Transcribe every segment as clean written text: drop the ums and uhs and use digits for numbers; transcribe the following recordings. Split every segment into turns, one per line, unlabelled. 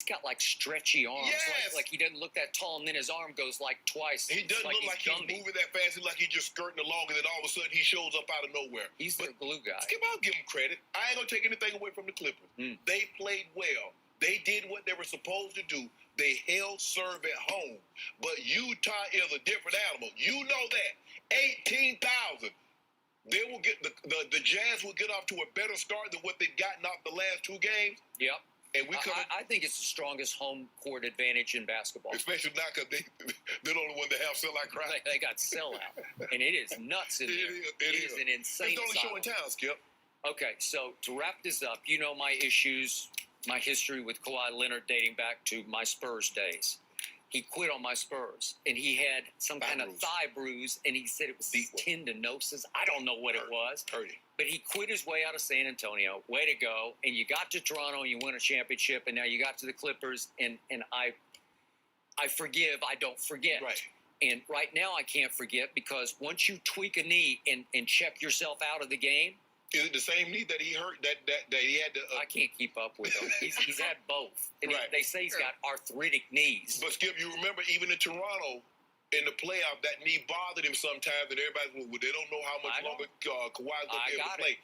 got like stretchy arms.
Yes.
Like he doesn't look that tall, and then his arm goes like twice.
He doesn't look like he's moving that fast. He's like he's just skirting along, and then all of a sudden he shows up out of nowhere.
He's the glue guy.
I'll give him credit. I ain't gonna take anything away from the Clippers. They played well. They did what they were supposed to do. They held serve at home. But Utah is a different animal. You know that. 18,000. They will get the Jazz will get off to a better start than what they've gotten off the last two games.
Yep.
And
I think it's the strongest home court advantage in basketball.
Especially now because they're the only one that have sellout crowd.
They got sellout. And it is nuts in there. It is an insane
It's the only show in town, Skip.
Okay, so to wrap this up, you know my issues, my history with Kawhi Leonard dating back to my Spurs days. He quit on my Spurs, and he had some kind of thigh bruise, and he said it was tendinosis. I don't know what it was. But he quit his way out of San Antonio. Way to go. And you got to Toronto, and you won a championship, and now you got to the Clippers, and I forgive, I don't forget.
Right.
And right now I can't forget because once you tweak a knee and check yourself out of the game.
Is it the same knee that he hurt that he had to?
I can't keep up with him. He's had both. And
right.
They say he's got arthritic knees.
But Skip, you remember even in Toronto, in the playoff, that knee bothered him sometimes, and they don't know how much longer Kawhi's going to be able to play.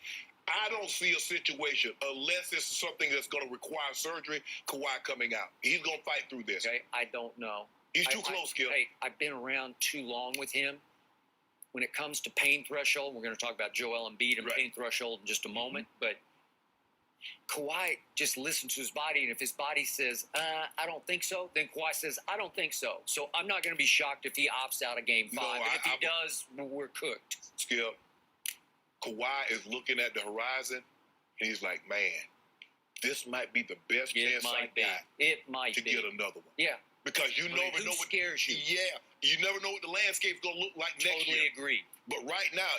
I don't see a situation, unless it's something that's going to require surgery, Kawhi coming out. He's going to fight through this.
Okay, I don't know.
He's too close, Skip.
Hey, I've been around too long with him. When it comes to pain threshold, we're going to talk about Joel Embiid and pain threshold in just a moment. But Kawhi just listens to his body, and if his body says, I don't think so, then Kawhi says, I don't think so. So I'm not going to be shocked if he opts out of Game 5. And if he does, we're cooked.
Skip, Kawhi is looking at the horizon, and he's like, man, this might be the best chance I got to get another one.
Yeah.
Because you never know what
scares you.
Yeah. You never know what the landscape's going to look like next year.
Totally agree.
But right now,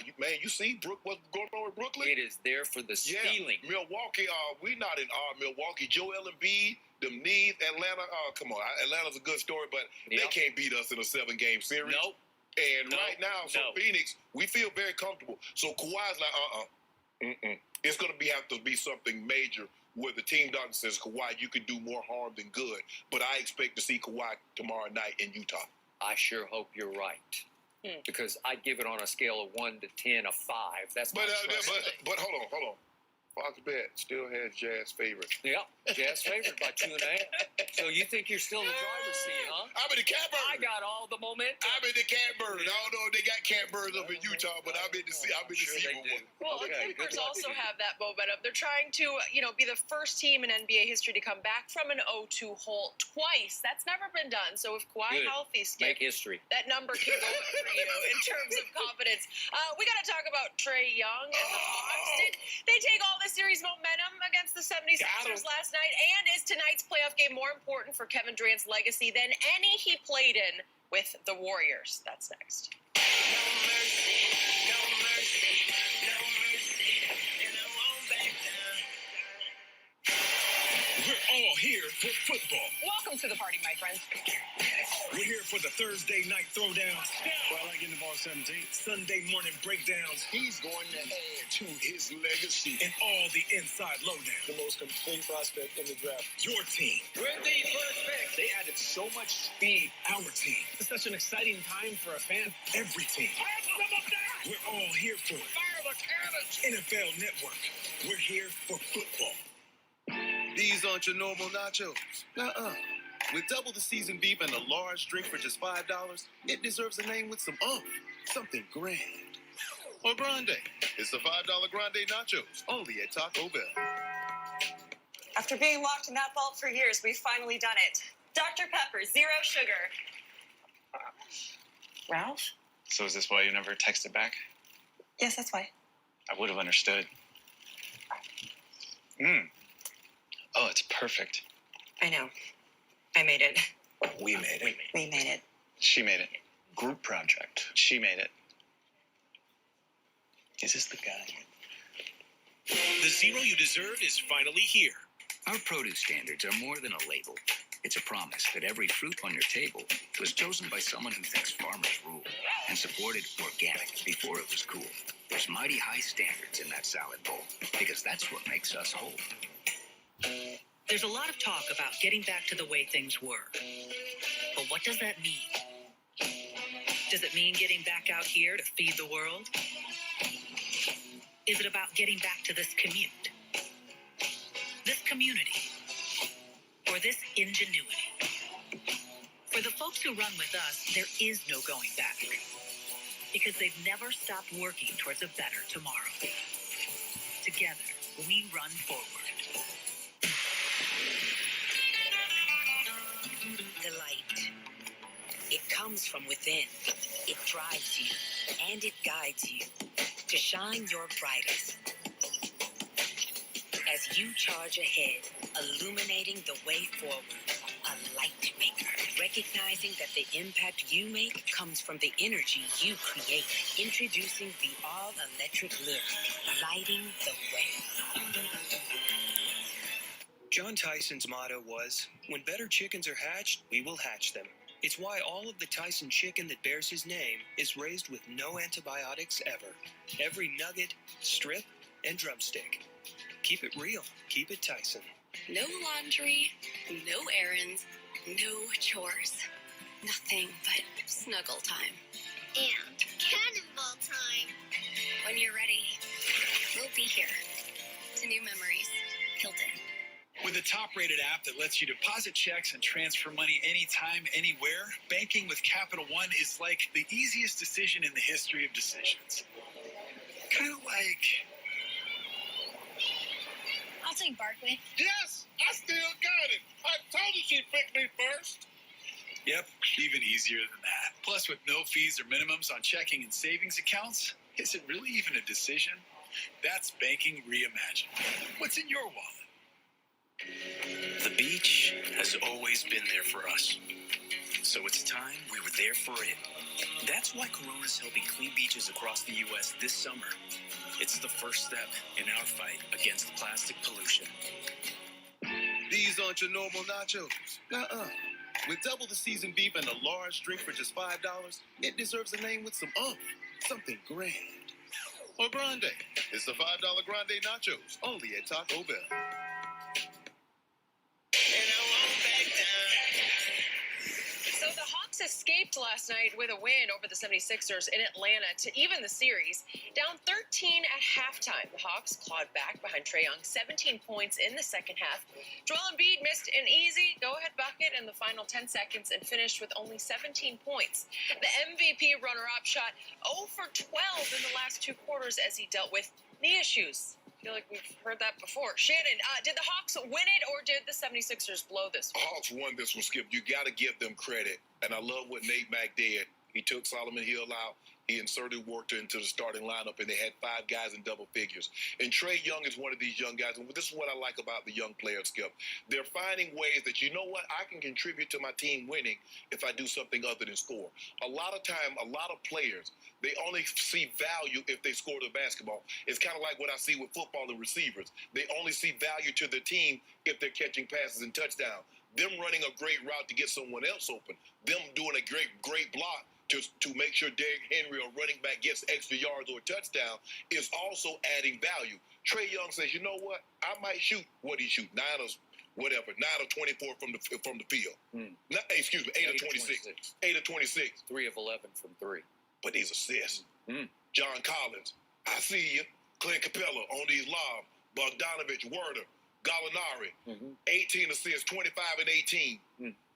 you see what's going on with Brooklyn?
It is there for the stealing.
Milwaukee, we're not in Milwaukee. Joel Embiid, them knees, Atlanta, come on. Atlanta's a good story, but they can't beat us in a 7-game series.
Nope.
And right now, Phoenix, we feel very comfortable. So Kawhi's like, it's going to have to be something major where the team doctor says, Kawhi, you can do more harm than good. But I expect to see Kawhi tomorrow night in Utah.
I sure hope you're right. Because I'd give it on a scale of 1 to 10, a 5. That's my
but hold on. Fox Bet still has Jazz favorite.
Yeah, Jazz favored by 2.5. So you think you're still in the driver's seat, huh?
I'm in the catbird.
I got all the momentum.
I'm in the catbird. I don't know if they got catbirds up in Utah, but I'm in the sea. One.
Well, the Clippers also have that momentum. They're trying to, be the first team in NBA history to come back from an 0-2 hole twice. That's never been done. So if Kawhi healthy, Skip,
make history.
That number can go up for you in terms of confidence. We got to talk about Trae Young and the Hawks. Did they take all the series momentum against the 76ers last night? And is tonight's playoff game more important for Kevin Durant's legacy than any he played in with the Warriors? That's next.
No mercy, no mercy, no mercy, and I won't back down.
We're all here for football.
Welcome to the party, my friends.
We're here for the Thursday night throwdowns.
Well, I like getting the ball 17.
Sunday morning breakdowns.
He's going to add to his legacy.
And all the inside lowdown.
The most complete prospect in the draft.
Your team.
With the first pick,
they added so much speed.
Our team.
It's such an exciting time for a fan.
Every team. We're all here for it.
fire the cannons.
NFL Network. We're here for football.
These aren't your normal nachos. With double the seasoned beef and a large drink for just $5, it deserves a name with some oomph. Something grand. Or grande. It's the $5 grande nachos, only at Taco Bell.
After being locked in that vault for years, we've finally done it. Dr. Pepper, 0 sugar. Ralph?
So is this why you never texted back?
Yes, that's why.
I would have understood. Oh, it's perfect.
I know. I made it.
We made it.
We made it.
She made it. Group project. She made it. Is this the guy?
The zero you deserve is finally here.
Our produce standards are more than a label. It's a promise that every fruit on your table was chosen by someone who thinks farmers rule and supported organic before it was cool. There's mighty high standards in that salad bowl because that's what makes us whole.
There's a lot of talk about getting back to the way things were. But what does that mean? Does it mean getting back out here to feed the world? Is it about getting back to this commute? This community? Or this ingenuity? For the folks who run with us, there is no going back. Because they've never stopped working towards a better tomorrow. Together, we run forward.
The light. It comes from within. It drives you, and it guides you to shine your brightest. As you charge ahead, illuminating the way forward, a light maker, recognizing that the impact you make comes from the energy you create. Introducing the all-electric Lyric, lighting the way.
John Tyson's motto was, "When better chickens are hatched, we will hatch them." It's why all of the Tyson chicken that bears his name is raised with no antibiotics ever. Every nugget, strip, and drumstick. Keep it real. Keep it Tyson.
No laundry, no errands, no chores. Nothing but snuggle time.
And cannonball time.
When you're ready, we'll be here. To new memories. Hilton.
With a top-rated app that lets you deposit checks and transfer money anytime, anywhere, banking with Capital One is like the easiest decision in the history of decisions. Kind of like...
I'll take Barkley.
Yes, I still got it. I told you she'd pick me first.
Yep, even easier than that. Plus, with no fees or minimums on checking and savings accounts, is it really even a decision? That's banking reimagined. What's in your wallet?
The beach has always been there for us. So it's time we were there for it. That's why Corona's helping clean beaches across the U.S. this summer. It's the first step in our fight against plastic pollution.
These aren't your normal nachos. Nuh-uh. With double the seasoned beef and a large drink for just $5, it deserves a name with some oomph. Something grand. Or grande. It's the $5 grande nachos, only at Taco Bell.
So the Hawks escaped last night with a win over the 76ers in Atlanta to even the series. Down 13 at halftime, the Hawks clawed back behind Trae Young, 17 points in the second half. Joel Embiid missed an easy go-ahead bucket in the final 10 seconds and finished with only 17 points. The MVP runner-up shot 0 for 12 in the last two quarters as he dealt with knee issues. I feel like we've heard that before. Shannon, did the Hawks win it or did the 76ers blow this one?
Hawks won this one, Skip. You got to give them credit. And I love what Nate Mack did. He took Solomon Hill out. He inserted Walker into the starting lineup, and they had 5 guys in double figures. And Trae Young is one of these young guys. And this is what I like about the young players, Skip. They're finding ways that, you know what, I can contribute to my team winning if I do something other than score. A lot of time, a lot of players, they only see value if they score the basketball. It's kind of like what I see with football and receivers. They only see value to their team if they're catching passes and touchdowns. Them running a great route to get someone else open. Them doing a great block to make sure Derrick Henry or running back gets extra yards or a touchdown is also adding value. Trae Young says, you know what? I might shoot what he shoot, 9 of 24 from the field. 8 of 26. 8 of 26.
3 of 11 from 3.
But these assists. John Collins, I see you. Clint Capella on these lobs. Bogdanovich, Werder, Gallinari, 18 assists, 25 and 18.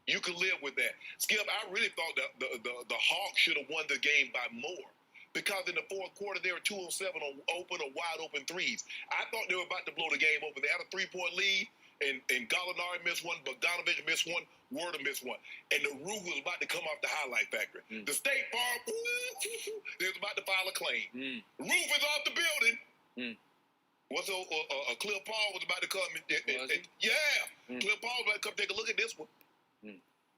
You can live with that. Skip, I really thought the Hawks should have won the game by more. Because in the fourth quarter, they were 2 of 7 on open or wide open threes. I thought they were about to blow the game open. They had a 3-point lead, and Gallinari missed one, Bogdanovich missed one, Werder missed one. And the roof was about to come off the highlight factory. The State Farm, they was about to file a claim. Roof is off the building. What's Cliff Paul was about to come. Cliff Paul was about to come take a look at this one.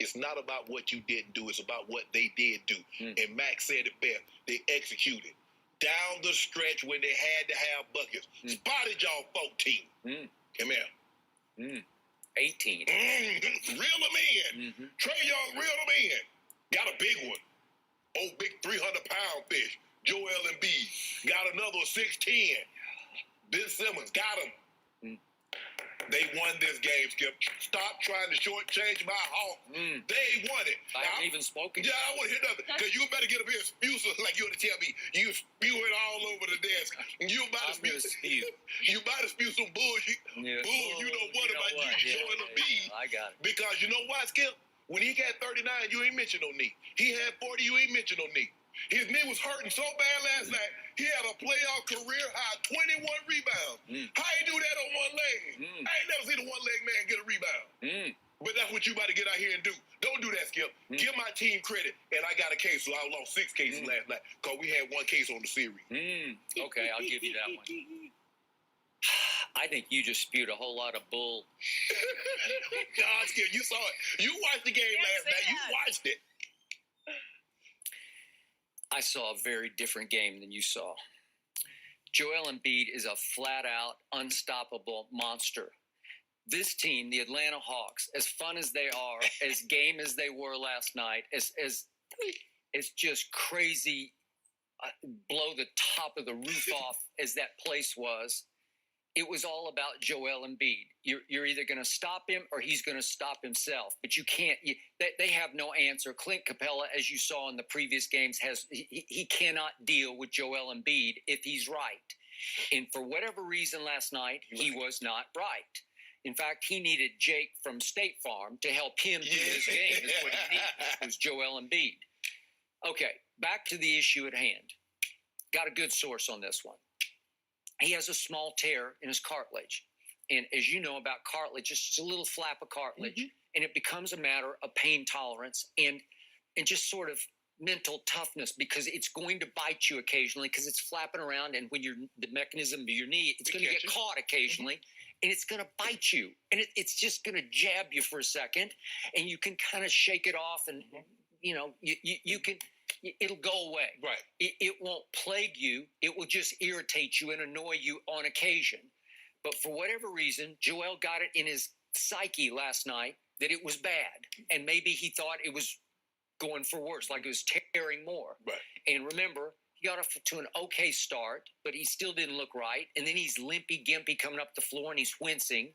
It's not about what you didn't do. It's about what they did do. And Max said it best. They executed. Down the stretch when they had to have buckets. Spotted y'all 14. Come here.
18.
Reel them in. Trae Young, reel them in. Got a big one. Oh, big 300-pound fish. Joel Embiid. Got another 6'10". Ben Simmons got him. They won this game, Skip. Stop trying to shortchange my Hawks. They won it.
I haven't even spoken.
Yeah, I want to hear nothing. Because you better get up here and spew like you want to tell me you spewing all over the desk. And you about to spew. You about to spew some bullshit.
Yeah.
Bull, you know what about you, Joel Embiid?
I got it.
Because you know why, Skip? When he got 39, you ain't mentioned no knee. He had 40, you ain't mentioned no knee. His knee was hurting so bad last night, he had a playoff career high 21 rebounds. How he do that on one leg? I ain't never seen a one-leg man get a rebound. But that's what you about to get out here and do. Don't do that, Skip. Give my team credit. And I got a case, so I lost 6 cases last night because we had 1 case on the series.
Okay, I'll give you that one. I think you just spewed a whole lot of bull.
God, Skip, you saw it. You watched the game last night. You watched it.
I saw a very different game than you saw. Joel Embiid is a flat-out, unstoppable monster. This team, the Atlanta Hawks, as fun as they are, as game as they were last night, as just crazy, blow the top of the roof off as that place was, it was all about Joel Embiid. You're either going to stop him or he's going to stop himself. But you can't. They have no answer. Clint Capella, as you saw in the previous games, he cannot deal with Joel Embiid if he's right. And for whatever reason last night, he was not right. In fact, he needed Jake from State Farm to help him do his game. Is what he needed. It was Joel Embiid. Okay, back to the issue at hand. Got a good source on this one. He has a small tear in his cartilage. And as you know about cartilage, it's just a little flap of cartilage. And it becomes a matter of pain tolerance and just sort of mental toughness because it's going to bite you occasionally because it's flapping around. And when the mechanism of your knee, it's going to get caught occasionally. And it's going to bite you. And it's just going to jab you for a second. And you can kind of shake it off and, you can... It'll go away.
Right.
It won't plague you. It will just irritate you and annoy you on occasion. But for whatever reason, Joel got it in his psyche last night that it was bad. And maybe he thought it was going for worse, like it was tearing more.
Right.
And remember, he got off to an okay start, but he still didn't look right. And then he's limpy-gimpy coming up the floor, and he's wincing.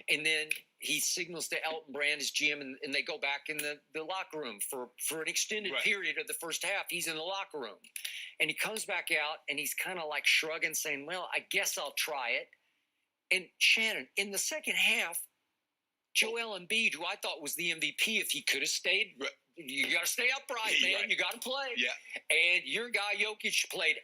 And then he signals to Elton Brand, his GM, and they go back in the locker room for an extended period of the first half. He's in the locker room. And he comes back out, and he's kind of like shrugging, saying, well, I guess I'll try it. And Shannon, in the second half, Joel Embiid, who I thought was the MVP if he could have stayed – you got to stay upright, man. Right. You got to play.
Yeah.
And your guy Jokic played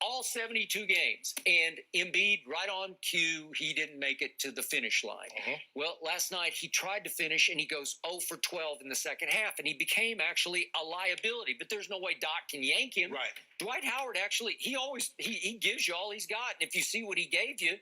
all 72 games. And Embiid, right on cue, he didn't make it to the finish line. Well, last night he tried to finish, and he goes 0 for 12 in the second half. And he became actually a liability. But there's no way Doc can yank him.
Right.
Dwight Howard actually, he gives you all he's got. And if you see what he gave you,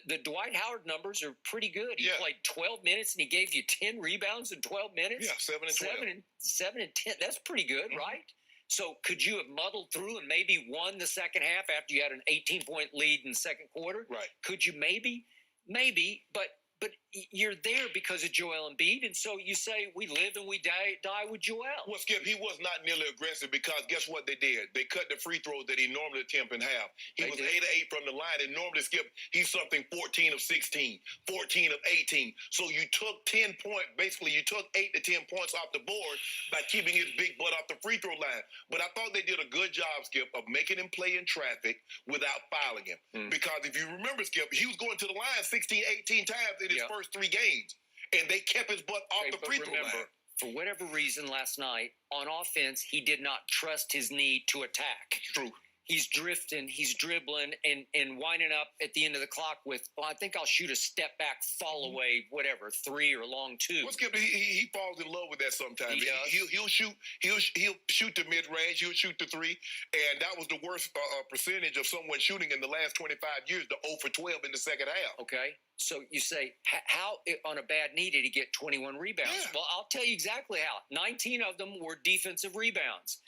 the Dwight Howard numbers are pretty good. He played 12 minutes, and he gave you 10 rebounds in 12 minutes.
Yeah, 7 and 12.
7 and 10. That's pretty good, right? So could you have muddled through and maybe won the second half after you had an 18-point lead in the second quarter?
Right.
Could you maybe? Maybe, but you're there because of Joel Embiid, and so you say we live and we die with Joel.
Well, Skip, he was not nearly aggressive because guess what they did? They cut the free throws that he normally attempt in half. He was 8 of 8 from the line, and normally, Skip, he's something 14 of 16, 14 of 18. So you took 10 points, basically you took 8 to 10 points off the board by keeping his big butt off the free throw line. But I thought they did a good job, Skip, of making him play in traffic without fouling him. Because if you remember, Skip, he was going to the line 16, 18 times in his first 3 games, and they kept his butt off the free throw line.
For whatever reason last night, on offense, he did not trust his knee to attack.
True.
He's drifting, he's dribbling, and winding up at the end of the clock with, well, I think I'll shoot a step back, fall away, whatever, 3 or long 2.
Well, Skip, he falls in love with that sometimes.
He does.
He'll shoot the mid-range, he'll shoot the 3, and that was the worst percentage of someone shooting in the last 25 years, the 0 for 12 in the second half.
Okay, so you say, how on a bad knee did he get 21 rebounds?
Yeah.
Well, I'll tell you exactly how. 19 of them were defensive rebounds.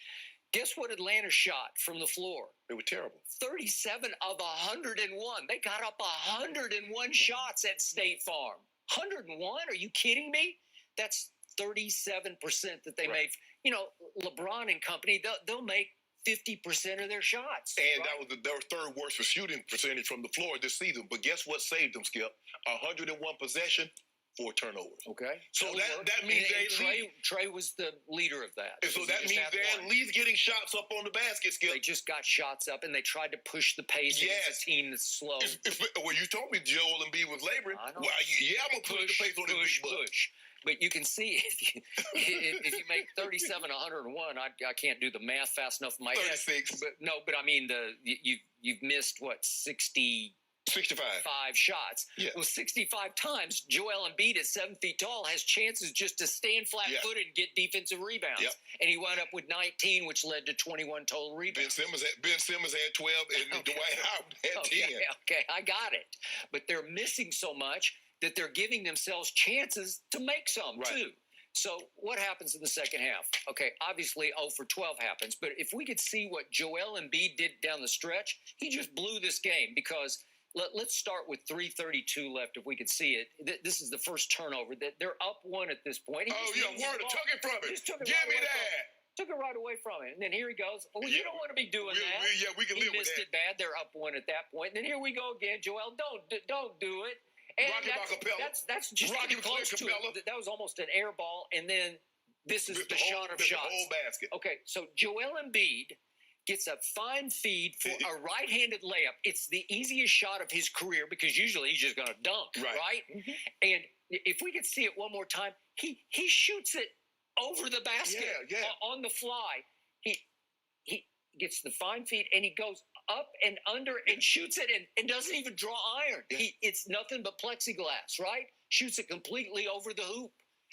Guess what Atlanta shot from the floor?
They were terrible. 37
of 101. They got up 101 shots at State Farm. 101? Are you kidding me? That's 37% that they made. You know, LeBron and company, they'll make 50% of their shots.
And
right?
that was their third worst shooting percentage from the floor this season. But guess what saved them, Skip? 101 possession, 4 turnovers.
Okay.
So
That'll work.
that means
and Trey was the leader of that.
And so that means they're at least getting shots up on the basket, Skip.
They just got shots up, and they tried to push the pace against a team that's slow.
Well, you told me Joel Embiid was laboring. Well, yeah, I'm going to push the pace on this big butt.
But you can see if you make 37, 101, I can't do the math fast enough in my
36.
head. But I mean you've missed what 65 shots.
Yeah.
Well, 65 times, Joel Embiid at 7 feet tall has chances just to stand flat-footed and get defensive rebounds.
Yep.
And he wound up with 19, which led to 21 total rebounds.
Ben Simmons had 12, and Dwight Howard had 10.
Okay, I got it. But they're missing so much that they're giving themselves chances to make some, too. So what happens in the second half? Okay, obviously 0 for 12 happens. But if we could see what Joel Embiid did down the stretch, he just blew this game because – let's start with 3:32 left if we could see it. This is the first turnover. They're up 1 at this point.
Took it from him. Give me that.
Took it right away from him. And then here he goes. Oh, you don't want to be doing that.
We can live with that.
He missed it bad. They're up 1 at that point. And then here we go again. Joel, don't do it. And that's just getting close to it. That was almost an air ball. And then this is the shot of shots.
The whole basket.
Okay, so Joel Embiid gets a fine feed for a right-handed layup. It's the easiest shot of his career because usually he's just going to dunk, right? Mm-hmm. And if we could see it one more time, he shoots it over the basket on the fly. He gets the fine feed, and he goes up and under and shoots it and doesn't even draw iron.
Yeah.
It's nothing but plexiglass, right? Shoots it completely over the hoop.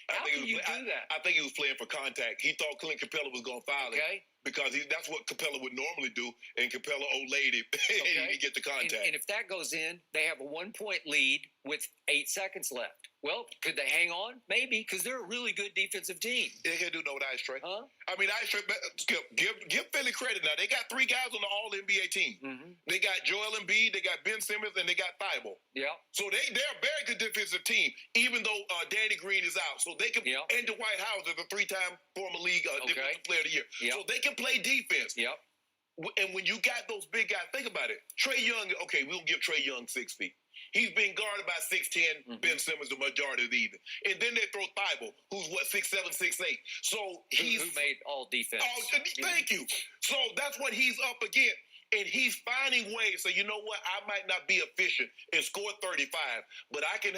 How can you do that?
I think he was playing for contact. He thought Clint Capella was going to foul him. Because that's what Capella would normally do, and Capella olayed him, and he didn't get the contact.
And if that goes in, they have a 1-point lead with 8 seconds left. Well, could they hang on? Maybe, because they're a really good defensive team.
They can't do no with Ice Trey.
Huh?
I mean, Ice Trey, give Philly credit now. They got 3 guys on the All-NBA team. Mm-hmm. They got Joel Embiid, they got Ben Simmons, and they got Thibault.
Yeah.
So they're a very good defensive team, even though Danny Green is out. So they can, and Dwight Howard is a 3-time former league defensive player of the year. So they can play defense.
Yep.
And when you got those big guys, think about it. Trey Young, okay, we'll give Trey Young 6 feet. He's been guarded by 6'10", Ben Simmons the majority of the evening. And then they throw Thibault, who's 6'7", 6'8". So he's...
Who made all defense.
Oh, thank you. So that's what he's up against. And he's finding ways. So you know what? I might not be efficient and score 35, but I can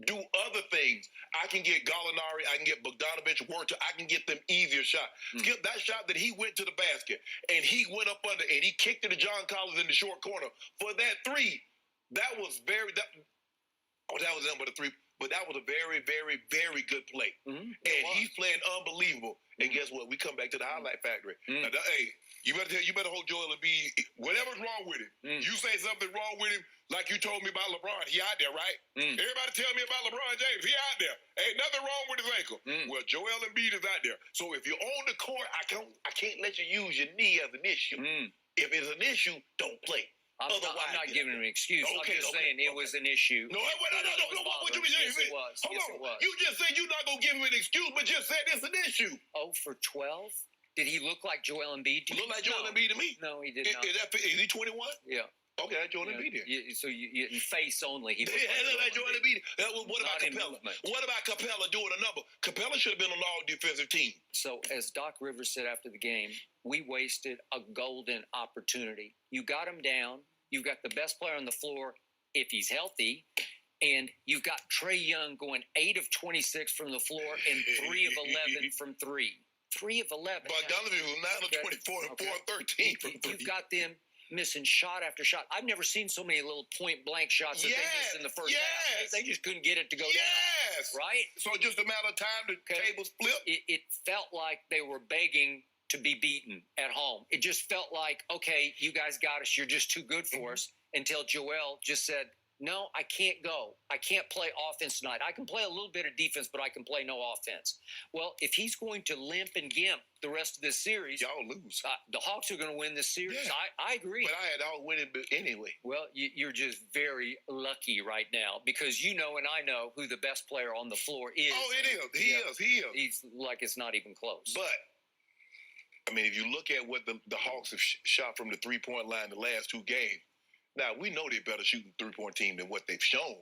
do other things. I can get Gallinari, I can get Bogdanovich, Werther, I can get them easier shot. Skip, that shot that he went to the basket and he went up under and he kicked it to John Collins in the short corner for that 3. That was that was number 3. But that was a very, very, very good play. Mm-hmm. And he's playing unbelievable. And guess what? We come back to the highlight factory. Now, hey, you better hold Joel Embiid. Whatever's wrong with him, you say something wrong with him, like you told me about LeBron. He out there, right? Everybody tell me about LeBron James. He out there. Ain't nothing wrong with his ankle. Well, Joel Embiid is out there. So if you're on the court, I can't let you use your knee as an issue. If it's an issue, don't play.
I'm not giving him an excuse. I'm just saying it was an issue.
No, what you mean?
Yes, it was.
Hold
on.
It was. You just said you're not going to give him an excuse, but just said it's an issue.
0 for 12? Did he look like Joel Embiid to you?
Look like Joel Embiid to me.
No, he did not.
Is he 21?
Yeah.
Okay, that's Joel Embiid.
So you in face only. He
looked like Joel Embiid. What about Capella? What about Capella doing a number? Capella should have been on the all-defensive team.
So as Doc Rivers said after the game, we wasted a golden opportunity. You got him down. You've got the best player on the floor if he's healthy, and you've got Trey Young going 8 of 26 from the floor and 3 of 11 from 3. 3 of 11.
Bogdanovich was 9 of 24 and 4 of 13 from 3.
You've got them missing shot after shot. I've never seen so many little point-blank shots that they missed in the first half. They just couldn't get it to go down. Right?
So just a matter of time the tables flip?
It felt like they were begging to be beaten at home. It just felt like, okay, you guys got us. You're just too good for us. Until Joel just said, no, I can't go. I can't play offense tonight. I can play a little bit of defense, but I can play no offense. Well, if he's going to limp and gimp the rest of this series,
y'all lose.
The Hawks are going to win this series.
Yeah.
I agree.
But I had all winning anyway.
Well, you're just very lucky right now because you know and I know who the best player on the floor is.
Oh, it is. He is.
He's like it's not even close.
But I mean, if you look at what the Hawks have shot from the three-point line the last two games, now we know they're better shooting three-point team than what they've shown.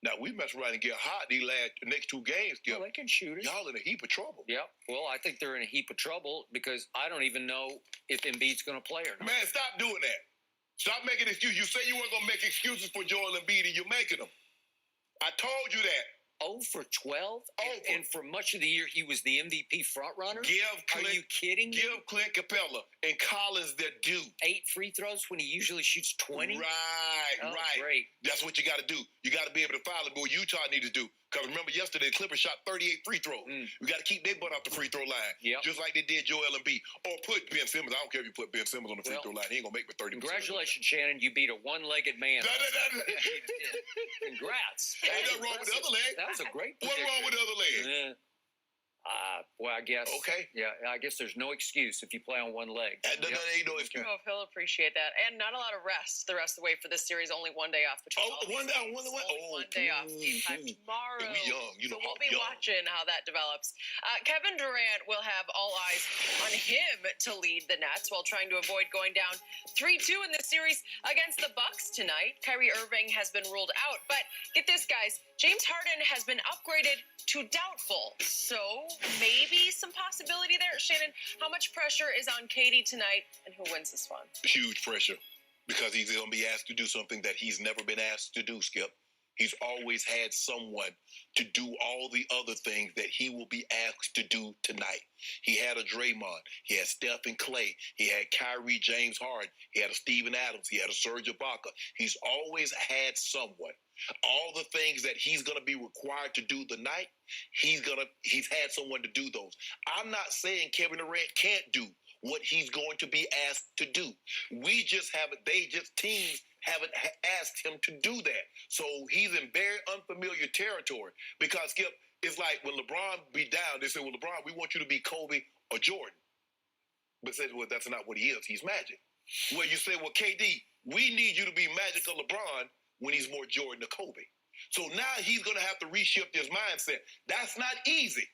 Now, we mess around and get hot these next two games.
Well, they can shoot it.
Y'all in a heap of trouble.
Yep. Well, I think they're in a heap of trouble because I don't even know if Embiid's going to play or not.
Man, stop doing that. Stop making excuses. You say you weren't going to make excuses for Joel Embiid, and you're making them. I told you that.
0 for 12? And for much of the year, he was the MVP frontrunner? Are you kidding me?
Give Clint Capella and Collins their due.
8 free throws when he usually shoots 20?
Right.
Great.
That's what you got to do. You got to be able to follow what Utah need to do. Because remember, yesterday, the Clippers shot 38 free throws. We got to keep their butt off the free throw line.
Yep.
Just like they did Joel Embiid. Or put Ben Simmons. I don't care if you put Ben Simmons on the free throw line. He ain't going to make me 30%.
Congratulations, Shannon. You beat a one-legged man. Congrats.
Ain't nothing wrong with the other leg.
That was a great
What's
prediction.
wrong with the other leg?
Well, I guess.
Okay.
Yeah, I guess there's no excuse if you play on one leg.
That ain't no excuse.
Oh, he'll appreciate that. And not a lot of rest the rest of the way for this series. Only 1 day off between.
One day off.
Game time tomorrow.
We young.
So we'll be watching how that develops. Kevin Durant will have all eyes on him to lead the Nets while trying to avoid going down 3-2 in the series against the Bucks tonight. Kyrie Irving has been ruled out. But get this, guys. James Harden has been upgraded to doubtful. So maybe some possibility there. Shannon, how much pressure is on KD tonight, and who wins this one?
Huge pressure, because he's going to be asked to do something that he's never been asked to do, Skip. He's always had someone to do all the other things that he will be asked to do tonight. He had a Draymond. He had Steph and Clay. He had Kyrie, James Harden. He had a Steven Adams. He had a Serge Ibaka. He's always had someone. All the things that he's going to be required to do tonight, he's had someone to do those. I'm not saying Kevin Durant can't do what he's going to be asked to do. Teams haven't asked him to do that. So he's in very unfamiliar territory, because, Skip, it's like when LeBron be down, they say, well, LeBron, we want you to be Kobe or Jordan. But said, well, that's not what he is. He's Magic. Well, you say, well, KD, we need you to be Magic or LeBron when he's more Jordan or Kobe. So now he's going to have to reshift his mindset. That's not easy.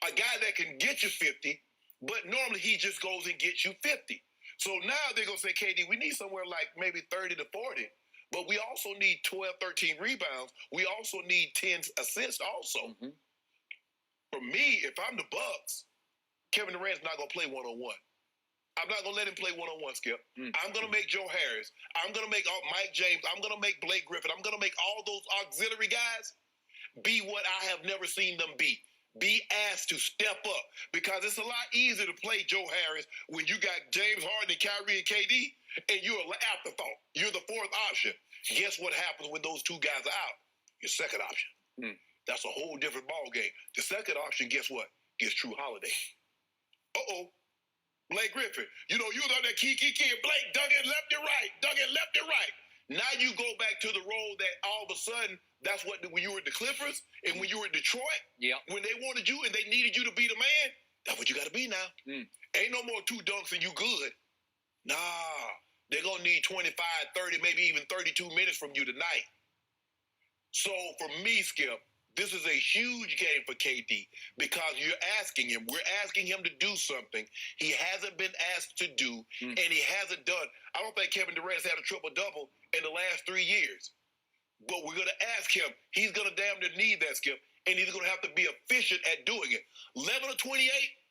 A guy that can get you 50, but normally he just goes and gets you 50. So now they're going to say, KD, we need somewhere like maybe 30 to 40, but we also need 12, 13 rebounds. We also need 10 assists also. For me, if I'm the Bucks, Kevin Durant's not going to play one-on-one. I'm not going to let him play one-on-one, Skip. I'm going to make Joe Harris. I'm going to make Mike James. I'm going to make Blake Griffin. I'm going to make all those auxiliary guys be what I have never seen them be. Be asked to step up, because it's a lot easier to play Joe Harris when you got James Harden and Kyrie and KD, and you're an afterthought. You're the fourth option. Guess what happens when those two guys are out? Your second option. That's a whole different ball game. The second option, guess what? Gets True Holiday. Blake Griffin. You know, you was on that key, Blake dug it left and right. Now you go back to the role that all of a sudden, that's what, when you were at the Clippers and when you were in Detroit, when they wanted you and they needed you to be the man, that's what you got to be now. Ain't no more 2 dunks and you good. Nah, they're going to need 25, 30, maybe even 32 minutes from you tonight. So for me, Skip, this is a huge game for KD, because we're asking him to do something he hasn't been asked to do, and he hasn't done. I don't think Kevin Durant's had a triple-double in the last 3 years. But we're going to ask him. He's going to damn near need that, Skip, and he's going to have to be efficient at doing it. 11 of 28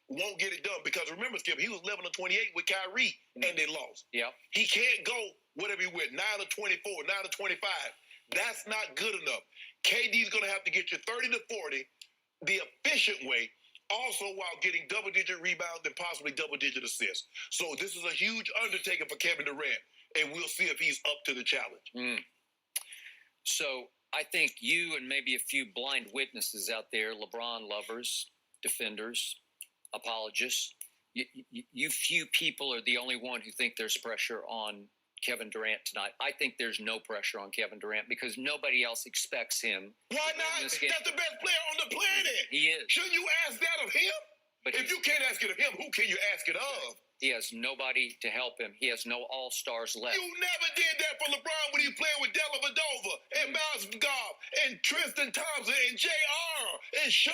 won't get it done, because remember, Skip, he was 11 of 28 with Kyrie, and they lost. He can't go whatever he went, 9 of 24, 9 of 25. That's not good enough. KD's going to have to get you 30 to 40 the efficient way, also while getting double-digit rebounds and possibly double-digit assists. So this is a huge undertaking for Kevin Durant, and we'll see if he's up to the challenge.
So I think you and maybe a few blind witnesses out there, LeBron lovers, defenders, apologists, you few people are the only one who think there's pressure on Kevin Durant tonight. I think there's no pressure on Kevin Durant, because nobody else expects him.
Why not? That's the best player on the planet.
He is.
Shouldn't you ask that of him? But if you can't ask it of him, who can you ask it of?
He has nobody to help him. He has no all-stars left.
You never did that for LeBron when he played with Dellavedova and Miles Goff and Tristan Thompson and J.R. and Sean.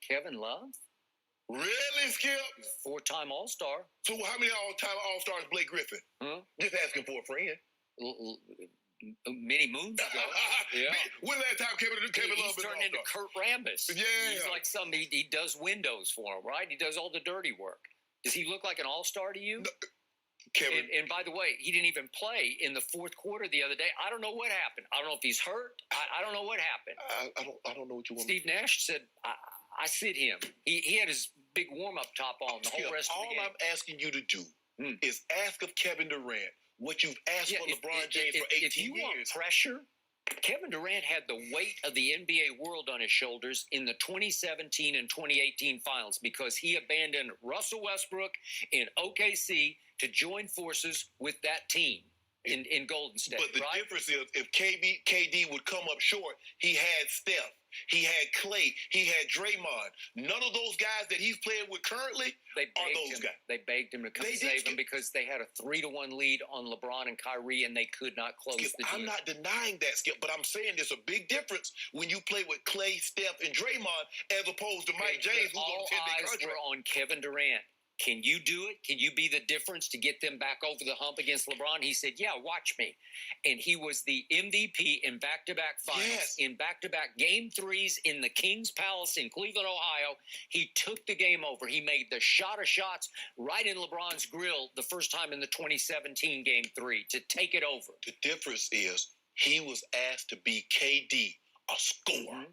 Kevin Love?
Really, Skip?
He's a four-time All-Star.
So how many all-time All-Stars Blake Griffin?
Huh?
Just asking for a friend.
Many moons ago. Yeah.
When last time Kevin Love
He's
been
turned
an
into
All-Star?
Kurt Rambis.
Yeah.
He's like he does windows for him, right? He does all the dirty work. Does he look like an All-Star to you?
No, Kevin.
And by the way, he didn't even play in the fourth quarter the other day. I don't know what happened. I don't know if he's hurt. I don't know what happened.
I don't know what you want.
Steve Nash said, I sit him. He had his big warm-up top on the whole rest of the game.
All I'm asking you to do is ask of Kevin Durant what you've asked for LeBron James for 18
if you
years.
want pressure, Kevin Durant had the weight of the NBA world on his shoulders in the 2017 and 2018 finals because he abandoned Russell Westbrook in OKC to join forces with that team in Golden State.
But the
right?
difference is if KD would come up short, he had Steph, he had Clay, he had Draymond. None of those guys that he's playing with currently are those guys.
They begged him to come save him because they had a 3-1 lead on LeBron and Kyrie, and they could not close the deal.
I'm not denying that, Skip, but I'm saying there's a big difference when you play with Clay, Steph, and Draymond as opposed to Mike James, who's on a 10-day contract.
All eyes were on Kevin Durant. Can you do it? Can you be the difference to get them back over the hump against LeBron? He said, yeah, watch me. And he was the MVP in back-to-back finals, in back-to-back game threes in the King's Palace in Cleveland, Ohio. He took the game over. He made the shot of shots right in LeBron's grill the first time in the 2017 game 3 to take it over.
The difference is he was asked to be KD, a scorer.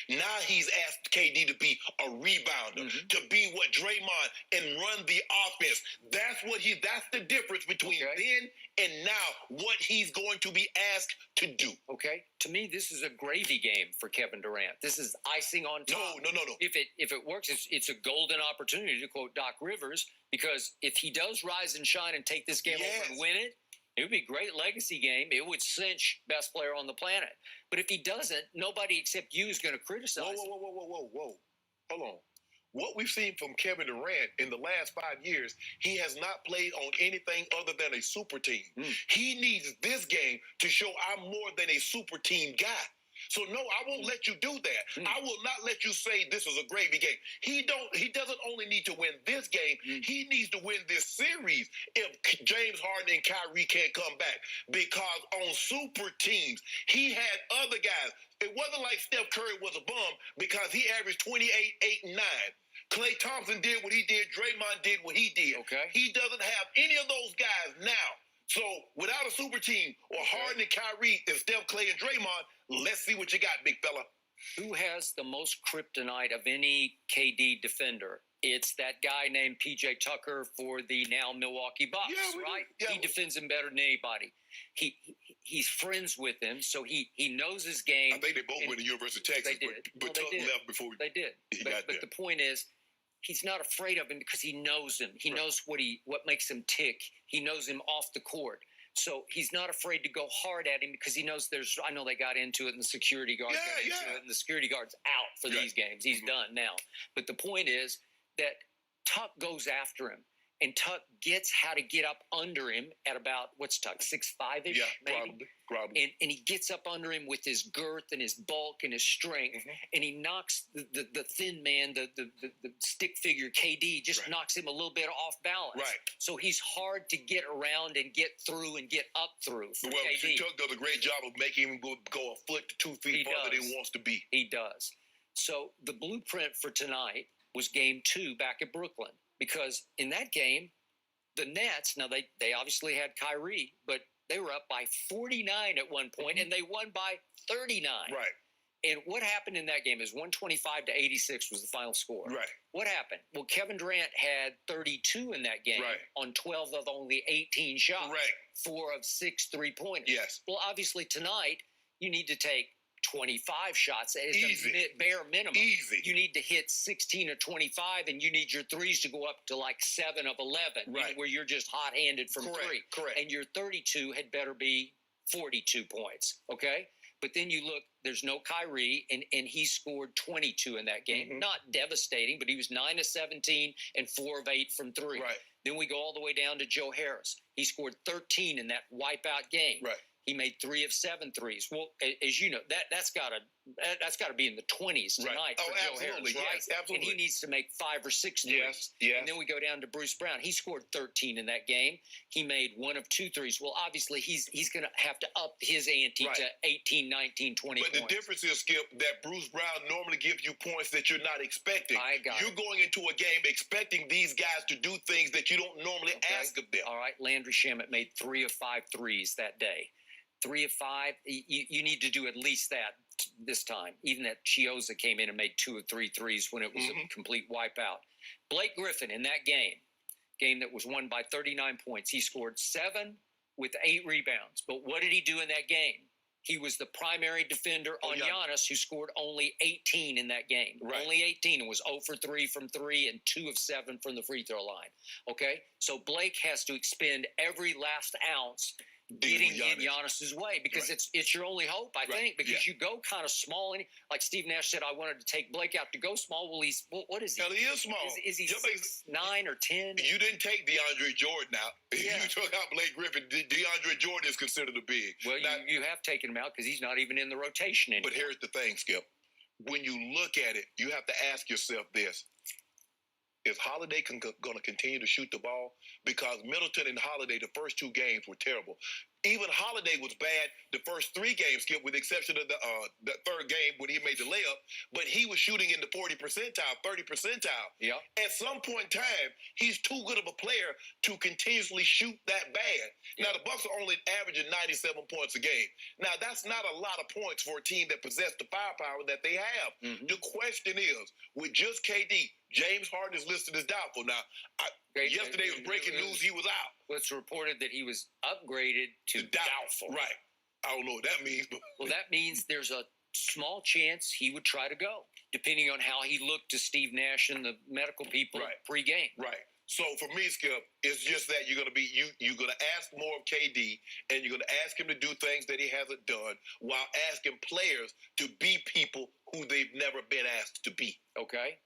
Now he's asked KD to be a rebounder, to be what Draymond and run the offense. That's the difference between then and now, what he's going to be asked to do.
Okay. To me, this is a gravy game for Kevin Durant. This is icing on top.
No.
If it works, it's a golden opportunity, to quote Doc Rivers, because if he does rise and shine and take this game over and win it, it would be a great legacy game. It would cinch best player on the planet. But if he doesn't, nobody except you is going to criticize him.
Whoa. Hold on. What we've seen from Kevin Durant in the last 5 years, he has not played on anything other than a super team. He needs this game to show I'm more than a super team guy. So no, I won't let you do that. I will not let you say this is a gravy game. He doesn't only need to win this game, he needs to win this series if James Harden and Kyrie can't come back. Because on super teams, he had other guys. It wasn't like Steph Curry was a bum because he averaged 28, 8, and 9. Klay Thompson did what he did. Draymond did what he did. He doesn't have any of those guys now. So without a super team or Harden and Kyrie and Steph, Clay, and Draymond, let's see what you got, big fella.
Who has the most kryptonite of any KD defender? It's that guy named P.J. Tucker for the now Milwaukee Bucks, right? He defends him better than anybody. He's friends with him, so he knows his game.
I think they both went to University of Texas, but Tucker left before
they did. But the point is, he's not afraid of him because he knows him. He knows what makes him tick. He knows him off the court. So he's not afraid to go hard at him because he knows I know they got into it and the security guard got into it, and the security guard's out for these games. He's done now. But the point is that Tuck goes after him. And Tuck gets how to get up under him at about, what's Tuck, 6'5"-ish?
Yeah,
maybe?
probably.
And he gets up under him with his girth and his bulk and his strength, and he knocks the thin man, the stick figure KD, just knocks him a little bit off balance. So he's hard to get around and get through and get up through for KD.
Tuck does a great job of making him go a foot to 2 feet farther than he wants to be.
He does. So the blueprint for tonight was game 2 back at Brooklyn. Because in that game, the Nets, now they obviously had Kyrie, but they were up by 49 at one point, and they won by 39. And what happened in that game is 125-86 was the final score. What happened? Well, Kevin Durant had 32 in that game on 12 of only 18 shots. 4 of 6 3-pointers. Well, obviously tonight, you need to take 25 shots as a bare minimum. You need to hit 16 or 25, and you need your threes to go up to like 7 of 11, where you're just hot-handed from 3. And your 32 had better be 42 points, okay? But then you look, there's no Kyrie, and he scored 22 in that game. Not devastating, but he was 9 of 17 and 4 of 8 from 3. Then we go all the way down to Joe Harris. He scored 13 in that wipeout game. He made 3 of 7 threes. Well, as you know, that's got to be in the 20s tonight
Right.
for Joe
Absolutely.
Harris, right?
Yes, absolutely.
And he needs to make 5 or 6 threes.
Yes, yes.
And then we go down to Bruce Brown. He scored 13 in that game. He made 1 of 2 threes. Well, obviously, he's going to have to up his ante
Right.
to 18, 19, 20
But
points.
the difference is, Skip, that Bruce Brown normally gives you points that you're not expecting. You're going into a game expecting these guys to do things that you don't normally ask of them.
All right, Landry Shamet made 3 of 5 threes that day. 3 of 5. You need to do at least that this time. Even that Chioza came in and made 2 of 3 threes when it was a complete wipeout. Blake Griffin in that game that was won by 39 points, he scored 7 with 8 rebounds. But what did he do in that game? He was the primary defender on Giannis, who scored only 18 in that game.
Right.
Only 18 and was 0 for 3 from 3 and 2 of 7 from the free throw line. Okay? So Blake has to expend every last ounce getting in Giannis's way because it's your only hope, I think, because you go kind of small. And like Steve Nash said, I wanted to take Blake out to go small. Well, what is he?
Hell, he is small.
Is he 6'9" or 10?
You didn't take DeAndre Jordan out. You took out Blake Griffin. DeAndre Jordan is considered a big.
Well, now, you have taken him out because he's not even in the rotation anymore.
But here's the thing, Skip. When you look at it, you have to ask yourself this. Is Holiday going to continue to shoot the ball? Because Middleton and Holiday, the first 2 games were terrible. Even Holiday was bad the first 3 games, Skip, with the exception of the third game when he made the layup. But he was shooting in the 40 percentile, 30 percentile.
Yeah.
At some point in time, he's too good of a player to continuously shoot that bad. Now, the Bucks are only averaging 97 points a game. Now, that's not a lot of points for a team that possesses the firepower that they have. The question is, with just KD, James Harden is listed as doubtful. Now, yesterday was breaking news he was out.
Well, it's reported that he was upgraded to doubtful.
Right. I don't know what that means. But
well, that means there's a small chance he would try to go, depending on how he looked to Steve Nash and the medical people pre-game.
Right. So for me, Skip, it's just that you're gonna ask more of KD, and you're gonna ask him to do things that he hasn't done, while asking players to be people who they've never been asked to be.
Okay.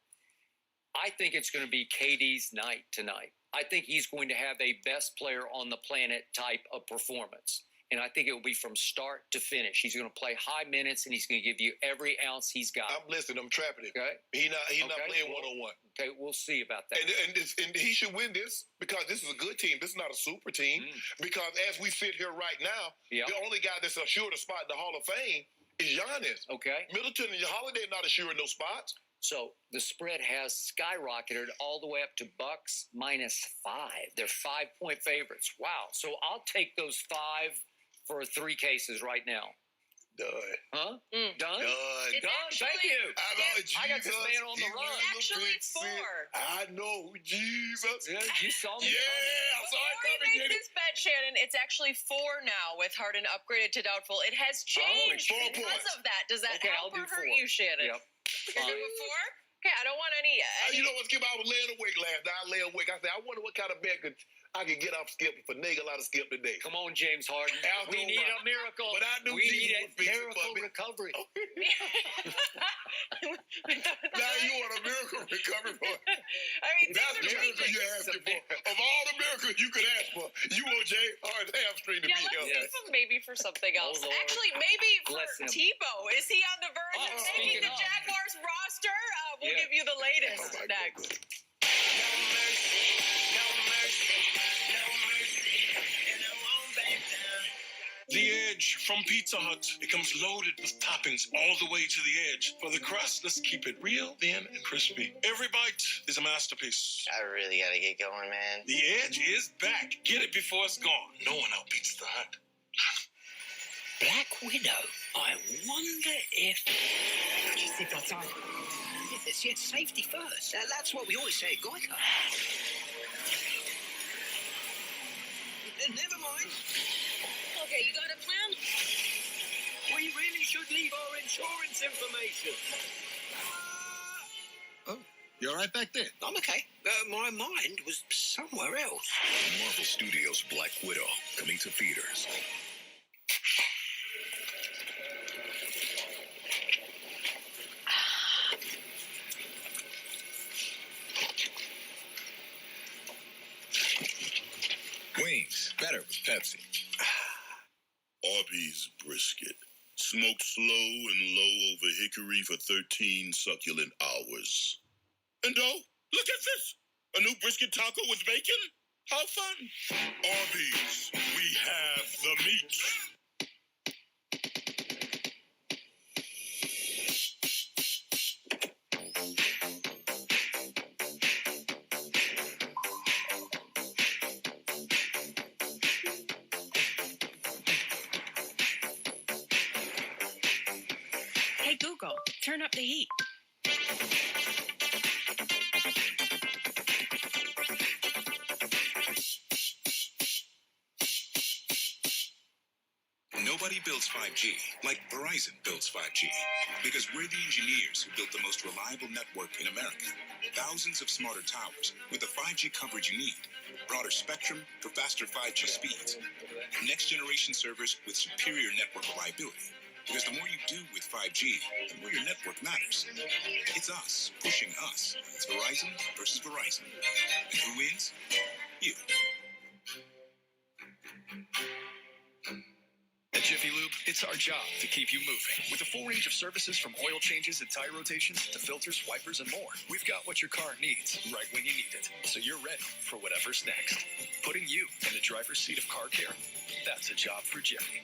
I think it's going to be KD's night tonight. I think he's going to have a best player on the planet type of performance. And I think it will be from start to finish. He's going to play high minutes, and he's going to give you every ounce he's got.
I'm listening. I'm trapping him.
Okay.
He's not playing one-on-one.
Okay, we'll see about that.
And he should win this because this is a good team. This is not a super team. Because as we sit here right now, the only guy that's assured a spot in the Hall of Fame is Giannis.
Okay.
Middleton and Holiday are not assured no spots.
So the spread has skyrocketed all the way up to Bucks -5. They're 5-point favorites. Wow. So I'll take those 5 for 3 cases right now.
Done.
Huh? Done?
Done.
Thank you.
I
got this man on the run.
Actually, 4.
I know. Jesus.
Yeah, you saw me.
Yeah, I saw it
Before
coming.
you make this bet, Shannon, it's actually 4 now with Harden upgraded to doubtful. It has changed
4
because
points.
of that. Does that
Okay,
help
I'll
or
do
hurt
4.
you, Shannon?
Yep.
You're good with 4? Okay, I don't want any.
You know what, Skip? I was laying awake last night. I lay awake. I said, I wonder what kind of bet I could get off Skip for nigga out of Skip today.
Come on, James Harden. We need a miracle.
But I knew
we need
Jesus
a
would fix it
miracle
for me.
recovery.
Now you want a miracle recovery for it.
I mean,
That's the miracle you're asking for. Of all the miracles you could ask for, you want Jay Harden's hamstring to be
let's
healthy.
keep him maybe for something else.
Lord.
Actually, maybe for
Bless him.
Tebow. Is he on the verge of making the Jaguars roster? We'll give you the latest next.
The Edge from Pizza Hut. It comes loaded with toppings all the way to the edge. For the crust, let's keep it real, thin, and crispy. Every bite is a masterpiece.
I really gotta get going, man.
The Edge is back. Get it before it's gone. No one outbeats the Hut.
Black Widow. I wonder if... Just if I time. Yes, safety first. That's what we always say at Geico. Never mind.
Okay, you got a plan?
We really should leave our insurance information.
Oh, you're right back there.
I'm okay. My mind was somewhere else.
Marvel Studios' Black Widow, coming to theaters. Wings, better with Pepsi. Arby's brisket. Smoked slow and low over hickory for 13 succulent hours. And oh, look at this! A new brisket taco with bacon? How fun! Arby's, we have the meat.
Hey Google, turn up the heat.
Nobody builds 5G like Verizon builds 5G. Because we're the engineers who built the most reliable network in America. Thousands of smarter towers with the 5G coverage you need. Broader spectrum for faster 5G speeds. Next generation servers with superior network reliability. Because the more you do with 5G, the more your network matters. It's us pushing us. It's Verizon versus Verizon. And who wins? You.
At Jiffy Lube, it's our job to keep you moving. With a full range of services from oil changes and tire rotations to filters, wipers, and more, we've got what your car needs right when you need it, so you're ready for whatever's next. Putting you in the driver's seat of car care, that's a job for Jiffy.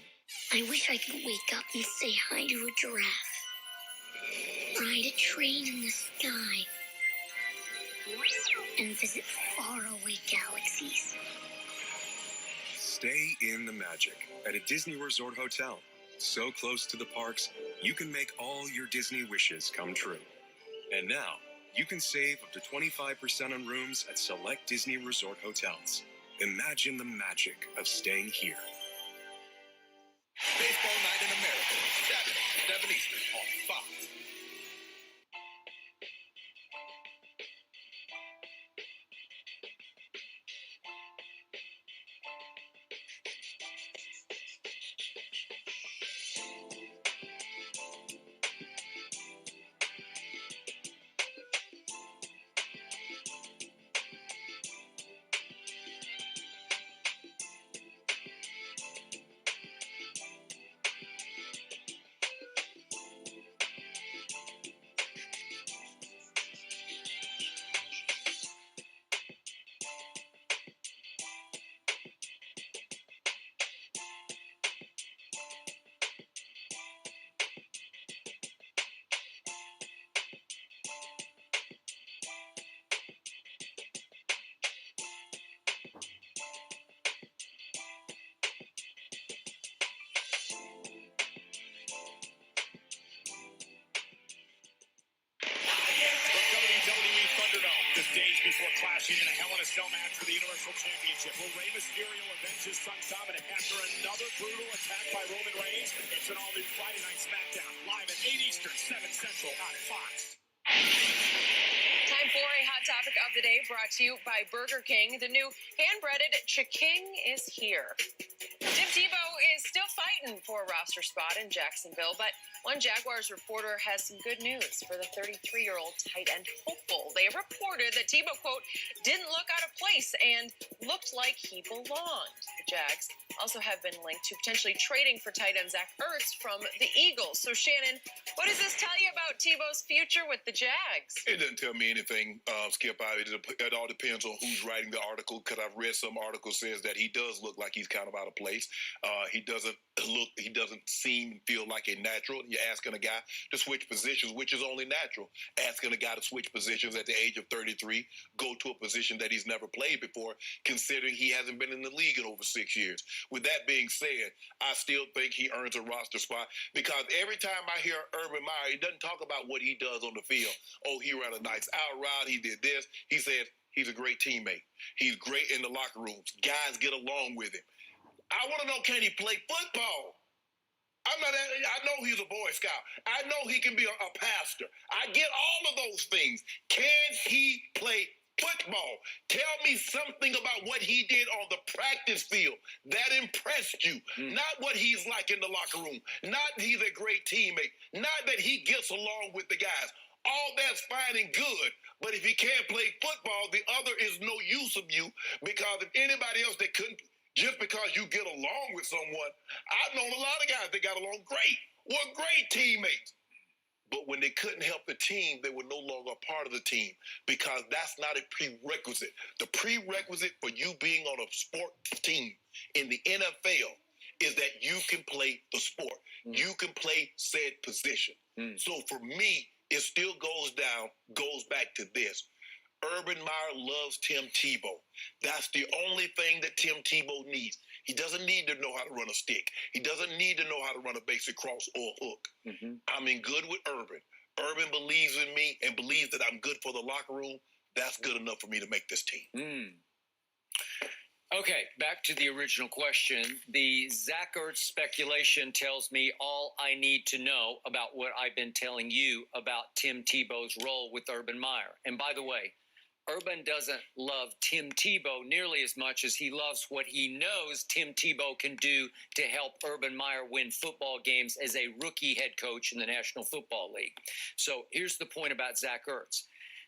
I wish I could wake up and say hi to a giraffe. Ride a train in the sky. And visit faraway galaxies.
Stay in the magic at a Disney Resort Hotel. So close to the parks, you can make all your Disney wishes come true. And now, you can save up to 25% on rooms at select Disney Resort hotels. Imagine the magic of staying here.
Baseball Night in America, Saturday, 7 Eastern on Fox.
Just days before clashing in a Hell in a Cell match for the Universal Championship, will Rey Mysterio avenge his son Dominic after another brutal attack by Roman Reigns? It's an all-new Friday Night SmackDown, live at 8 Eastern, 7 Central on Fox.
Time for a hot topic of the day brought to you by Burger King. The new hand-breaded Chiking is here. Tim Tebow is still fighting for a roster spot in Jacksonville, but one Jaguars reporter has some good news for the 33-year-old tight end hopeful. They reported that Tebow, quote, didn't look out of place and looked like he belonged. The Jags also have been linked to potentially trading for tight end Zach Ertz from the Eagles. So, Shannon, what does this tell you about Tebow's future with the Jags?
It doesn't tell me anything, Skip. It all depends on who's writing the article, because I've read some articles says that he does look like he's kind of out of place. He doesn't seem, feel like a natural. You're asking a guy to switch positions, which is only natural. Asking a guy to switch positions at the age of 33, go to a position that he's never played before, considering he hasn't been in the league in over 6 years. With that being said, I still think he earns a roster spot, because every time I hear Urban Meyer, he doesn't talk about what he does on the field. Oh, he ran a nice out route, he did this. He says he's a great teammate. He's great in the locker rooms. Guys get along with him. I want to know, can he play football? I know he's a Boy Scout. I know he can be a pastor. I get all of those things. Can he play football? Tell me something about what he did on the practice field that impressed you. Not what he's like in the locker room. Not he's a great teammate. Not that he gets along with the guys. All that's fine and good. But if he can't play football, the other is no use of you, because if anybody else that couldn't just because you get along with someone. I've known a lot of guys that got along great, were great teammates. But when they couldn't help the team, they were no longer a part of the team because that's not a prerequisite. The prerequisite for you being on a sport team in the NFL is that you can play the sport. You can play said position. So for me, it still goes back to this. Urban Meyer loves Tim Tebow. That's the only thing that Tim Tebow needs. He doesn't need to know how to run a stick. He doesn't need to know how to run a basic cross or hook. I'm in good with Urban. Urban believes in me and believes that I'm good for the locker room. That's good enough for me to make this team.
Okay, back to the original question. The Zach Ertz speculation tells me all I need to know about what I've been telling you about Tim Tebow's role with Urban Meyer. And by the way, Urban doesn't love Tim Tebow nearly as much as he loves what he knows Tim Tebow can do to help Urban Meyer win football games as a rookie head coach in the National Football League. So here's the point about Zach Ertz.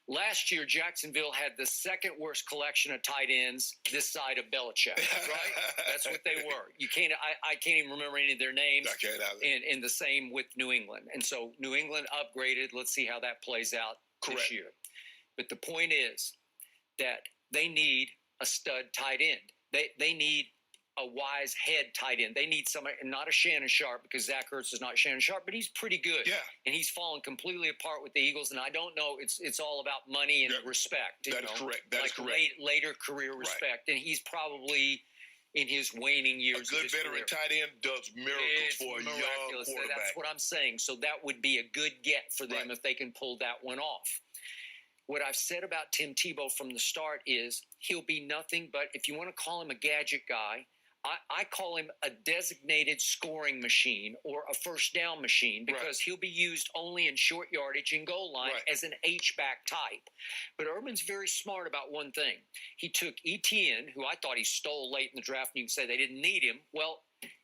Last year, Jacksonville had the second worst collection of tight ends this side of Belichick, right? That's what they were. I can't even remember any of their names.
I can't either.
And the same with New England. And so New England upgraded. Let's see how that plays out this year. But the point is that they need a stud tight end. They need a wise head tight end. They need somebody, not a Shannon Sharpe, because Zach Ertz is not Shannon Sharpe, but he's pretty good.
Yeah.
And he's fallen completely apart with the Eagles. And I don't know, it's all about money and respect.
That is correct. That is correct.
Later career respect. And he's probably in his waning years.
A good veteran tight end does miracles for a young quarterback.
That's what I'm saying. So that would be a good get for them if they can pull that one off. What I've said about Tim Tebow from the start is he'll be nothing but, if you want to call him a gadget guy, I call him a designated scoring machine or a first down machine because he'll be used only in short yardage and goal line as an H-back type. But Urban's very smart about one thing. He took Etienne, who I thought he stole late in the draft, and you can say they didn't need him. Well,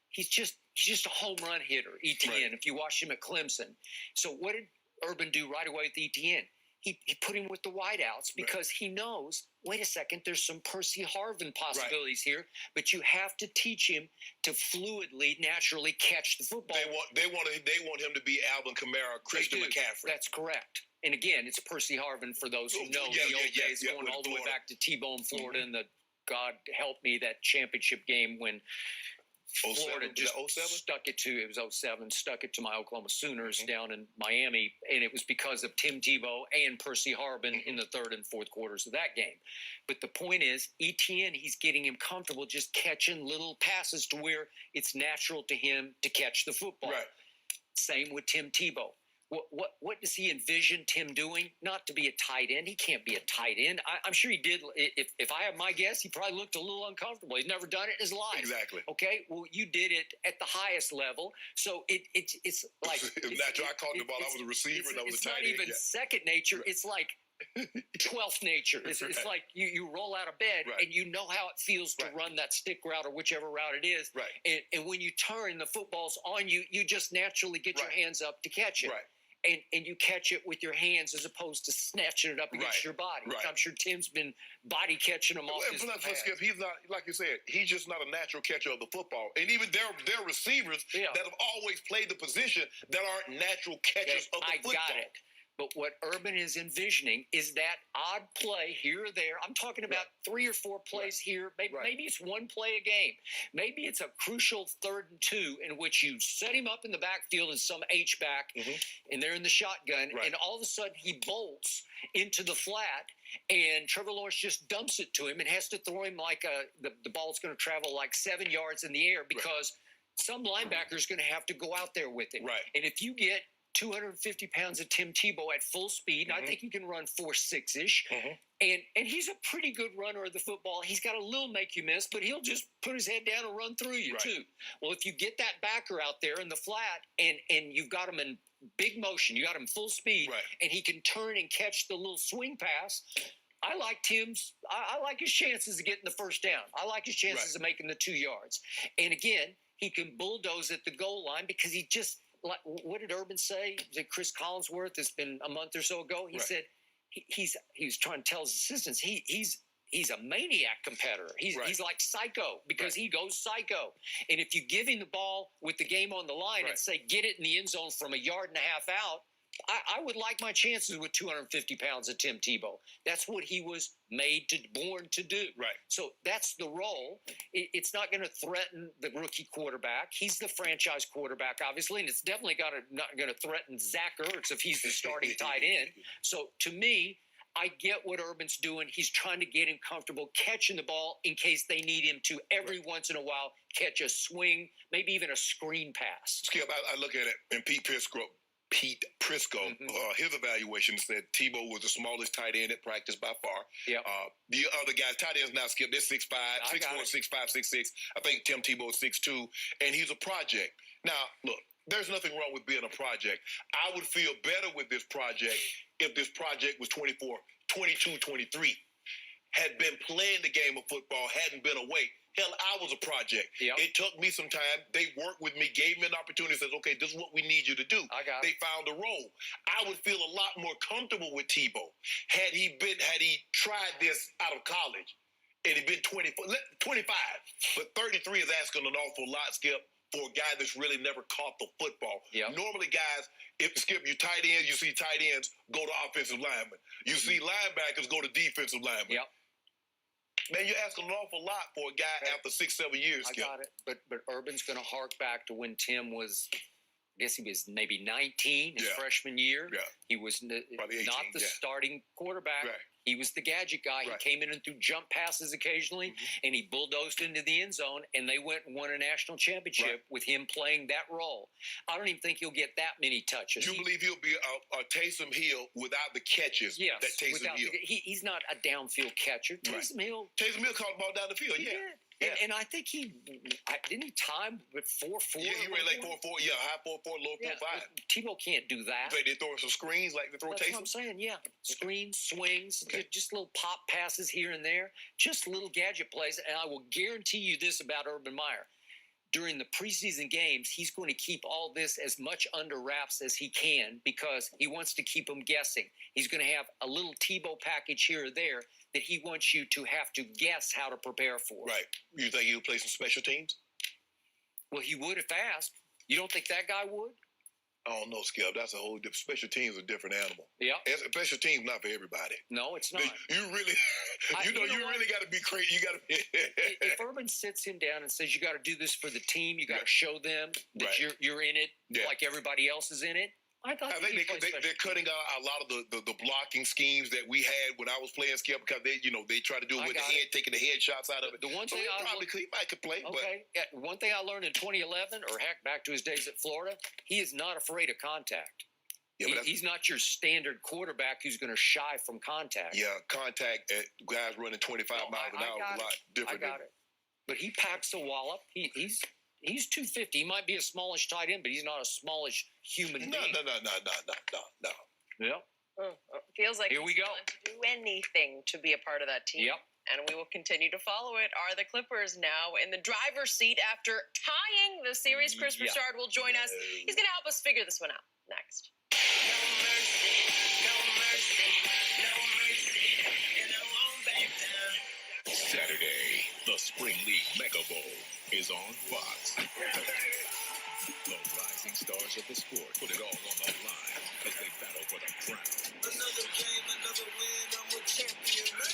he's just a home run hitter, Etienne, if you watched him at Clemson. So what did Urban do right away with Etienne? He put him with the wideouts because he knows, wait a second, there's some Percy Harvin possibilities here, but you have to teach him to fluidly, naturally catch the football.
They want him to be Alvin Kamara, Christian McCaffrey.
That's correct. And again, it's Percy Harvin for those who know the old days, going all the way back to T-Bone, Florida, and the, God help me, that championship game when Florida just stuck it to my Oklahoma Sooners down in Miami, and it was because of Tim Tebow and Percy Harvin in the third and fourth quarters of that game. But the point is, Etienne, he's getting him comfortable just catching little passes to where it's natural to him to catch the football. Same with Tim Tebow. What does he envision Tim doing? Not to be a tight end. He can't be a tight end. I'm sure he did. If I have my guess, he probably looked a little uncomfortable. He's never done it in his life.
Exactly.
Okay. Well, you did it at the highest level, so it's like
natural. I caught the ball. I was a receiver and I was a tight end.
It's not even second nature. It's like 12th nature. It's like you roll out of bed and you know how it feels to run that stick route or whichever route it is. And when you turn, the football's on you. You just naturally get your hands up to catch it. And you catch it with your hands as opposed to snatching it up against your body. I'm sure Tim's been body catching them off his pads.
Skip, he's not, like you said, he's just not a natural catcher of the football. And even their receivers that have always played the position that aren't natural catchers of the football.
I got it. But what Urban is envisioning is that odd play here or there. I'm talking about 3 or 4 plays here. Maybe it's one play a game. Maybe it's a crucial 3rd and 2 in which you set him up in the backfield in some H-back, and they're in the shotgun, and all of a sudden he bolts into the flat, and Trevor Lawrence just dumps it to him and has to throw him like the ball's going to travel like 7 yards in the air because some linebacker's going to have to go out there with it. And if you get 250 pounds of Tim Tebow at full speed. I think he can run 4.6-ish. And he's a pretty good runner of the football. He's got a little make you miss, but he'll just put his head down and run through you too. Well, if you get that backer out there in the flat and you've got him in big motion, you got him full speed, and he can turn and catch the little swing pass, I like Tim's. I like his chances of getting the first down. I like his chances of making the 2 yards. And again, he can bulldoze at the goal line because he just, like, what did Urban say? That Chris Collinsworth, it's been a month or so ago. He said he was trying to tell his assistants he's he's a maniac competitor. He's like psycho because he goes psycho. And if you give him the ball with the game on the line and say, get it in the end zone from a yard and a half out, I would like my chances with 250 pounds of Tim Tebow. That's what he was born to do.
Right.
So that's the role. It's not going to threaten the rookie quarterback. He's the franchise quarterback, obviously, and it's definitely not going to threaten Zach Ertz if he's the starting tight end. So to me, I get what Urban's doing. He's trying to get him comfortable catching the ball in case they need him to every once in a while catch a swing, maybe even a screen pass.
Skip, I look at it, and Pete Prisco, his evaluation said Tebow was the smallest tight end at practice by far.
Yeah.
The other guys, tight ends now, Skip, they're 6'5", 6'4", 6'5", 6'6". I think Tim Tebow is 6'2", and he's a project. Now, look, there's nothing wrong with being a project. I would feel better with this project if this project was 24, 22, 23, had been playing the game of football, hadn't been away. Hell, I was a project.
Yep.
It took me some time. They worked with me, gave me an opportunity, says, okay, this is what we need you to do. They found a role. I would feel a lot more comfortable with Tebow had he tried this out of college and he'd been 25. But 33 is asking an awful lot, Skip, for a guy that's really never caught the football.
Yep.
Normally, guys, if Skip, you tight ends, you see tight ends go to offensive linemen. You see linebackers go to defensive linemen.
Yep.
Man, you're asking an awful lot for a guy after 6-7 years.
I got it. But Urban's going to hark back to when Tim was, I guess he was maybe 19 his freshman year.
Yeah.
He was
Probably 18,
not the starting quarterback.
Right.
He was the gadget guy.
Right.
He came in and threw jump passes occasionally, and he bulldozed into the end zone, and they went and won a national championship with him playing that role. I don't even think he'll get that many touches.
You believe he'll be a Taysom Hill without the catches that Taysom Hill?
He's not a downfield catcher. Taysom Hill
caught the ball down the field,
he did. And I think didn't he time with 4.4?
Yeah, he ran like 4.4. Yeah, high 4.4, low 4.5.
Tebow can't do that.
They throw some screens like they throw
That's
Taysom.
what I'm saying. Yeah, screens, swings, just little pop passes here and there, just little gadget plays. And I will guarantee you this about Urban Meyer: during the preseason games, he's going to keep all this as much under wraps as he can because he wants to keep them guessing. He's going to have a little Tebow package here or there that he wants you to have to guess how to prepare for.
Right. You think he'll play some special teams?
Well, he would if asked. You don't think that guy would?
I don't know, Skip. That's a whole different. Special teams a different animal.
Yeah.
Special teams not for everybody.
No, it's not.
You really, you really got to be crazy. You got to.
If Urban sits him down and says you got to do this for the team, you got to show them that you're in it like everybody else is in it. I think
they're cutting out a lot of the blocking schemes that we had when I was playing, Skip, because they try to do it with the head, taking the headshots out of it.
The one thing
he might could play.
Okay. One thing I learned in 2011, or heck, back to his days at Florida, he is not afraid of contact. Yeah, he's not your standard quarterback who's going to shy from contact.
Yeah, contact at guys running 25 miles an hour is a lot different.
I got it. But he packs a wallop. He's 250. He might be a smallish tight end, but he's not a smallish human being.
No.
Yeah.
Feels like
Here we go.
willing to do anything to be a part of that team.
Yep.
And we will continue to follow it. Are the Clippers now in the driver's seat after tying the series? Chris Broussard will join us. He's going to help us figure this one out next.
Saturday, the Spring League Mega Bowl is on Fox. The rising stars of the sport put it all on the line as they battle for the crown. Another game, another win, I'm a champion, man.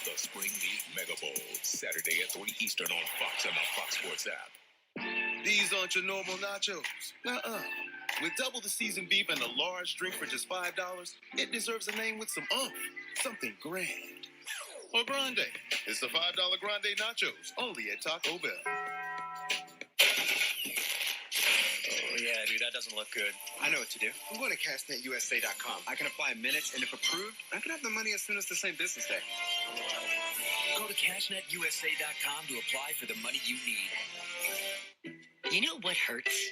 The Spring League Mega Bowl, Saturday at 3 Eastern on Fox and the Fox Sports app.
These aren't your normal nachos. With double the seasoned beef and a large drink for just $5, it deserves a name with some oomph, something grand. Or grande. It's the $5 grande nachos, only at Taco Bell.
Oh, yeah, dude, that doesn't look good. I know what to do. I'm going to cashnetusa.com. I can apply in minutes, and if approved, I can have the money as soon as the same business day.
Go to cashnetusa.com to apply for the money you need. You know what hurts?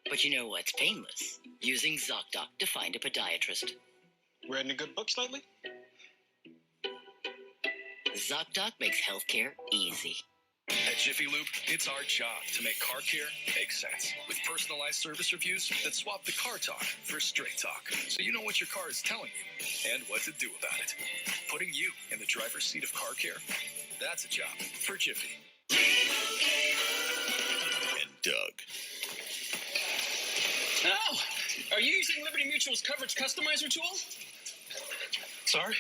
But you know what's painless? Using ZocDoc to find a podiatrist.
Read any good books lately?
ZocDoc makes healthcare easy.
At Jiffy Lube, it's our job to make car care make sense. With personalized service reviews that swap the car talk for straight talk, so you know what your car is telling you and what to do about it. Putting you in the driver's seat of car care, that's a job for Jiffy.
And Doug.
Oh, are you using Liberty Mutual's coverage customizer tool?
Sorry?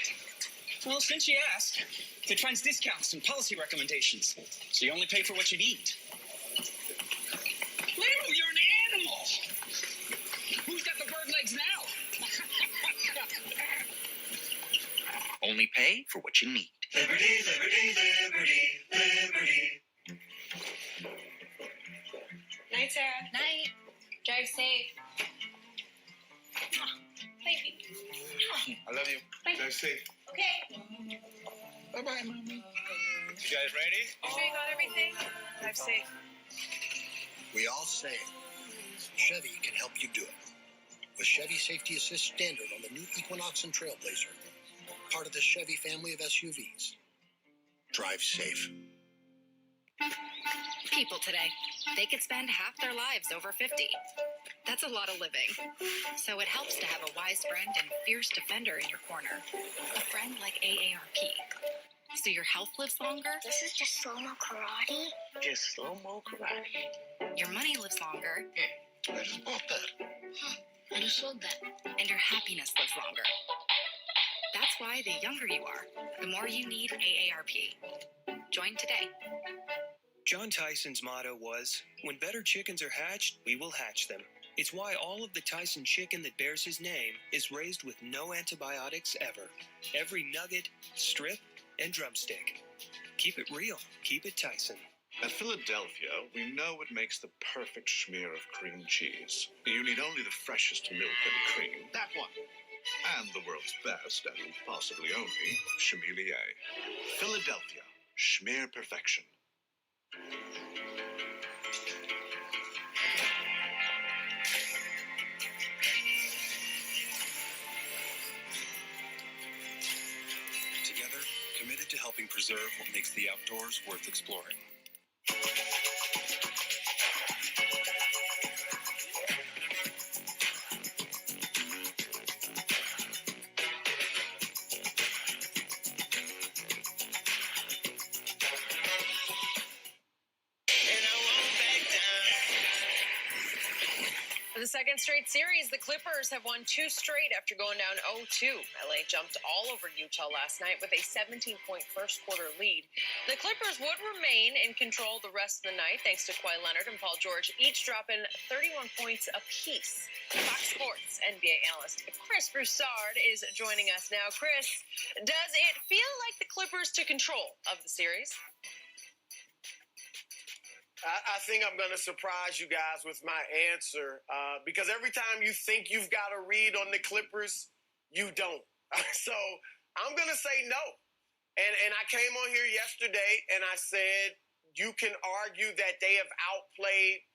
Well, since you asked, it finds discounts and policy recommendations, so you only pay for what you need. Leo, you're an animal! Who's got the bird legs now?
Only pay for what you need.
Liberty, liberty, liberty, liberty.
Night, Sarah.
Night.
Drive safe. Baby.
I love you. Drive safe.
Okay.
Bye-bye, Mommy.
You guys ready?
You sure you got everything? Drive safe.
We all say it. Chevy can help you do it. With Chevy Safety Assist Standard on the new Equinox and Trailblazer, part of the Chevy family of SUVs. Drive safe.
People today, they could spend half their lives over 50. That's a lot of living. So it helps to have a wise friend and fierce defender in your corner. A friend like AARP. So your health lives longer.
This is just slow-mo karate?
Just slow-mo karate.
Your money lives longer.
I just bought that.
I just sold that.
And your happiness lives longer. That's why the younger you are, the more you need AARP. Join today.
John Tyson's motto was, "When better chickens are hatched, we will hatch them." It's why all of the Tyson chicken that bears his name is raised with no antibiotics ever. Every nugget, strip, and drumstick. Keep it real. Keep it Tyson.
At Philadelphia, we know what makes the perfect smear of cream cheese. You need only the freshest milk and cream. That one. And the world's best, and possibly only, Chamelier. Philadelphia. Schmear perfection.
Together, committed to helping preserve what makes the outdoors worth exploring.
For the second straight series, the Clippers have won 2 straight after going down 0-2. LA jumped all over Utah last night with a 17-point first-quarter lead. The Clippers would remain in control the rest of the night thanks to Kawhi Leonard and Paul George, each dropping 31 points apiece. Fox Sports NBA analyst Chris Broussard is joining us now. Chris, does it feel like the Clippers took control of the series?
I think I'm going to surprise you guys with my answer because every time you think you've got a read on the Clippers, you don't. So I'm going to say no. And I came on here yesterday and I said you can argue that they have outplayed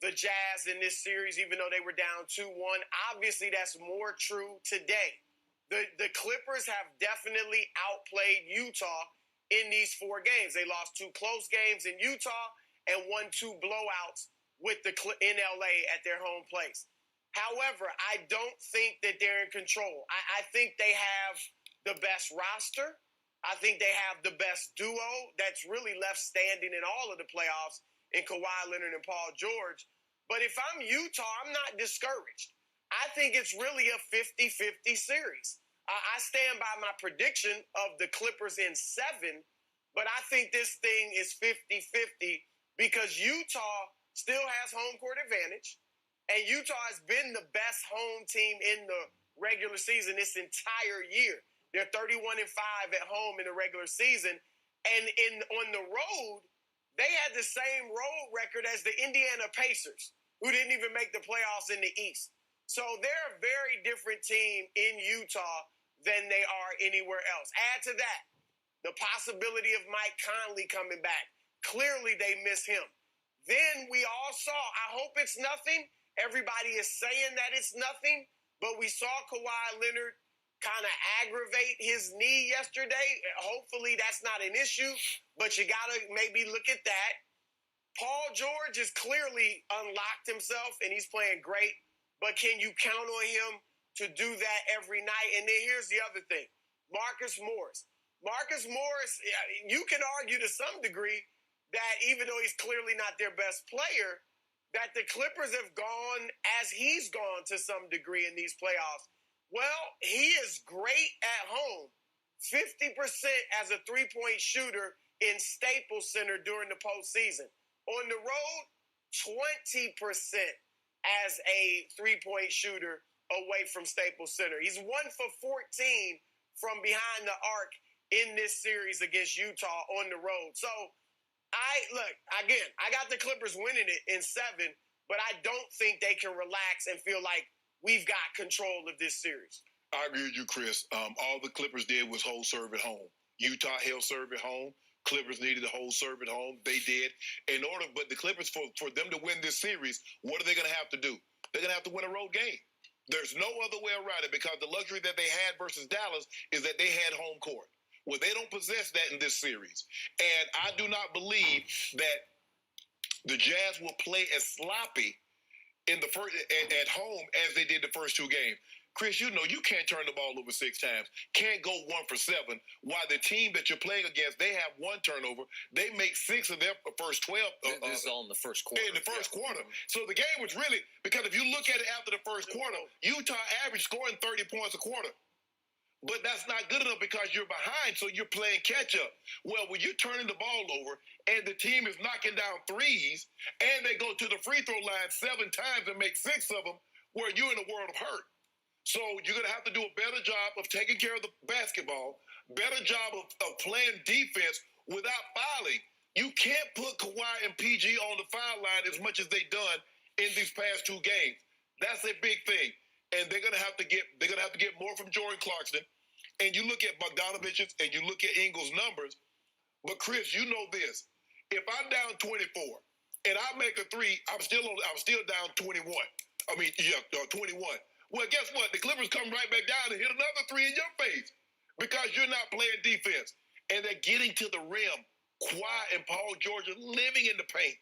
the Jazz in this series, even though they were down 2-1. Obviously, that's more true today. The Clippers have definitely outplayed Utah in these 4 games. They lost 2 close games in Utah and won 2 blowouts in LA at their home place. However, I don't think that they're in control. I think they have the best roster. I think they have the best duo that's really left standing in all of the playoffs in Kawhi Leonard and Paul George. But if I'm Utah, I'm not discouraged. I think it's really a 50-50 series. I stand by my prediction of the Clippers in 7, but I think this thing is 50-50 because Utah still has home court advantage, and Utah has been the best home team in the regular season this entire year. They're 31-5 at home in the regular season, and on the road, they had the same road record as the Indiana Pacers, who didn't even make the playoffs in the East. So they're a very different team in Utah than they are anywhere else. Add to that the possibility of Mike Conley coming back. Clearly, they miss him. Then we all saw, I hope it's nothing. Everybody is saying that it's nothing, but we saw Kawhi Leonard kind of aggravate his knee yesterday. Hopefully that's not an issue, but you got to maybe look at that. Paul George has clearly unlocked himself, and he's playing great, but can you count on him to do that every night? And then here's the other thing, Marcus Morris. Marcus Morris, you can argue to some degree that even though he's clearly not their best player, that the Clippers have gone as he's gone to some degree in these playoffs. Well, he is great at home, 50% as a three-point shooter in Staples Center during the postseason. On the road, 20% as a three-point shooter away from Staples Center. He's 1 for 14 from behind the arc in this series against Utah on the road. So, I got the Clippers winning it in 7, but I don't think they can relax and feel like we've got control of this series.
I agree with you, Chris. All the Clippers did was hold serve at home. Utah held serve at home. Clippers needed to hold serve at home. They did. But the Clippers, for them to win this series, what are they going to have to do? They're going to have to win a road game. There's no other way around it, because the luxury that they had versus Dallas is that they had home court. Well, they don't possess that in this series. And I do not believe that the Jazz will play as sloppy in the first at home as they did the first two games. Chris, you know you can't turn the ball over 6 times. Can't go 1 for 7. While the team that you're playing against, they have 1 turnover. They make 6 of their first 12.
This is all in the first quarter.
In the first quarter. So the game was really, because if you look at it after the first quarter, Utah averaged scoring 30 points a quarter. But that's not good enough because you're behind, so you're playing catch-up. Well, when you're turning the ball over and the team is knocking down threes and they go to the free throw line 7 times and make 6 of them, well, you're in a world of hurt. So you're going to have to do a better job of taking care of the basketball, better job of playing defense without fouling. You can't put Kawhi and PG on the foul line as much as they've done in these past 2 games. That's a big thing. And they're gonna have to get more from Jordan Clarkson. And you look at Bogdanovich's and you look at Ingles' numbers. But Chris, you know this: if I'm down 24 and I make a 3, I'm still down 21. 21. Well, guess what? The Clippers come right back down and hit another 3 in your face because you're not playing defense. And they're getting to the rim. Kawhi and Paul George are living in the paint.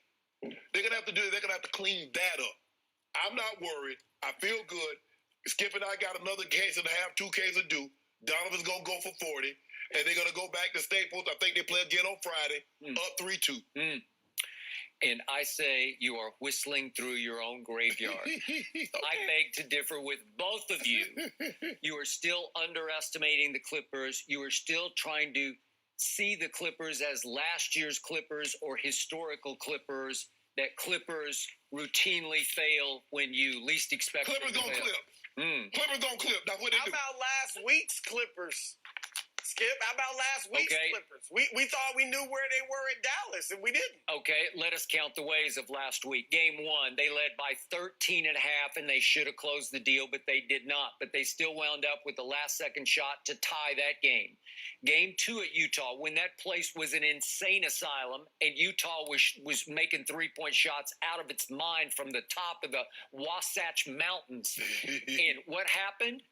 They're gonna have to clean that up. I'm not worried. I feel good. Skip and I got another case and a half, 2 cases to do. Donovan's going to go for 40, and they're going to go back to Staples. I think they play again on Friday, up 3-2.
And I say you are whistling through your own graveyard. Okay. I beg to differ with both of you. You are still underestimating the Clippers. You are still trying to see the Clippers as last year's Clippers or historical Clippers, that Clippers routinely fail when you least expect them to fail.
Clippers going to clip. Clippers don't clip. That's what they do.
How about last week's Clippers? Skip, how about last week's Clippers? We thought we knew where they were at Dallas, and we didn't.
Okay, let us count the ways of last week. Game 1, they led by 13.5, and they should have closed the deal, but they did not. But they still wound up with the last-second shot to tie that game. Game 2 at Utah, when that place was an insane asylum, and Utah was making three-point shots out of its mind from the top of the Wasatch Mountains. And what happened?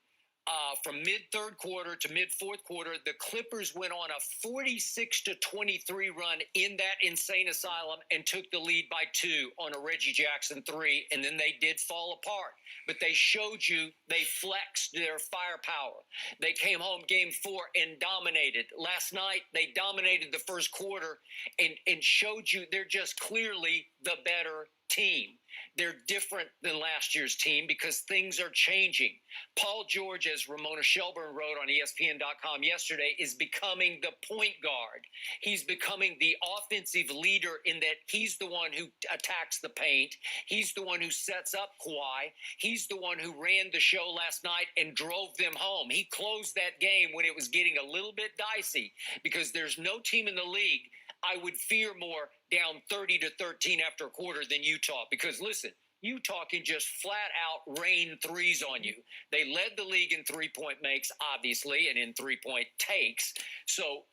From mid-third quarter to mid-fourth quarter, the Clippers went on a 46-23 run in that insane asylum and took the lead by 2 on a Reggie Jackson 3, and then they did fall apart. But they showed you they flexed their firepower. They came home game 4 and dominated. Last night, they dominated the first quarter and showed you they're just clearly the better team. They're different than last year's team because things are changing. Paul George, as Ramona Shelburne wrote on ESPN.com yesterday, is becoming the point guard. He's becoming the offensive leader in that he's the one who attacks the paint. He's the one who sets up Kawhi. He's the one who ran the show last night and drove them home. He closed that game when it was getting a little bit dicey because there's no team in the league I would fear more down 30-13 after a quarter than Utah. Because listen, Utah can just flat out rain threes on you. They led the league in 3-point makes, obviously, and in 3-point takes. So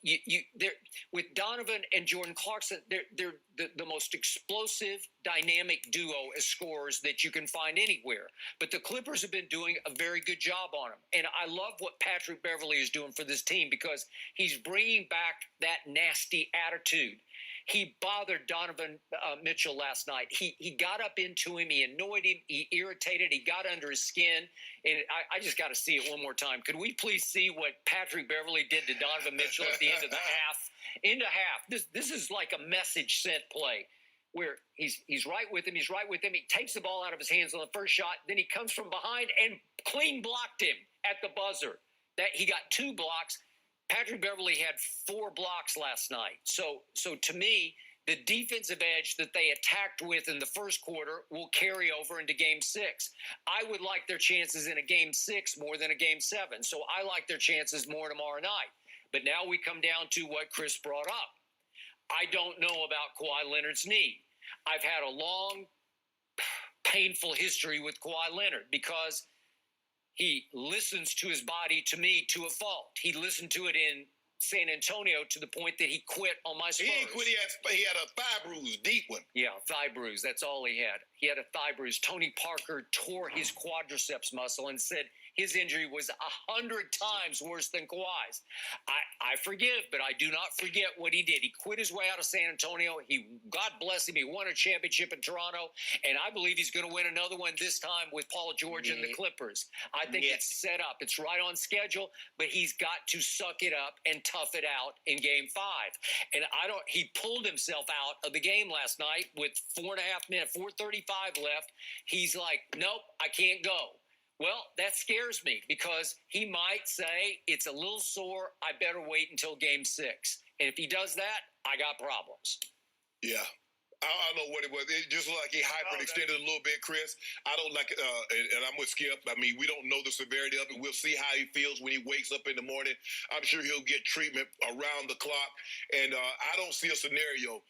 they're with Donovan and Jordan Clarkson, they're the most explosive, dynamic duo as scorers that you can find anywhere. But the Clippers have been doing a very good job on them. And I love what Patrick Beverley is doing for this team because he's bringing back that nasty attitude. He bothered Donovan Mitchell last night. He got up into him. He annoyed him. He irritated. He got under his skin. And I just got to see it one more time. Could we please see what Patrick Beverley did to Donovan Mitchell at the end of the half? Into half. This is like a message sent play where he's right with him. He's right with him. He takes the ball out of his hands on the first shot. Then he comes from behind and clean blocked him at the buzzer. That he got 2 blocks. Patrick Beverley had 4 blocks last night. So to me, the defensive edge that they attacked with in the first quarter will carry over into Game 6. I would like their chances in a Game 6 more than a Game 7. So I like their chances more tomorrow night. But now we come down to what Chris brought up. I don't know about Kawhi Leonard's knee. I've had a long, painful history with Kawhi Leonard because he listens to his body, to me, to a fault. He listened to it in San Antonio to the point that he quit on my Spurs.
He didn't quit. He had a thigh bruise, deep one.
Yeah, thigh bruise. That's all he had. He had a thigh bruise. Tony Parker tore his quadriceps muscle and said his injury was 100 times worse than Kawhi's. I forgive, but I do not forget what he did. He quit his way out of San Antonio. God bless him, he won a championship in Toronto, and I believe he's going to win another one this time with Paul George and the Clippers. I think it's set up. It's right on schedule, but he's got to suck it up and tough it out in Game 5. And he pulled himself out of the game last night with 4.5 minutes, 4:35 left. He's like, nope, I can't go. Well, that scares me because he might say it's a little sore. I better wait until Game 6. And if he does that, I got problems.
Yeah. I don't know what it was. It just looked like he hyperextended a little bit, Chris. I don't like and I'm with Skip. I mean, we don't know the severity of it. We'll see how he feels when he wakes up in the morning. I'm sure he'll get treatment around the clock. And I don't see a scenario,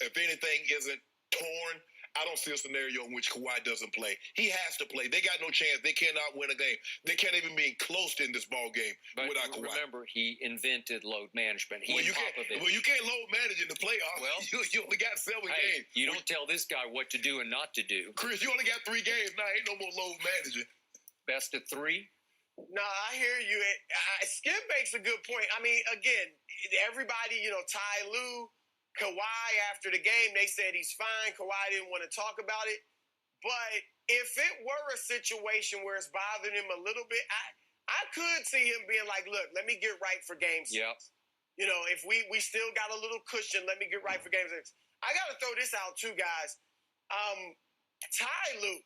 if anything isn't torn, I don't see a scenario in which Kawhi doesn't play. He has to play. They got no chance. They cannot win a game. They can't even be close in this ball game without Kawhi.
Remember, he invented load management.
You can't load manage in the playoffs.
Well,
you only got 7 games.
You don't tell this guy what to do and not to do.
Chris, you only got 3 games now. Ain't no more load managing.
Best of 3?
No, I hear you. Skip makes a good point. I mean, again, everybody, Ty Lue, Kawhi, after the game, they said he's fine. Kawhi didn't want to talk about it. But if it were a situation where it's bothering him a little bit, I could see him being like, look, let me get right for Game 6.
Yep.
If we still got a little cushion, let me get right for Game 6. I got to throw this out too, guys. Ty Lue,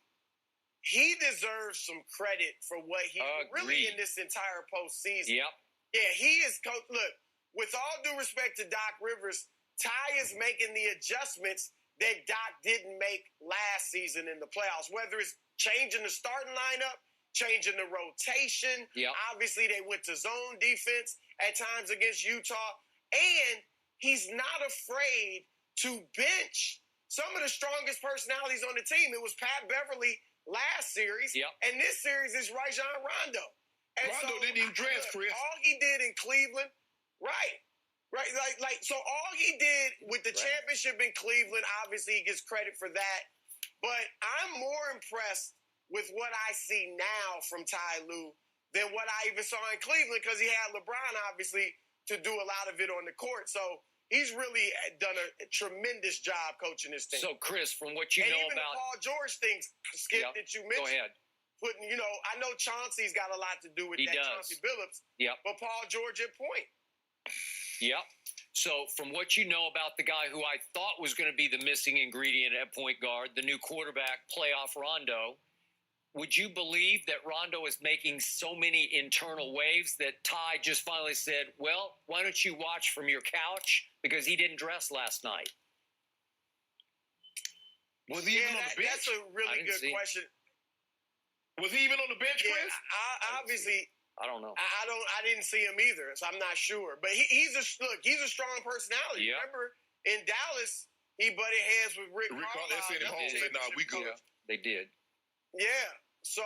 he deserves some credit for what he really in this entire postseason.
Yep.
Yeah, he is coach. Look, with all due respect to Doc Rivers, Ty is making the adjustments that Doc didn't make last season in the playoffs, whether it's changing the starting lineup, changing the rotation.
Yep.
Obviously, they went to zone defense at times against Utah. And he's not afraid to bench some of the strongest personalities on the team. It was Pat Beverley last series.
Yep.
And this series is Rajon Rondo. And
Rondo didn't even dress, Chris.
All he did in Cleveland, right. So all he did with the championship in Cleveland, obviously he gets credit for that. But I'm more impressed with what I see now from Ty Lue than what I even saw in Cleveland because he had LeBron, obviously, to do a lot of it on the court. So he's really done a tremendous job coaching this team.
So, Chris, from what you know
even
about
the Paul George things, Skip, that you mentioned.
Go ahead.
I know Chauncey's got a lot to do with
He
that,
does.
Chauncey Billups.
Yep.
But Paul George at point.
Yep. So from what you know about the guy who I thought was going to be the missing ingredient at point guard, the new quarterback, playoff Rondo, would you believe that Rondo is making so many internal waves that Ty just finally said, well, why don't you watch from your couch because he didn't dress last night?
Was he even on the bench?
That's a really good question.
Was he even on the bench, Chris?
Obviously.
I don't know.
I didn't see him either, so I'm not sure. But he's a strong personality.
Yep.
Remember in Dallas, he butted heads with Rick Carlisle.
They sent him home. Said, "Nah, we good."
Yeah, they did.
Yeah. So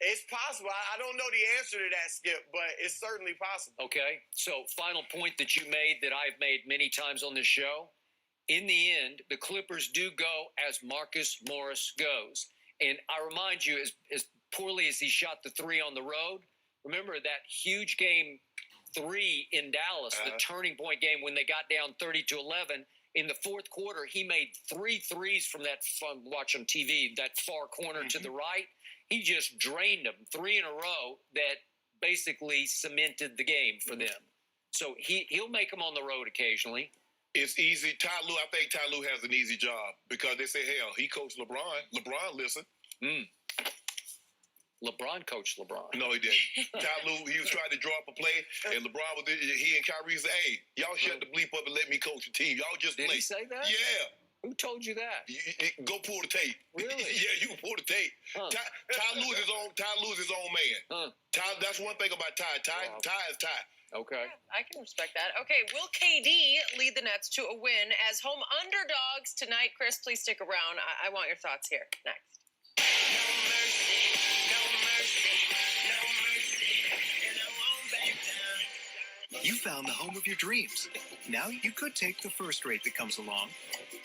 it's possible. I don't know the answer to that, Skip, but it's certainly possible.
Okay. So, final point that you made that I've made many times on this show. In the end, the Clippers do go as Marcus Morris goes. And I remind you, as poorly as he shot the three on the road, remember that huge game 3 in Dallas, the turning point game when they got down 30-11. In the fourth quarter, he made 3 threes from that, watch on TV, that far corner to the right. He just drained them 3 in a row that basically cemented the game for them. So he'll make them on the road occasionally.
It's easy. I think Ty Lue has an easy job because they say, hell, he coached LeBron. LeBron listened.
LeBron coached LeBron.
No, he didn't. Ty Lue, he was trying to draw up a play, and LeBron was there. He and Kyrie said, hey, y'all shut the bleep up and let me coach the team. Y'all just play.
Did he say that?
Yeah.
Who told you that?
Go pull the tape.
Really?
Yeah, you can pull the tape. Ty Lue is his own man. That's one thing about Ty. Ty is Ty.
Okay.
Yeah, I can respect that. Okay, will KD lead the Nets to a win as home underdogs tonight? Chris, please stick around. I want your thoughts here. Next.
You found the home of your dreams. Now you could take the first rate that comes along,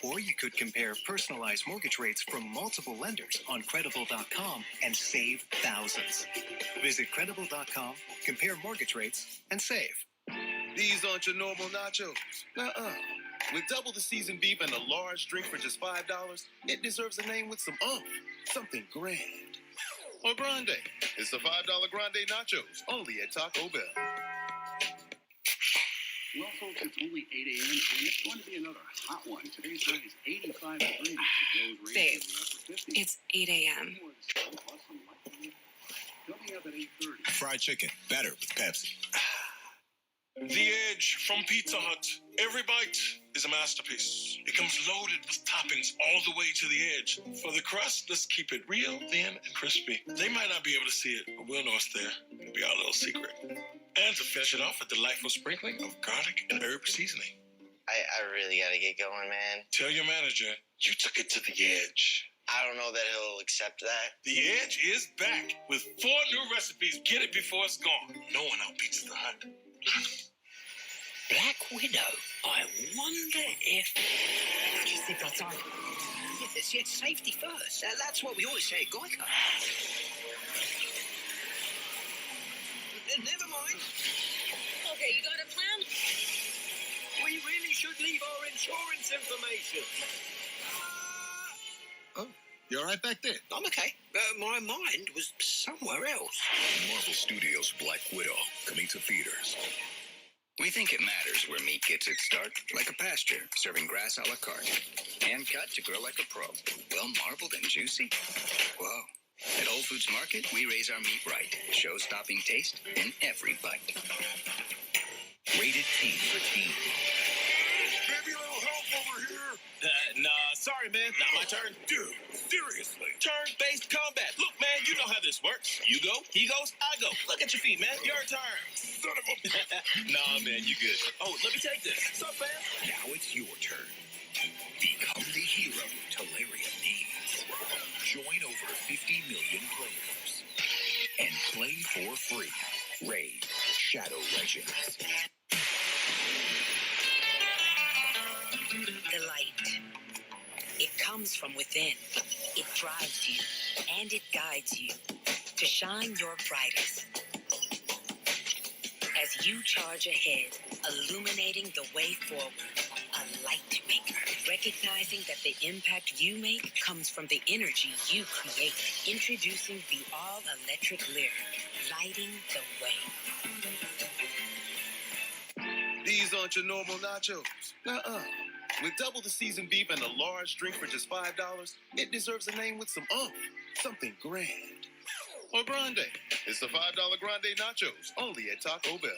or you could compare personalized mortgage rates from multiple lenders on Credible.com and save thousands. Visit Credible.com, compare mortgage rates, and save.
These aren't your normal nachos. With double the seasoned beef and a large drink for just $5, it deserves a name with some oomph, something grand. Or grande. It's the $5 grande nachos, only at Taco Bell.
Well, folks, it's only 8 a.m., and it's going to be another hot one. Today's high is 85 degrees.
Babe, it's 8 a.m.
Coming up at 8:30.
Fried chicken, better with Pepsi.
The Edge from Pizza Hut. Every bite is a masterpiece. It comes loaded with toppings all the way to the edge. For the crust, let's keep it real, thin, and crispy. They might not be able to see it, but we'll know it's there. It'll be our little secret. And to finish it off, a delightful sprinkling of garlic and herb seasoning.
I really gotta get going, man.
Tell your manager you took it to the edge.
I don't know that he'll accept that.
The Edge is back with 4 new recipes. Get it before it's gone. No one outbeats the Hut.
Black Widow. I wonder if... Do you think that's on? Yes, safety first. That's what we always say at Geico. Never mind.
Okay, you got a plan?
We really should leave our insurance information.
Oh, you all right back there?
I'm okay. My mind was somewhere else.
Marvel Studios' Black Widow, coming to theaters. We think it matters where meat gets its start, like a pasture, serving grass a la carte. Hand cut to grow like a pro. Well marbled and juicy. Whoa. At Whole Foods Market, we raise our meat right. Show-stopping taste in every bite. Rated T for teen.
Maybe a little help over here.
Nah, sorry, man. Not my turn.
Dude, seriously.
Turn-based combat. Look, man, you know how this works. You go, he goes, I go. Look at your feet, man. Your turn.
Son of a...
Nah, man, you good. Oh, let me take this. What's up, man?
Now it's your turn. Become the hero Teleria needs. Join over 50 million players. And play for free. Raid Shadow Legends.
The light. It comes from within. It drives you, and it guides you to shine your brightest. As you charge ahead, illuminating the way forward, a light maker, recognizing that the impact you make comes from the energy you create. Introducing the all-electric Lyric, lighting the way.
These aren't your normal nachos. With double the seasoned beef and a large drink for just $5, it deserves a name with some oomph, something grand. Or grande. It's the $5 grande nachos, only at Taco Bell.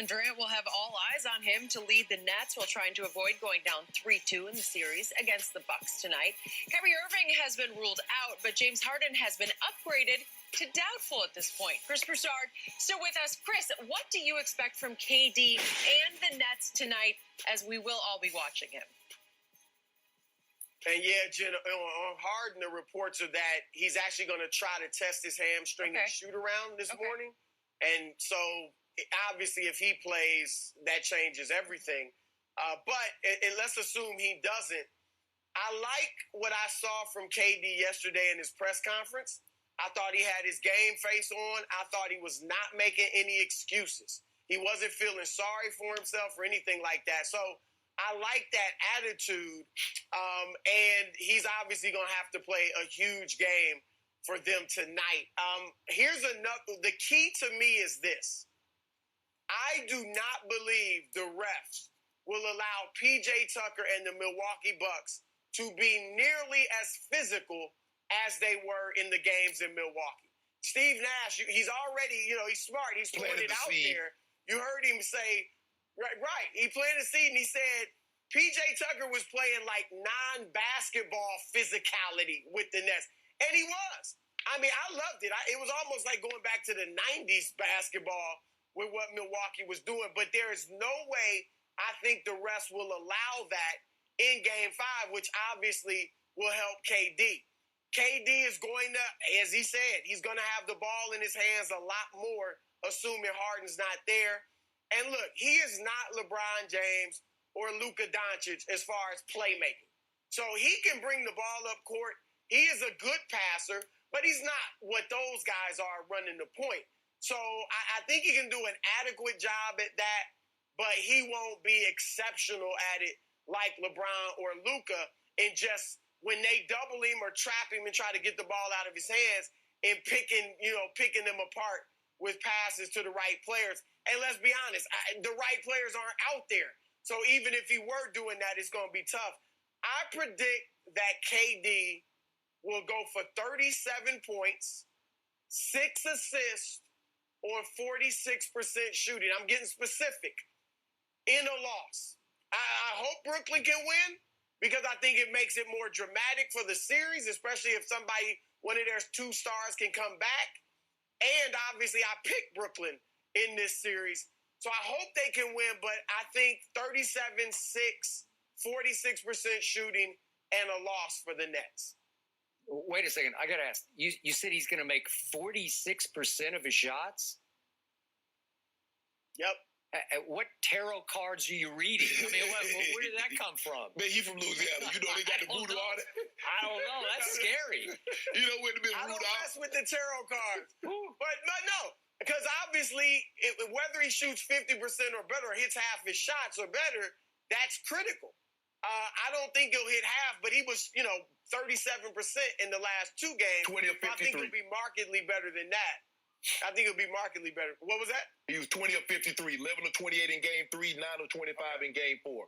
Kevin Durant will have all eyes on him to lead the Nets while trying to avoid going down 3-2 in the series against the Bucks tonight. Kyrie Irving has been ruled out, but James Harden has been upgraded to doubtful at this point. Chris Broussard still with us. Chris, what do you expect from KD and the Nets tonight, as we will all be watching him?
And yeah, Jen, on Harden, the reports are that he's actually going to try to test his hamstring and shoot around this morning. And so, obviously, if he plays, that changes everything. But let's assume he doesn't. I like what I saw from KD yesterday in his press conference. I thought he had his game face on. I thought he was not making any excuses. He wasn't feeling sorry for himself or anything like that. So I like that attitude. And he's obviously going to have to play a huge game for them tonight. Here's another. The key to me is this. I do not believe the refs will allow PJ Tucker and the Milwaukee Bucks to be nearly as physical as they were in the games in Milwaukee. Steve Nash, he's already, he's smart. He's throwing it out there. You heard him say, right. He planted the seed and he said, PJ Tucker was playing like non-basketball physicality with the Nets. And he was. I mean, I loved it. It was almost like going back to the 90s basketball with what Milwaukee was doing. But there is no way I think the refs will allow that in Game 5, which obviously will help KD. KD is going to, as he said, he's going to have the ball in his hands a lot more, assuming Harden's not there. And look, he is not LeBron James or Luka Doncic as far as playmaking. So he can bring the ball up court. He is a good passer, but he's not what those guys are running the point. So I think he can do an adequate job at that, but he won't be exceptional at it like LeBron or Luka. And just when they double him or trap him and try to get the ball out of his hands and picking them apart with passes to the right players. And let's be honest, the right players aren't out there. So even if he were doing that, it's going to be tough. I predict that KD will go for 37 points, 6 assists, on 46% shooting. I'm getting specific. In a loss. I hope Brooklyn can win because I think it makes it more dramatic for the series, especially if one of their 2 stars can come back. And obviously, I picked Brooklyn in this series. So I hope they can win, but I think 37-6, 46% shooting, and a loss for the Nets.
Wait a second. I got to ask. You said he's going to make 46% of his shots?
Yep.
What tarot cards are you reading? I mean, where did that come from?
Man, he from Louisiana. You know they got the voodoo on it.
I don't know. That's scary.
You know when the
I don't mess with the tarot cards. But no. Because obviously, whether he shoots 50% or better or hits half his shots or better, that's critical. I don't think he'll hit half, but he was, 37% in the last 2 games.
20 or 53.
I think he'll be markedly better than that. I think it'll be markedly better. What was that?
He was 20 of 53, 11 of 28 in Game 3, 9 of 25 in Game 4.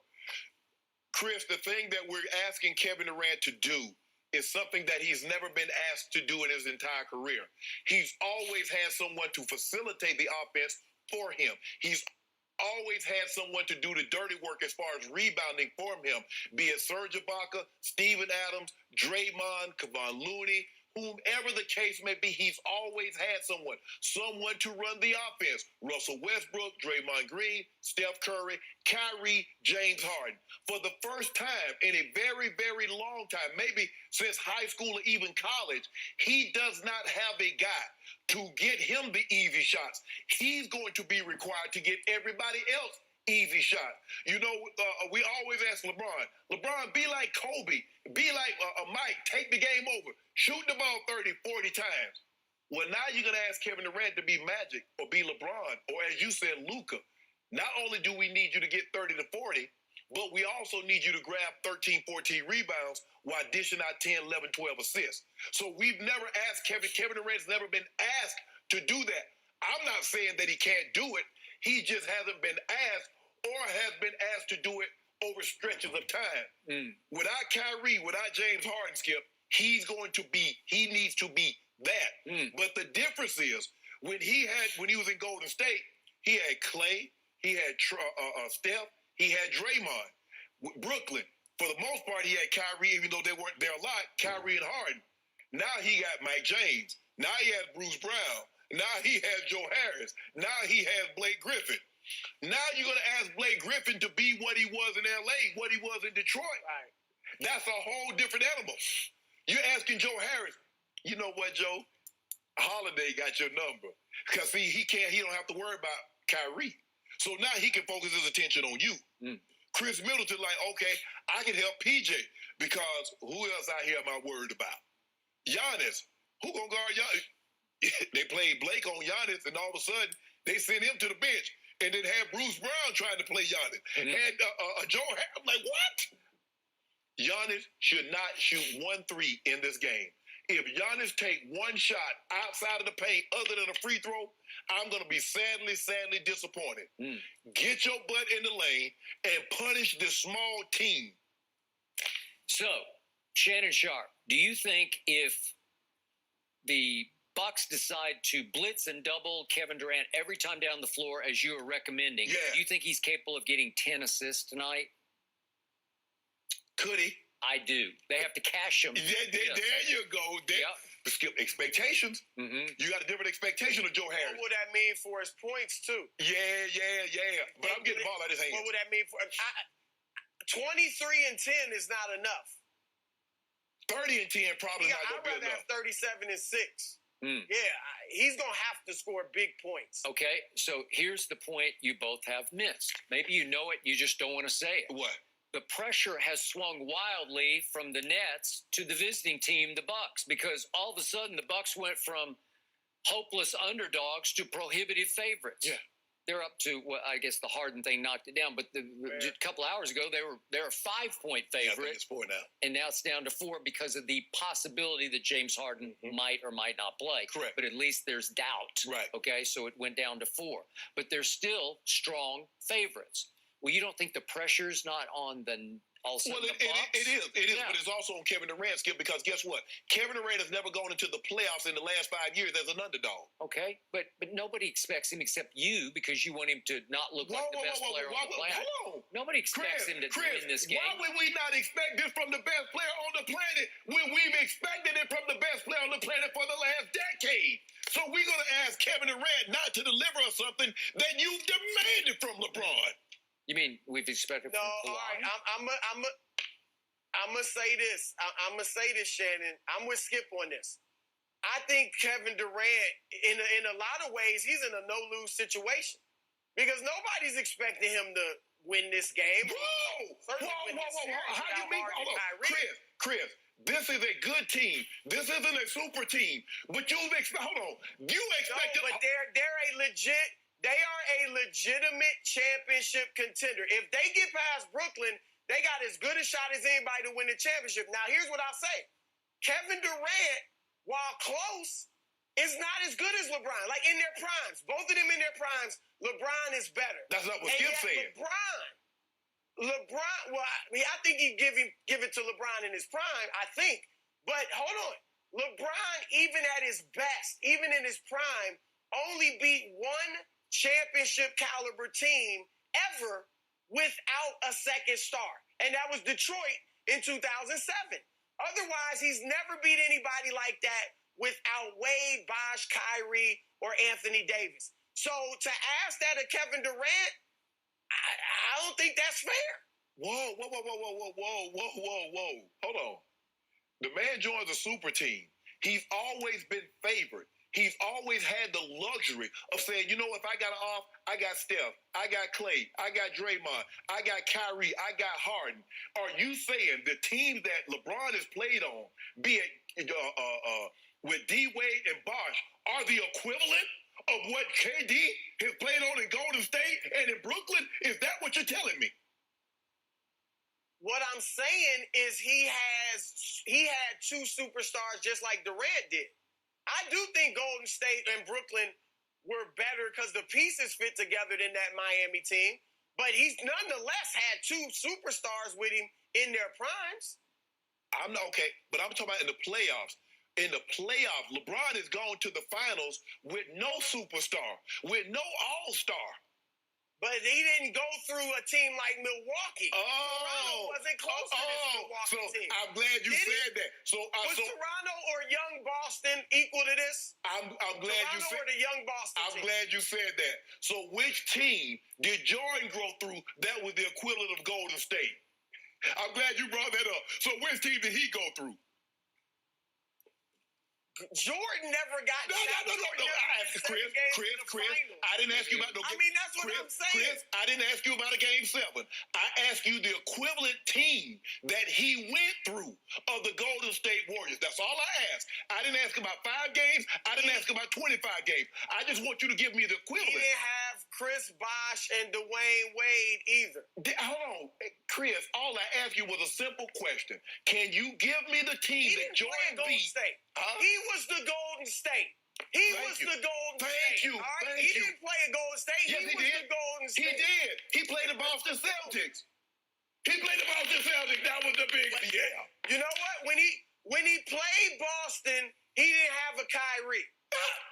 Chris, the thing that we're asking Kevin Durant to do is something that he's never been asked to do in his entire career. He's always had someone to facilitate the offense for him. He's always had someone to do the dirty work as far as rebounding for him, be it Serge Ibaka, Steven Adams, Draymond, Kevon Looney, whomever the case may be. He's always had someone to run the offense. Russell Westbrook, Draymond Green, Steph Curry, Kyrie, James Harden. For the first time in a very, very long time, maybe since high school or even college, he does not have a guy to get him the easy shots. He's going to be required to get everybody else easy shot. We always ask LeBron, be like Kobe, be like Mike, take the game over, shoot the ball 30, 40 times. Well, now you're going to ask Kevin Durant to be Magic or be LeBron, or as you said, Luka. Not only do we need you to get 30 to 40, but we also need you to grab 13, 14 rebounds while dishing out 10, 11, 12 assists. So we've never asked Kevin Durant's never been asked to do that. I'm not saying that he can't do it. He just hasn't been asked or has been asked to do it over stretches of time. Without Kyrie, without James Harden, Skip, he needs to be that. But the difference is when he was in Golden State, he had Clay, he had Steph, he had Draymond. With Brooklyn, for the most part, he had Kyrie, even though they weren't there a lot, Kyrie and Harden. Now he got Mike James. Now he has Bruce Brown. Now he has Joe Harris. Now he has Blake Griffin. Now you're going to ask Blake Griffin to be what he was in L.A., what he was in Detroit.
Right.
That's a whole different animal. You're asking Joe Harris, you know what, Joe? Holiday got your number. Because, see, he don't have to worry about Kyrie. So now he can focus his attention on you. Chris Middleton, like, okay, I can help PJ because who else out here am I worried about? Giannis, who going to guard Giannis? They played Blake on Giannis, and all of a sudden, they sent him to the bench and then had Bruce Brown trying to play Giannis. Had Joe Harris. I'm like, what? Giannis should not shoot 1-3 in this game. If Giannis take one shot outside of the paint other than a free throw, I'm going to be sadly disappointed. Get your butt in the lane and punish this small team.
So, Shannon Sharpe, do you think if the Bucks decide to blitz and double Kevin Durant every time down the floor, as you are recommending, do you think he's capable of getting 10 assists tonight?
Could he?
I do. They have to cash him.
There you go. Skip expectations. You got a different expectation of Joe Harris.
What would that mean for his points, too?
Yeah. But I'm getting the ball out of his hands.
What would that mean for 23 and 10 is not enough.
30 and 10 probably not going to be
I'd rather
enough.
have 37 and 6. Yeah, he's going to have to score big points.
Okay, so here's the point you both have missed. Maybe you know it, you just don't want to say it.
What?
The pressure has swung wildly from the Nets to the visiting team, the Bucks, because all of a sudden the Bucks went from hopeless underdogs to prohibitive favorites.
Yeah.
They're up to, well, I guess the Harden thing knocked it down, but a couple hours ago they were a 5-point favorite.
I think it's 4 now.
And now it's down to 4 because of the possibility that James Harden might or might not play.
Correct.
But at least there's doubt.
Right.
Okay, so it went down to 4. But they're still strong favorites. Well, you don't think the pressure's not on the also
well,
the
it
Bucks?
is, but it's also on Kevin Durant, Skip, because guess what? Kevin Durant has never gone into the playoffs in the last 5 years as an underdog.
Okay, but nobody expects him except you because you want him to not look like the best player on the planet.
Hold on.
Nobody expects him to win this game.
Why would we not expect this from the best player on the planet when we've expected it from the best player on the planet for the last decade? So we're going to ask Kevin Durant not to deliver us something that you demanded from LeBron.
You mean we've expected from Kawhi?
All right. I'm gonna say this. I'm gonna say this, Shannon. I'm with Skip on this. I think Kevin Durant, in a lot of ways, he's in a no-lose situation because nobody's expecting him to win this game.
Whoa! How do you mean? Chris, this is a good team. This isn't a super team. But you expect. Hold on. You expect.
No, but they're a legit. They are a legitimate championship contender. If they get past Brooklyn, they got as good a shot as anybody to win the championship. Now, here's what I'll say. Kevin Durant, while close, is not as good as LeBron. Like, in their primes. Both of them in their primes, LeBron is better.
That's not what Skip said.
LeBron, well, I think he'd give it to LeBron in his prime, I think. But hold on. LeBron, even at his best, even in his prime, only beat one championship caliber team ever without a second star. And that was Detroit in 2007. Otherwise, he's never beat anybody like that without Wade, Bosh, Kyrie, or Anthony Davis. So to ask that of Kevin Durant, I don't think that's fair.
Whoa. Hold on. The man joins a super team. He's always been favored. He's always had the luxury of saying, you know, if I got off, I got Steph, I got Clay, I got Draymond, I got Kyrie, I got Harden. Are you saying the teams that LeBron has played on, be it with D-Wade and Bosh, are the equivalent of what KD has played on in Golden State and in Brooklyn? Is that what you're telling me?
What I'm saying is he had two superstars just like Durant did. I do think Golden State and Brooklyn were better because the pieces fit together than that Miami team. But he's nonetheless had two superstars with him in their primes.
I'm not okay, but I'm talking about in the playoffs. In the playoffs, LeBron has gone to the finals with no superstar, with no all-star.
But he didn't go through a team like Milwaukee. Toronto wasn't close to this Milwaukee team.
I'm glad you said that.
Was Toronto or young Boston equal to this?
I'm glad you said.
Toronto or the young Boston
I'm
team?
glad you said that. So which team did Jordan go through that was the equivalent of Golden State? I'm glad you brought that up. So which team did he go through?
Jordan never got.
No. I asked Chris. I didn't ask you about no.
I mean, that's what I'm saying.
Chris, I didn't ask you about a game 7. I asked you the equivalent team that he went through of the Golden State Warriors. That's all I asked. I didn't ask about 5 games. I didn't ask about 25 games. I just want you to give me the equivalent.
He didn't have Chris Bosh and Dwayne Wade either.
Hold on, Chris. All I asked you was a simple question. Can you give me the team that Jordan beat?
State.
Huh?
He was the Golden State. He was the Golden State.
Thank you.
All right? He didn't play at Golden State.
Yes, he
was
did.
the Golden State.
He did. He played the Boston Celtics. He played the Boston Celtics. That was the big
You know what? When he played Boston, he didn't have a Kyrie.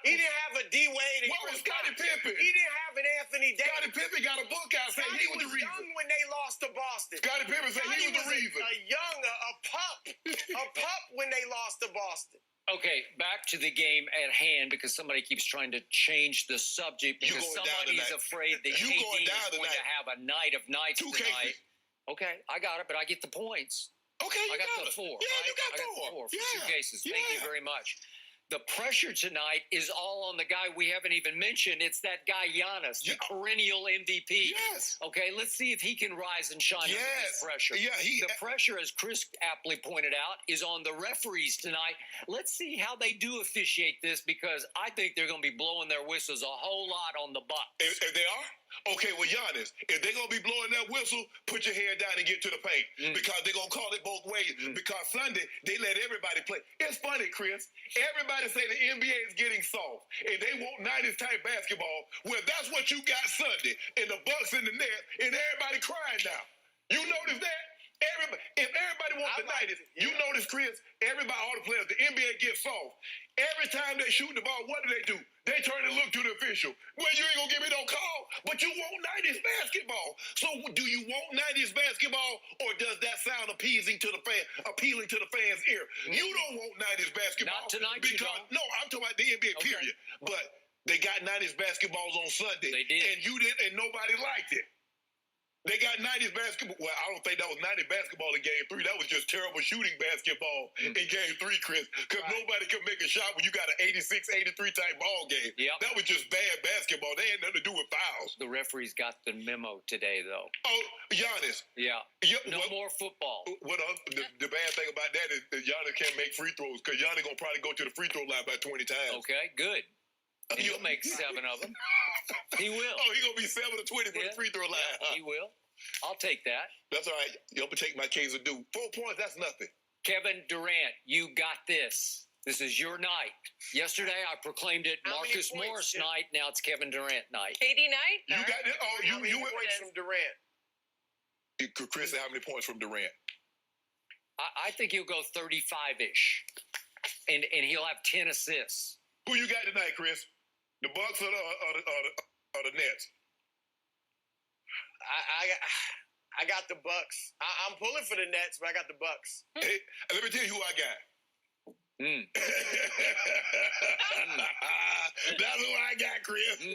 He didn't have a D Wade.
What was Scottie Pippen?
He didn't have an Anthony Davis.
Scottie Pippen got a book out saying he was the reason.
Young when they lost to Boston.
Scottie Pippen said he was the reason.
A pup when they lost to Boston.
Okay, back to the game at hand because somebody keeps trying to change the subject because somebody's afraid that KD is going to have a night of nights tonight. Okay, I got it, but I get the points.
Okay,
I got the 4.
Yeah, you got 4.
For 2 cases. Thank you very much. The pressure tonight is all on the guy we haven't even mentioned. It's that guy Giannis, the perennial MVP.
Yes.
Okay, let's see if he can rise and shine under this pressure.
Yeah,
the pressure, as Chris aptly pointed out, is on the referees tonight. Let's see how they do officiate this because I think they're going to be blowing their whistles a whole lot on the Bucks.
If they are? Okay, well, Giannis, if they're going to be blowing that whistle, put your head down and get to the paint because they're going to call it both ways because Sunday, they let everybody play. It's funny, Chris. Everybody say the NBA is getting soft and they want 90s type basketball. Well, that's what you got Sunday and the Bucks in the net and everybody crying now. You notice that? If everybody wants the 90s, you notice, Chris, all the players, the NBA gets soft. Every time they shoot the ball, what do? They turn and look to the official. Well, you ain't going to give me no call, but you want 90s basketball. So do you want 90s basketball, or does that sound appealing to the fans' ear? You don't want 90s basketball.
Not tonight,
because,
you don't.
No, I'm talking about the NBA, period. But they got 90s basketballs on Sunday.
They did.
And you didn't, and nobody liked it. They got 90s basketball. Well, I don't think that was 90s basketball in Game 3. That was just terrible shooting basketball in Game 3, Chris, because nobody could make a shot when you got an 86-83 type ball game.
Yep.
That was just bad basketball. They had nothing to do with fouls.
The referees got the memo today, though.
Oh, Giannis.
Yeah. No more football.
The bad thing about that is that Giannis can't make free throws because Giannis going to probably go to the free throw line about 20 times.
Okay, good. And he'll make 7 of them. He will.
Oh, he's going to be 7 or 20 for the free throw line.
Yeah, he will. I'll take that.
That's all right. You'll take my case of do. 4 points, that's nothing.
Kevin Durant, you got this. This is your night. Yesterday, I proclaimed it Marcus Morris night. Now it's Kevin Durant night.
KD night?
You got it? Oh, you went
points from Durant.
Chris, how many points from Durant?
I think he'll go 35-ish. And he'll have 10 assists.
Who you got tonight, Chris? The Bucks or the Nets?
I got the Bucks. I'm pulling for the Nets, but I got the Bucks.
Hey, let me tell you who I got. That's who I got, Chris.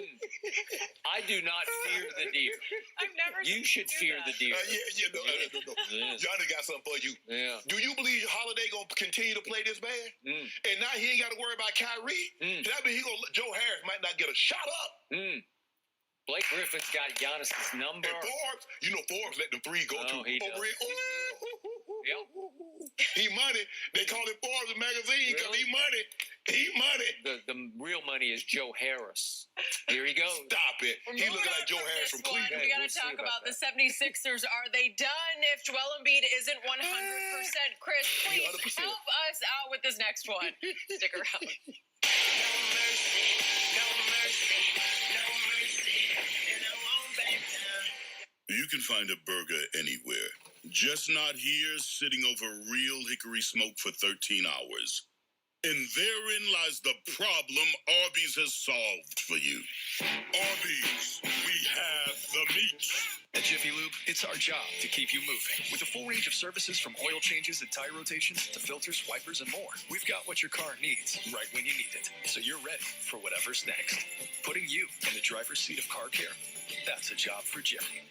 I do not fear the deer.
I've never
You should fear the deer.
No. Johnny got something for you.
Yeah.
Do you believe Holiday gonna continue to play this bad? And now he ain't got to worry about Kyrie? That means Joe Harris might not get a shot up.
Blake Griffin's got Giannis's number.
And Forbes let them 3 go to
he does. Yep.
He money. They call it Forbes magazine because he money. He money.
The real money is Joe Harris. Here he goes.
Stop it. He looking like Joe Harris from Cleveland.
We got to talk about the 76ers. Are they done if Joel Embiid isn't 100%? Chris, please
100%.
help us out with this next one. Stick around.
No mercy, no mercy, no mercy, and I won't back down.
You can find a burger anywhere, just not here sitting over real hickory smoke for 13 hours. And therein lies the problem Arby's has solved for you. Arby's, we have the meat.
At Jiffy Lube, it's our job to keep you moving. With a full range of services from oil changes and tire rotations to filters, wipers, and more, we've got what your car needs right when you need it, so you're ready for whatever's next. Putting you in the driver's seat of car care, that's a job for Jiffy.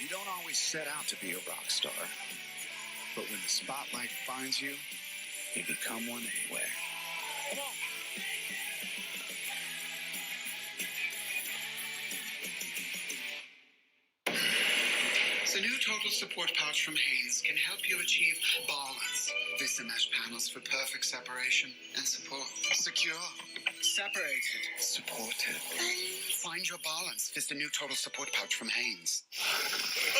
You don't always set out to be a rock star, but when the spotlight finds you, you become one anyway.
Come on.
The new Total Support Pouch from Hanes can help you achieve balance. Vista mesh panels for perfect separation and support. Secure. Separated. Supported. Find your balance. Vista new Total Support Pouch from Hanes.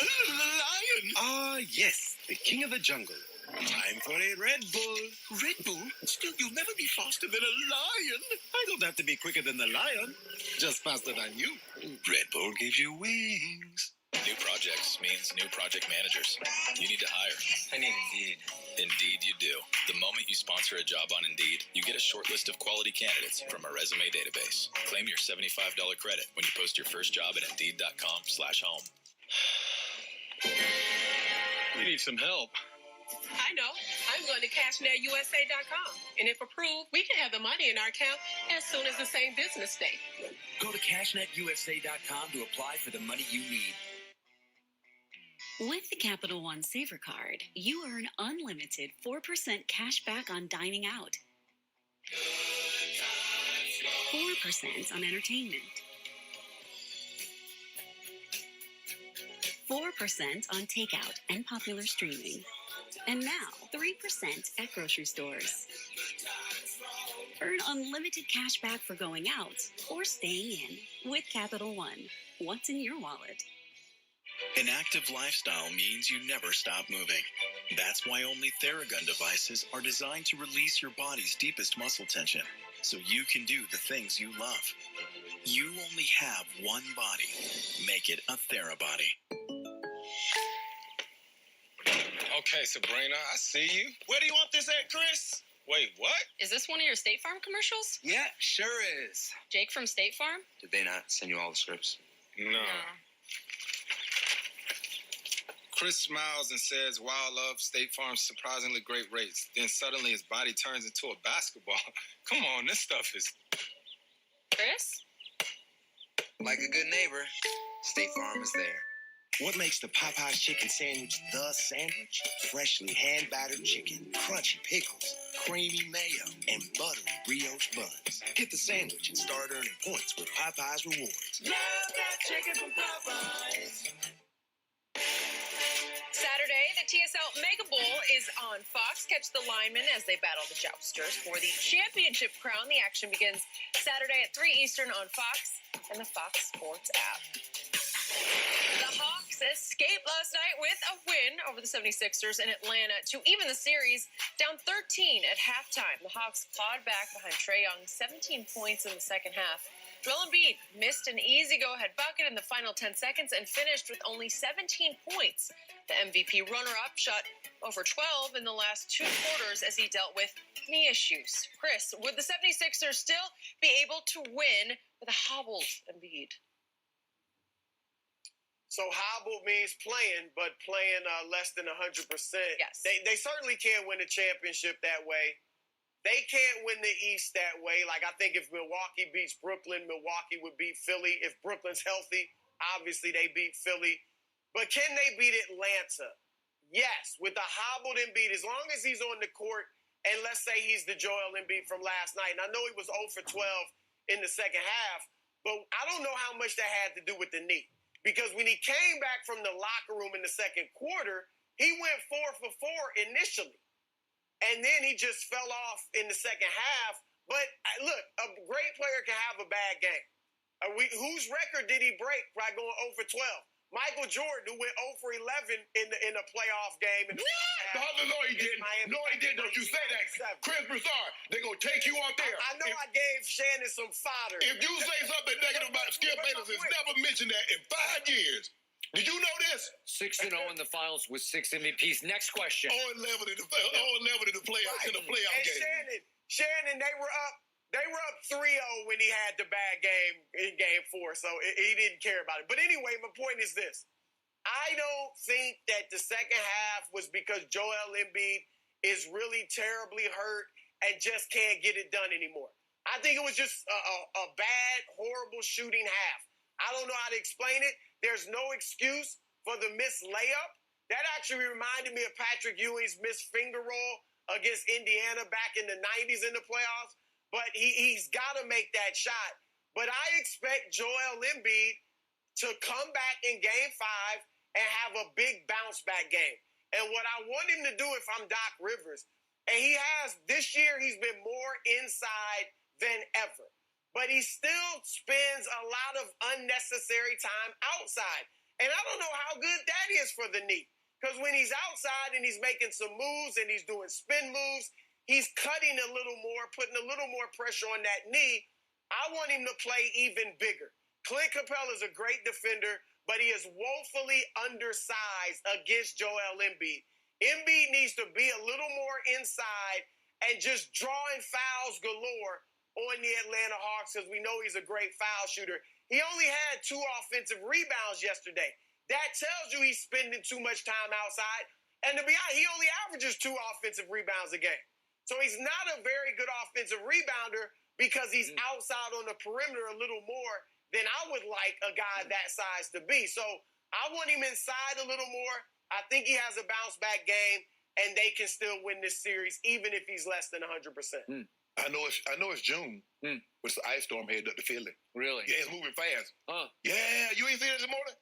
A lion! Ah, yes, the king of the jungle. Time for a Red Bull. Red Bull? Still, you'll never be faster than a lion. I don't have to be quicker than the lion, just faster than you.
Red Bull gives you wings. New projects means new project managers. You need to hire.
I need Indeed.
Indeed you do. The moment you sponsor a job on Indeed, you get a short list of quality candidates from our resume database. Claim your $75 credit when you post your first job at Indeed.com/home.
We need some help.
I know. I'm going to CashNetUSA.com. And if approved, we can have the money in our account as soon as the same business day.
Go to CashNetUSA.com to apply for the money you need.
With the Capital One Saver Card, you earn unlimited 4% cash back on dining out, 4% on entertainment, 4% on takeout and popular streaming, and now 3% at grocery stores. Earn unlimited cash back for going out or staying in with Capital One. What's in your wallet?
An active lifestyle means you never stop moving. That's why only Theragun devices are designed to release your body's deepest muscle tension, so you can do the things you love. You only have one body. Make it a TheraBody.
Okay, Sabrina, I see you.
Where do you want this at, Chris?
Wait, what?
Is this one of your State Farm commercials?
Yeah, sure is.
Jake from State Farm?
Did they not send you all the scripts? No. Chris smiles and says, "Wow, love State Farm's surprisingly great rates." Then suddenly his body turns into a basketball. Come on, this stuff is...
Chris?
Like a good neighbor, State Farm is there.
What makes the Popeye's chicken sandwich the sandwich? Freshly hand-battered chicken, crunchy pickles, creamy mayo, and buttery brioche buns. Get the sandwich and start earning points with Popeye's Rewards.
Love that chicken from Popeyes. Saturday, the TSL Mega Bowl is on Fox. Catch the linemen as they battle the Jousters for the championship crown. The action begins Saturday at 3 Eastern on Fox and the Fox Sports app. The Hawks escaped last night with a win over the 76ers in Atlanta to even the series, down 13 at halftime. The Hawks clawed back behind Trae Young, 17 points in the second half. Joel Embiid missed an easy go-ahead bucket in the final 10 seconds and finished with only 17 points. The MVP runner-up shot over 12 in the last 2 quarters as he dealt with knee issues. Chris, would the 76ers still be able to win with a hobbled Embiid?
So hobbled means playing, but playing less than 100%.
Yes.
They certainly can't win a championship that way. They can't win the East that way. Like, I think if Milwaukee beats Brooklyn, Milwaukee would beat Philly. If Brooklyn's healthy, obviously they beat Philly. But can they beat Atlanta? Yes, with the hobbled Embiid, as long as he's on the court, and let's say he's the Joel Embiid from last night. And I know he was 0 for 12 in the second half, but I don't know how much that had to do with the knee. Because when he came back from the locker room in the second quarter, he went 4 for 4 initially. And then he just fell off in the second half. But look, a great player can have a bad game. Whose record did he break by going 0 for 12? Michael Jordan, who went 0 for 11 in a playoff game.
No, he didn't. No, he didn't. Don't you say that. Chris Broussard, they're going to take you out there.
I know I gave Shannon some fodder.
If you say something negative about Skip Bayless, it's never mentioned that in 5 years. Did you know this?
6-0 in the finals with 6 MVPs. Next question.
0-11 in the playoff game.
Shannon, they were up 3-0 when he had the bad game in Game 4, so he didn't care about it. But anyway, my point is this. I don't think that the second half was because Joel Embiid is really terribly hurt and just can't get it done anymore. I think it was just a bad, horrible shooting half. I don't know how to explain it. There's no excuse for the missed layup. That actually reminded me of Patrick Ewing's missed finger roll against Indiana back in the 90s in the playoffs. But he's got to make that shot. But I expect Joel Embiid to come back in Game 5 and have a big bounce-back game. And what I want him to do if I'm Doc Rivers, and this year he's been more inside than ever. But he still spends a lot of unnecessary time outside. And I don't know how good that is for the knee. Because when he's outside and he's making some moves and he's doing spin moves, he's cutting a little more, putting a little more pressure on that knee. I want him to play even bigger. Clint Capella is a great defender, but he is woefully undersized against Joel Embiid. Embiid needs to be a little more inside and just drawing fouls galore on the Atlanta Hawks because we know he's a great foul shooter. He only had 2 offensive rebounds yesterday. That tells you he's spending too much time outside. And to be honest, he only averages 2 offensive rebounds a game. So he's not a very good offensive rebounder because he's outside on the perimeter a little more than I would like a guy that size to be. So I want him inside a little more. I think he has a bounce-back game, and they can still win this series even if he's less than 100%.
I know it's June. With the ice storm headed up to Philly.
Really?
Yeah, it's moving fast. Yeah, you ain't seen it this morning?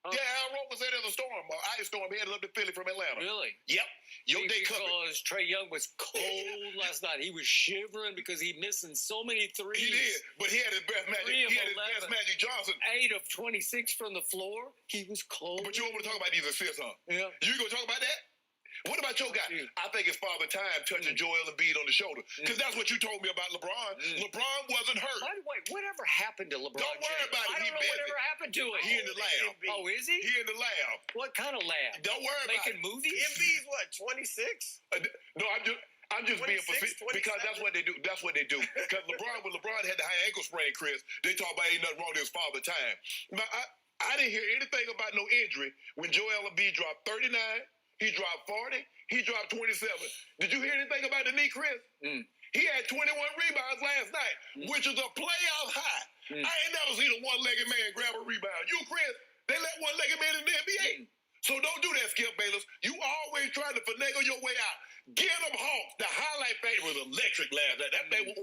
Yeah, Al Roker said there's a storm, an ice storm headed up to Philly from Atlanta.
Really?
Yep.
Because Trae Young was cold last night. He was shivering because he missing so many threes.
He did, but he had his best magic. He had his best Magic Johnson.
8 of 26 from the floor. He was cold.
But you want me to talk about these assists, huh?
Yeah.
You gonna talk about that? What about your guy? I think it's Father Time touching Joel Embiid on the shoulder. Because that's what you told me about LeBron. LeBron wasn't hurt.
By the way, whatever happened to LeBron
Don't worry about it.
I don't know whatever happened to him.
He in the lab.
Oh, is he?
He in the lab.
What kind of lab?
Don't worry about it.
Making movies?
Embiid's what, 26?
No, I'm just being specific because that's what they do. That's what they do. Because when LeBron had the high ankle sprain, Chris, they talk about ain't nothing wrong with his Father Time. But I didn't hear anything about no injury when Joel Embiid dropped 39. He dropped 40. He dropped 27. Did you hear anything about the knee, Chris? He had 21 rebounds last night, which is a playoff high. I ain't never seen a one-legged man grab a rebound. You, Chris, they let one-legged men in the NBA. So don't do that, Skip Bayless. You always try to finagle your way out. Get them Hawks. The highlight play was electric last night. That thing was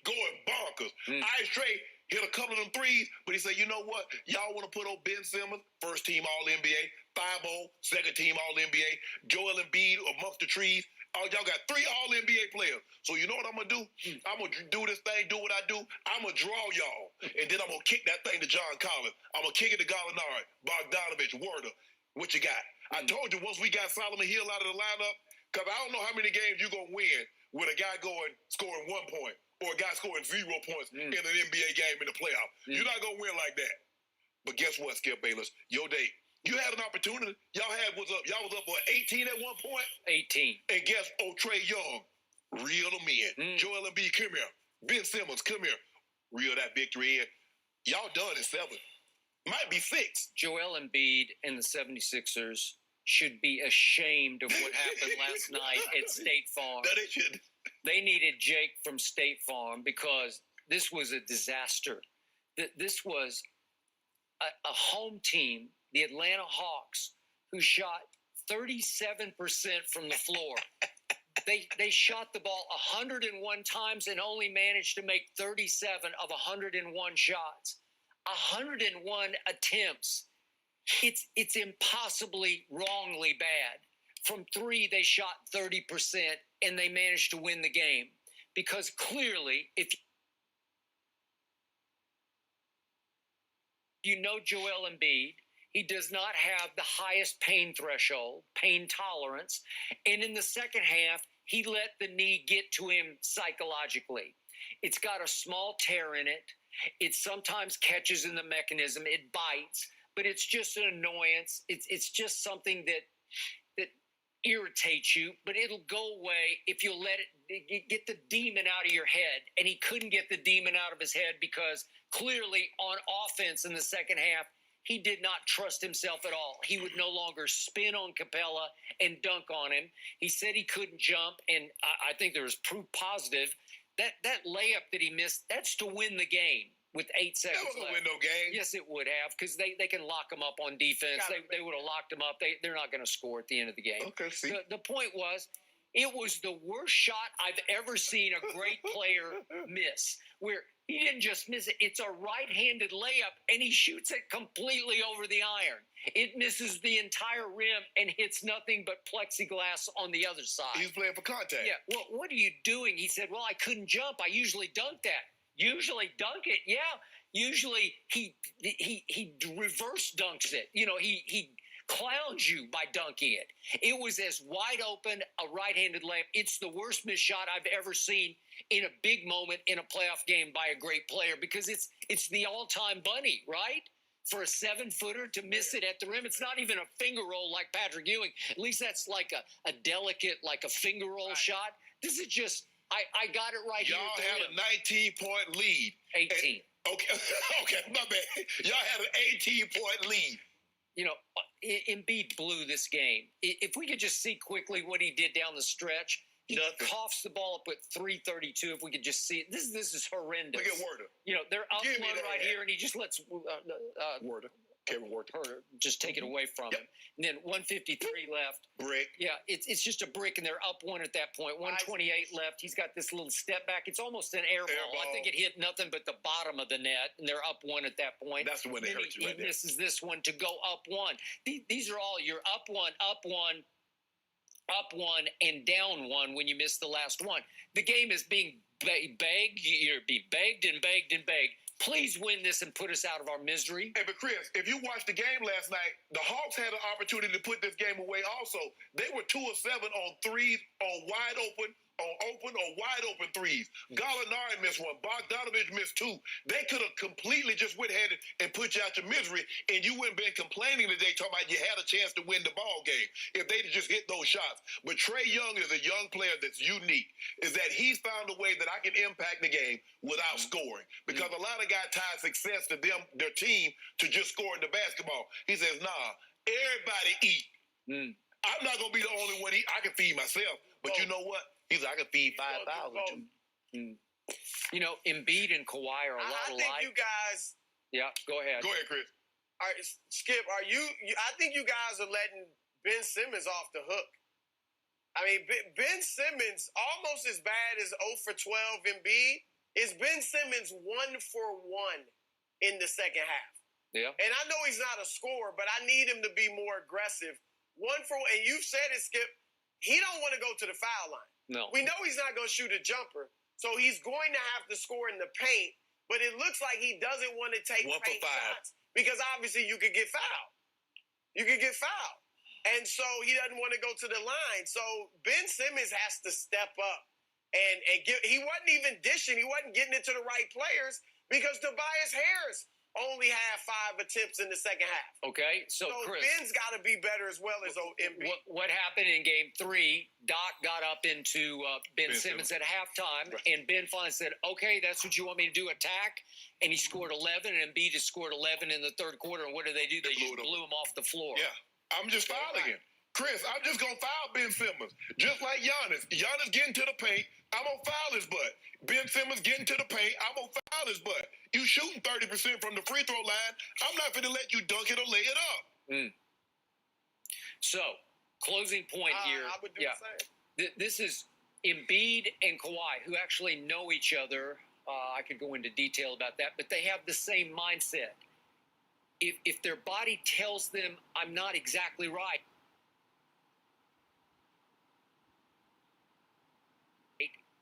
going bonkers. Ice Trae hit a couple of them threes, but he said, you know what? Y'all want to put on Ben Simmons, first team All-NBA, 5-0, second team All-NBA, Joel Embiid amongst the trees. Oh, y'all got 3 All-NBA players. So you know what I'm going to do? I'm going to do this thing, do what I do. I'm going to draw y'all, and then I'm going to kick that thing to John Collins. I'm going to kick it to Gallinari, Bogdanovich, Werder. What you got? I told you once we got Solomon Hill out of the lineup, because I don't know how many games you're going to win with a guy scoring 1 point or a guy scoring 0 points in an NBA game in the playoff. You're not going to win like that. But guess what, Skip Bayless? Your day. You had an opportunity. Y'all was up for 18 at one point?
18.
And guess, Trae Young, reel them in. Joel Embiid, come here. Ben Simmons, come here. Reel that victory in. Y'all done in 7. Might be 6.
Joel Embiid and the 76ers should be ashamed of what happened last night at State Farm.
No, they shouldn't.
They needed Jake from State Farm because this was a disaster. This was a home team, the Atlanta Hawks, who shot 37% from the floor. They shot the ball 101 times and only managed to make 37 of 101 shots. 101 attempts. It's impossibly wrongly bad. From 3, they shot 30%, and they managed to win the game. Because clearly, if you know Joel Embiid, He does not have the highest pain threshold, pain tolerance. And in the second half, he let the knee get to him psychologically. It's got a small tear in it. It sometimes catches in the mechanism. It bites, but it's just an annoyance. It's just something that irritates you, but it'll go away if you let it get the demon out of your head. And he couldn't get the demon out of his head because clearly on offense in the second half, he did not trust himself at all. He would no longer spin on Capella and dunk on him. He said he couldn't jump, and I think there was proof positive. That layup that he missed, that's to win the game with 8 seconds left.
That wasn't win no game.
Yes, it would have, because they can lock him up on defense. They would have locked him up. They're not going to score at the end of the game.
Okay, see.
The point was, it was the worst shot I've ever seen a great player miss, where he didn't just miss it. It's a right-handed layup, and he shoots it completely over the iron. It misses the entire rim and hits nothing but plexiglass on the other side.
He's playing for contact.
Yeah, well, what are you doing? He said, well, I couldn't jump. I usually dunk that. Usually dunk it, yeah. Usually he reverse dunks it. You know, he clowns you by dunking it. It was as wide open, a right-handed layup. It's the worst missed shot I've ever seen in a big moment in a playoff game by a great player, because it's the all-time bunny, right? For a 7-footer to miss it at the rim. It's not even a finger roll like Patrick Ewing. At least that's like a delicate, like a finger roll shot. This is just, I got it right
Y'all
here.
had a 19-point lead.
18.
Okay, my bad. Y'all had an 18-point lead.
You know, Embiid blew this game. If we could just see quickly what he did down the stretch, he coughs the ball up with 3:32. If we could just see it. This is horrendous.
Look at Werder.
You know, they're up
Give me
one
that
right
hat.
here, and he just lets
Werder. Kevin Werder.
just take it away from him. And then 153 left.
Brick.
Yeah, it's just a brick, and they're up one at that point. 128 left. He's got this little step back. It's almost an air ball. I think it hit nothing but the bottom of the net, and they're up one at that point.
That's the one that hurt you right
He
there.
misses this one to go up one. These are all you're up one, and down one when you miss the last one. The game is being begged. You're being begged and begged and begged. Please win this and put us out of our misery.
Hey, but Chris, if you watched the game last night, the Hawks had an opportunity to put this game away also. They were 2 of 7 on threes, on wide open, or wide open threes. Gallinari missed one. Bogdanovich missed 2. They could have completely just went ahead and put you out your misery, and you wouldn't been complaining today talking about you had a chance to win the ball game if they'd have just hit those shots. But Trae Young is a young player that's unique, is that he's found a way that I can impact the game without scoring. Because a lot of guys tie success to them, their team, to just scoring the basketball. He says, nah, everybody eat. I'm not going to be the only one eat. I can feed myself. But you know what? He's like, I can feed 5,000.
You know, Embiid and Kawhi are a lot alike.
I think you guys.
Yeah, go ahead.
Go ahead, Chris.
All right, Skip, are you? I think you guys are letting Ben Simmons off the hook. I mean, Ben Simmons, almost as bad as 0 for 12 Embiid, is Ben Simmons 1 for 1 in the second half.
Yeah.
And I know he's not a scorer, but I need him to be more aggressive. 1 for 1, and you've said it, Skip. He don't want to go to the foul line.
No.
We know he's not going to shoot a jumper, so he's going to have to score in the paint. But it looks like he doesn't want to take
1 for 5
paint shots because obviously you could get fouled. You could get fouled. And so he doesn't want to go to the line. So Ben Simmons has to step up and give. He wasn't even dishing. He wasn't getting it to the right players because Tobias Harris only had 5 attempts in the second half.
Okay, so Chris,
Ben's got to be better as well as Embiid.
What happened in Game 3? Doc got up into Ben Simmons at halftime, and Ben finally said, "Okay, that's what you want me to do, attack." And he scored 11, and Embiid has scored 11 in the third quarter. And what did they do? They just blew him off the floor.
Yeah, I'm just fouling him. Chris, I'm just going to foul Ben Simmons. Just like Giannis. Giannis getting to the paint, I'm going to foul his butt. Ben Simmons getting to the paint, I'm going to foul his butt. You shooting 30% from the free throw line, I'm not going to let you dunk it or lay it up.
So, closing point here.
I would do the same.
This is Embiid and Kawhi, who actually know each other. I could go into detail about that, but they have the same mindset. If their body tells them, I'm not exactly right,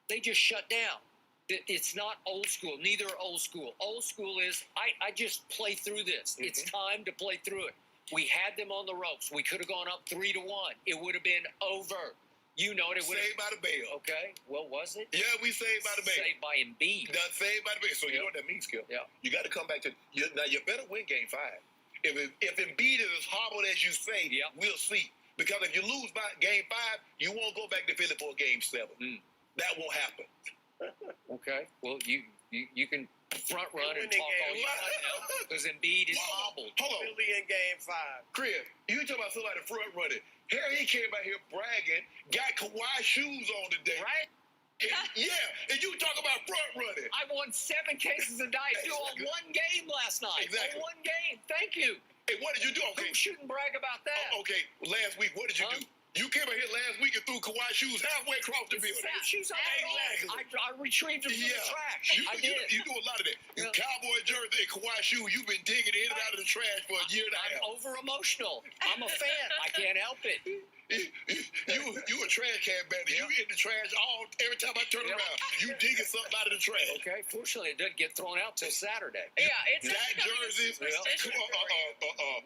they just shut down. It's not old school. Neither are old school. Old school is, I just play through this. It's time to play through it. We had them on the ropes. We could have gone up 3-1. It would have been over. You know it.
Saved by the bell.
Okay. Well, was it?
Yeah, we saved by the bell.
Saved by Embiid.
Done saved by the bell. So you know what that means, Skip?
Yeah.
You got to come back to now. You better win Game 5. If Embiid is as horrible as you say, we'll see. Because if you lose by Game 5, you won't go back to Philly for Game 7. That won't happen.
Okay. Well, you can front run and talk all you want now because Embiid is hobbled.
Hold on.
Philly in Game 5.
Chris, you talking about somebody front running. Harry came out here bragging, got Kawhi shoes on today.
Right?
And you talk about front running.
I won 7 cases of Diet Dew on one game last night.
Exactly.
On one game. Thank you.
Hey, what did you do? Okay.
Who shouldn't brag about that?
Okay, last week, what did you do? You came out here last week and threw Kawhi shoes halfway across the building.
Shoes on I retrieved them from the trash. I did.
You do a lot of that. You Cowboy jersey and Kawhi shoes, you've been digging in and out of the trash for a year and a half.
I'm over-emotional. I'm a fan. I can't help it.
You a trash can bandit. You in the trash every time I turn around. You digging something out of the trash.
Okay. Fortunately, it doesn't get thrown out till Saturday.
Yeah, it's
that jersey,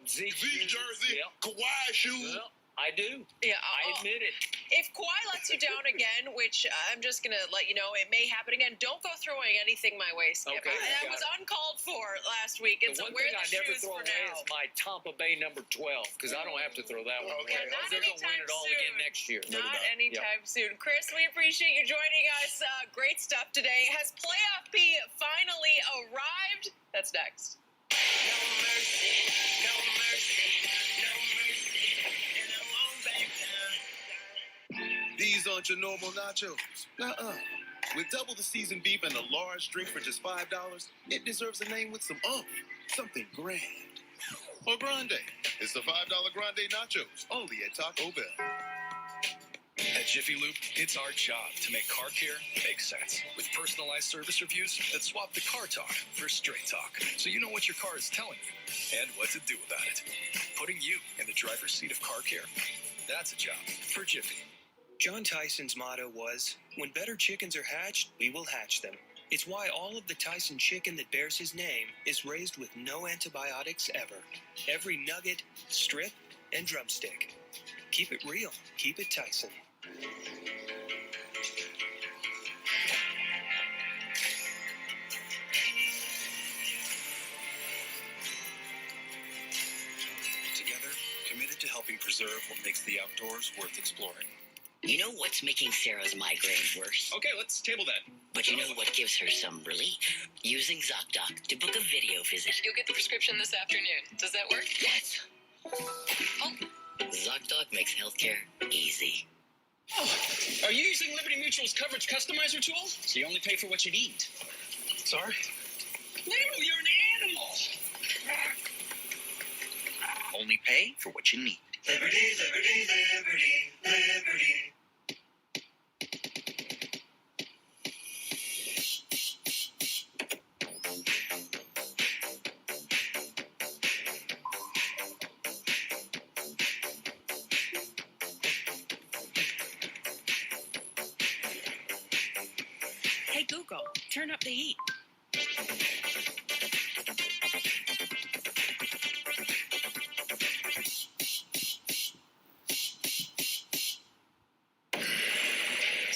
Zeke jersey, Kawhi shoes.
I do.
Yeah,
I admit it.
If Kawhi lets you down again, which I'm just going to let you know, it may happen again, don't go throwing anything my way, Skip.
Okay,
that was uncalled for last week. And
The
so
one
wear
thing
the
I never
shoes
throw
for
away
now.
is my Tampa Bay number 12 because I don't have to throw that one away.
not
They're going to win
anytime
it all
soon.
again next year.
Not anytime soon. Chris, we appreciate you joining us. Great stuff today. Has Playoff P finally arrived? That's next.
No mercy, no mercy, no mercy, and I won't back down.
These aren't your normal nachos. With double the seasoned beef and a large drink for just $5, it deserves a name with some oomph. Something grand. Or grande. It's the $5 grande nachos, only at Taco Bell.
At Jiffy Lube, it's our job to make car care make sense. With personalized service reviews that swap the car talk for straight talk, so you know what your car is telling you and what to do about it. Putting you in the driver's seat of car care. That's a job for Jiffy.
John Tyson's motto was, when better chickens are hatched, we will hatch them. It's why all of the Tyson chicken that bears his name is raised with no antibiotics ever. Every nugget, strip, and drumstick. Keep it real. Keep it Tyson.
Together, committed to helping preserve what makes the outdoors worth exploring.
You know what's making Sarah's migraine worse?
Okay, let's table that.
But you know what gives her some relief? Using ZocDoc to book a video visit.
You'll get the prescription this afternoon. Does that work?
Yes. ZocDoc makes healthcare easy.
Oh, are you using Liberty Mutual's coverage customizer tool? So you only pay for what you need.
Sorry?
No, you're an animal. Only pay for what you need.
Liberty, liberty, liberty, liberty.
Hey, Google, turn up the heat.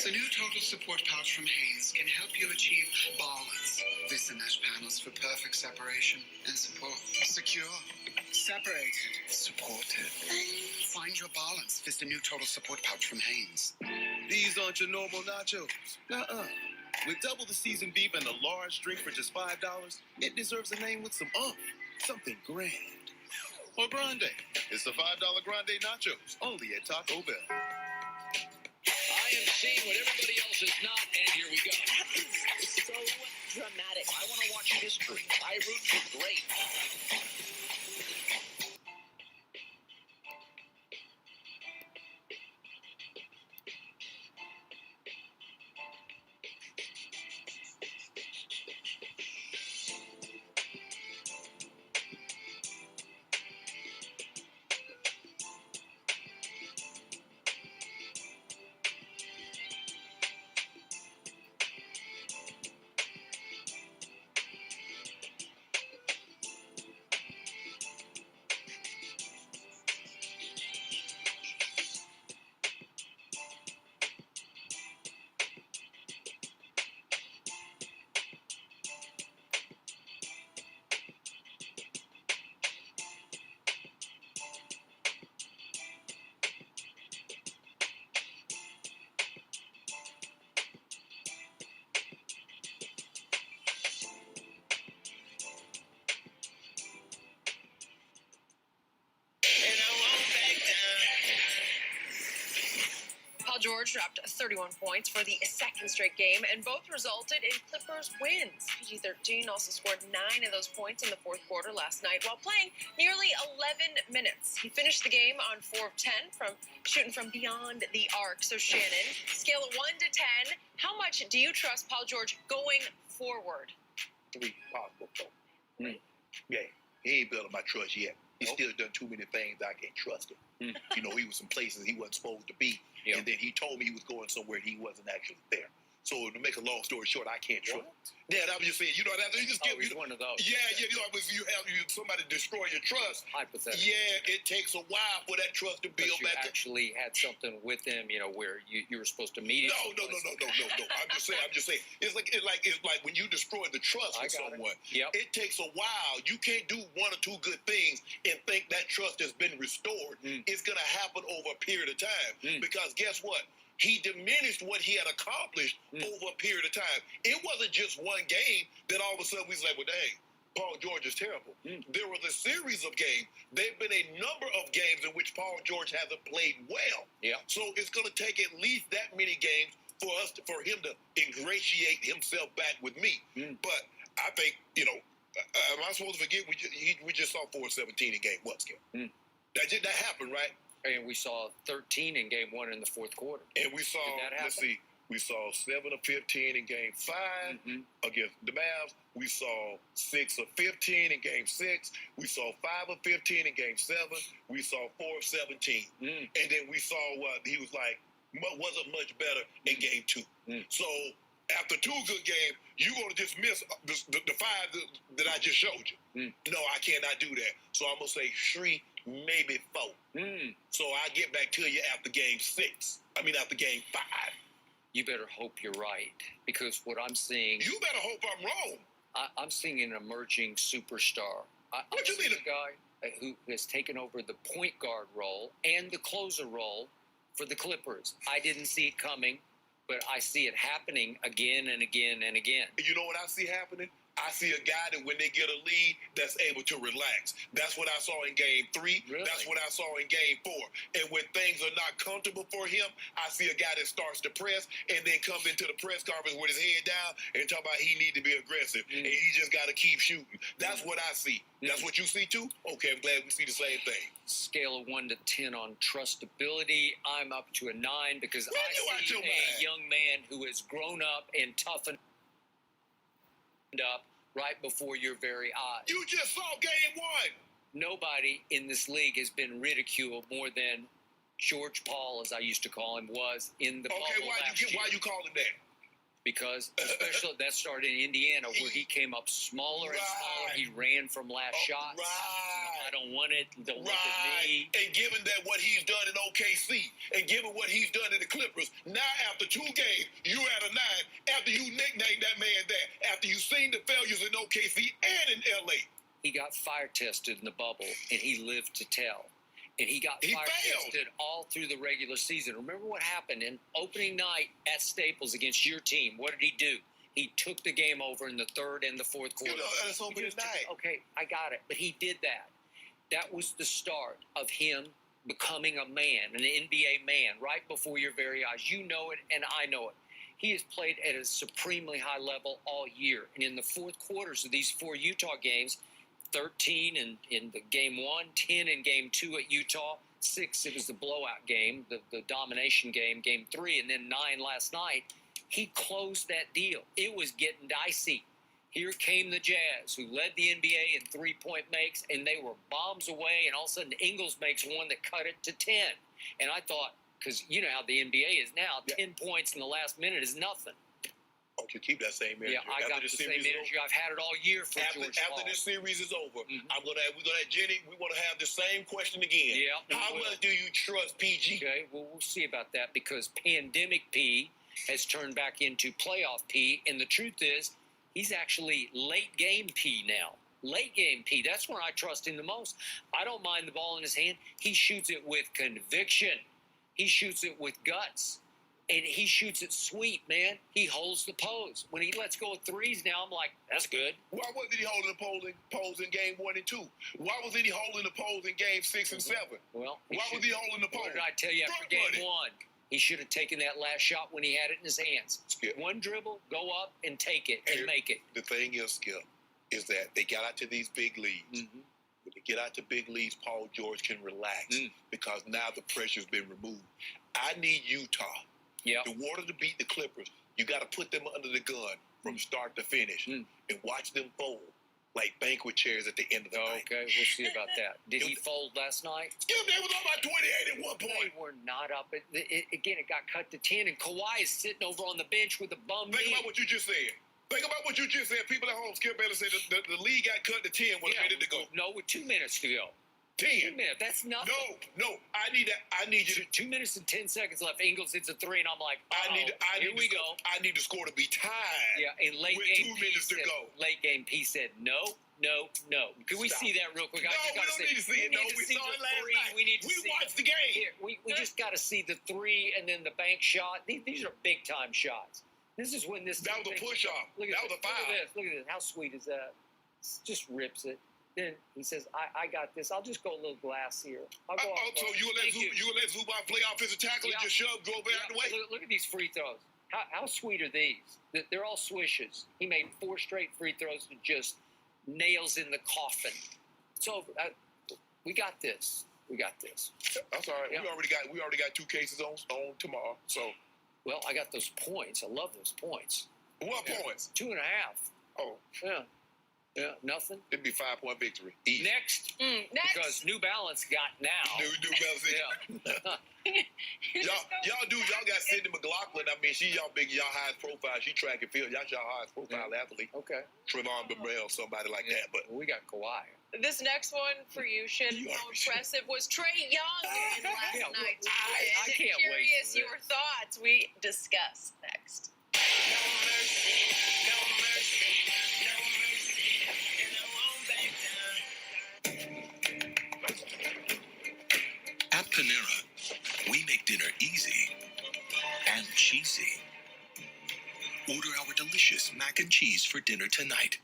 The new total support pouch from Hanes can help you achieve balance. Vista mesh panels for perfect separation and support. Secure. Separated. Supported. Find your balance. Vista new total support pouch from Hanes.
These aren't your normal nachos. With double the seasoned beef and a large drink for just $5, it deserves a name with some oomph. Something grand. Or grande. It's the $5 grande nachos, only at Taco Bell.
I am seeing what everybody else is not, and here we go.
That is so dramatic.
I want to watch history. I root for great.
George dropped 31 points for the second straight game, and both resulted in Clippers wins. PG-13 also scored 9 of those points in the fourth quarter last night while playing nearly 11 minutes. He finished the game on 4 of 10 from shooting from beyond the arc. So, Shannon, scale of 1 to 10, how much do you trust Paul George going forward?
3 possible. Yeah, he ain't building my trust yet. He's still done too many things I can't trust him. You know, he was in places he wasn't supposed to be, and then he told me he was going somewhere he wasn't actually there. So to make a long story short, I can't trust him. Yeah, that was just saying, you know, that you just give
he's one of those.
Yeah, you know, if you have somebody destroy your trust.
Hypothetical.
Yeah, it takes a while for that trust to build back.
You actually had something with him, you know, where you were supposed to meet him.
No. I'm just saying. It's like when you destroy the trust with someone. It takes a while. You can't do 1 or 2 good things and think that trust has been restored. It's gonna happen over a period of time. Because guess what? He diminished what he had accomplished over a period of time. It wasn't just one game that all of a sudden we was like, well, dang, Paul George is terrible. There was a series of games. There have been a number of games in which Paul George hasn't played well. So it's going to take at least that many games for him to ingratiate himself back with me. But I think, you know, am I supposed to forget? We just saw 4-17 in game 1, Skip. That happened, right?
And we saw 13 in game 1 in the fourth quarter.
And we saw, we saw 7 of 15 in game 5 against the Mavs. We saw 6 of 15 in game 6. We saw 5 of 15 in game 7. We saw 4 of 17. And then we saw what he was like, wasn't much better in game 2. So after 2 good games, you're going to just miss the 5 that I just showed you. No, I cannot do that. So I'm going to say 3, maybe 4. So I get back to you after game 6. After game 5.
You better hope you're right, because what I'm seeing...
You better hope I'm wrong.
I'm seeing an emerging superstar.
What you mean?
A guy who has taken over the point guard role and the closer role for the Clippers. I didn't see it coming, but I see it happening again and again and again.
You know what I see happening? I see a guy that when they get a lead, that's able to relax. That's what I saw in game 3.
Really?
That's what I saw in game 4. And when things are not comfortable for him, I see a guy that starts to press and then comes into the press conference with his head down and talk about he need to be aggressive and he just got to keep shooting. That's what I see. That's what you see too? Okay, I'm glad we see the same thing.
Scale of 1 to 10 on trustability, I'm up to a 9 because I see a young man who has grown up and toughened up right before your very eyes.
You just saw game 1.
Nobody in this league has been ridiculed more than George Paul, as I used to call him, was in the bubble last year.
Why you call him that?
Because especially that started in Indiana, where he came up smaller and smaller. He ran from last shots. I don't want it. Don't look at me.
And given that what he's done in OKC, and given what he's done in the Clippers, now after 2 games, you at a 9. After you nicknamed that man that, after you've seen the failures in OKC and in LA.
He got fire tested in the bubble, and he lived to tell. And he got fire tested all through the regular season. Remember what happened in opening night at Staples against your team? What did he do? He took the game over in the 3rd and the 4th quarter.
That's opening night.
Okay, I got it. But he did that. That was the start of him becoming a man, an NBA man, right before your very eyes. You know it, and I know it. He has played at a supremely high level all year. And in the 4th quarters of these 4 Utah games, 13 in the game 1, 10 in game 2 at Utah, 6 it was the blowout game, the domination game, game 3, and then 9 last night. He closed that deal. It was getting dicey. Here came the Jazz, who led the NBA in 3-point makes, and they were bombs away, and all of a sudden Ingles makes one that cut it to 10. And I thought, because you know how the NBA is now, 10 points in the last minute is nothing.
Okay, keep that same energy.
Yeah, I got the same energy. I've had it all year for George Paul.
After this series is over, we're gonna have Jenny. We want to have the same question again.
Yeah.
How much do you trust PG?
Okay, well, we'll see about that because pandemic P has turned back into playoff P, and the truth is, he's actually late game P now. Late game P. That's when I trust him the most. I don't mind the ball in his hand. He shoots it with conviction. He shoots it with guts. And he shoots it sweet, man. He holds the pose. When he lets go of threes now, I'm like, that's good.
Why wasn't he holding the pose in game 1 and 2? Why wasn't he holding the pose in game 6 and 7?
Well,
why was he holding the pose?
What did I tell you after game 1? He should have taken that last shot when he had it in his hands.
Skip.
One dribble, go up and take it and make it.
The thing is, Skip, is that they got out to these big leads.
Mm-hmm.
When they get out to big leagues, Paul George can relax because now the pressure's been removed. I need Utah.
Yep.
In order to beat the Clippers, you got to put them under the gun from start to finish and watch them fold like banquet chairs at the end of the night.
Okay, we'll see about that. Did he fold last night?
Skip, they was up by 28 at one point.
They were not up. Again, it got cut to 10, and Kawhi is sitting over on the bench with a bum knee.
Think about what you just said. Think about what you just said. People at home, Skip Bayless said the league got cut to 10 with a minute to go.
No, with 2 minutes to go.
10
minutes. That's nothing.
No. I need that. I need you.
2 minutes and 10 seconds left. Ingles hits a 3, and I'm like,
here we go. I need the score to be tied.
Yeah, in late
with
game,
2 minutes to go.
Late game, P said no. Can we see that real quick?
No, we don't need to see it. No, we saw it last night. We watched the game.
Here, we just got to see the 3 and then the bank shot. These are big time shots. This is when this.
That was a push off. That was a foul.
Look at this. How sweet is that? Just rips it. Then he says, I got this. I'll just go a little glass here. I'll go
so you will let Zubac play offensive tackle and just shove, go over out the way?
Look at these free throws. How sweet are these? They're all swishes. He made 4 straight free throws to just nails in the coffin. It's over. We got this.
That's all right. Yeah. We already got 2 cases on tomorrow. So,
well, I got those points. I love those points.
What points?
2.5. Oh, yeah. Yeah, nothing.
It'd be 5-point victory.
Next. Because New Balance got now.
New Balance. Y'all got Cindy McLaughlin. I mean, y'all highest profile. She track and field. Y'all highest profile athlete.
Okay.
Trevon Burrell, somebody like that. But
we got Kawhi.
This next one for you, Shannon. How impressive was Trae Young in last night's win?
I can't
Curious
wait.
Your thoughts. We discuss next.
At Panera, we make dinner easy and cheesy. Order our delicious mac and cheese for dinner tonight.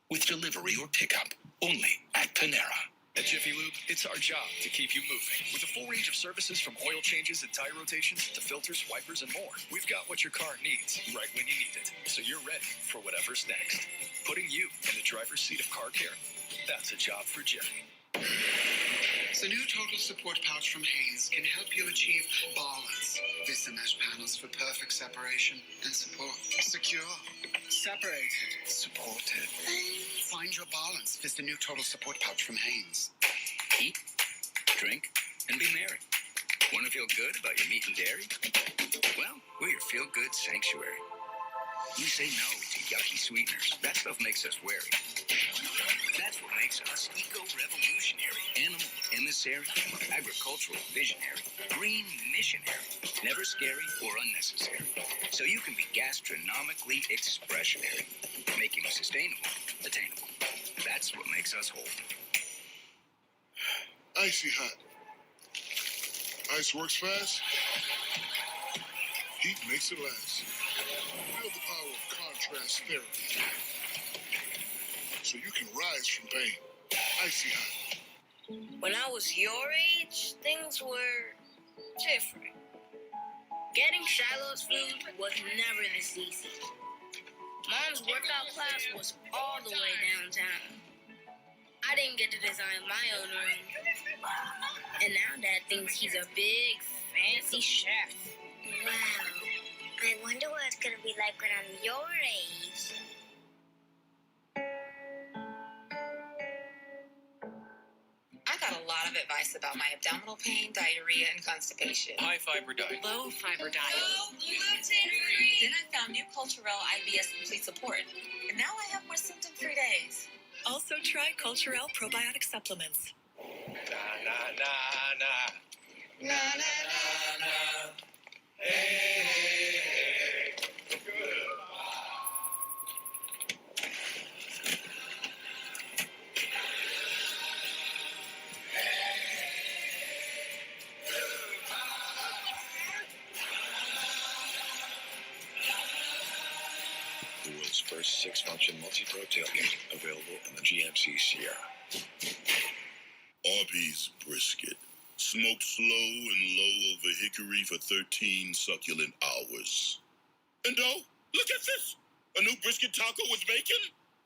With delivery or pickup, only at Panera.
At Jiffy Lube, it's our job to keep you moving. With a full range of services from oil changes and tire rotations to filters, wipers, and more, we've got what your car needs right when you need it, so you're ready for whatever's next. Putting you in the driver's seat of car care, that's a job for Jiffy.
The new Total Support pouch from Haynes can help you achieve balance. Vista mesh panels for perfect separation and support. Secure. Separated. Supported. Find your balance. Vista new Total Support pouch from Haynes.
Eat, drink, and be merry. Want to feel good about your meat and dairy? Well, we're your feel-good sanctuary. We say no to yucky sweeteners. That stuff makes us wary. That's what makes us eco-revolutionary, animal emissary, agricultural visionary, green missionary, never scary or unnecessary. So you can be gastronomically expressionary, making sustainable attainable. That's what makes us whole.
Icy hot. Ice works fast. Heat makes it last. Feel the power of contrast therapy. So you can rise from pain. Icy hot.
When I was your age, things were different. Getting Shiloh's food was never this easy. Mom's workout class was all the way downtown. I didn't get to design my own room. And now Dad thinks he's a big, fancy chef.
Wow. I wonder what it's going to be like when I'm your age.
I got a lot of advice about my abdominal pain, diarrhea, and constipation.
High fiber diet.
Low fiber diet. Then I found New Culturelle IBS Complete Support. And now I have more symptom-free days.
Also try Culturelle probiotic supplements.
The world's first 6-function multi-pro tailgate, available in the GMC Sierra.
Arby's brisket. Smoked slow and low over hickory for 13 succulent hours. And oh, look at this! A new brisket taco with bacon?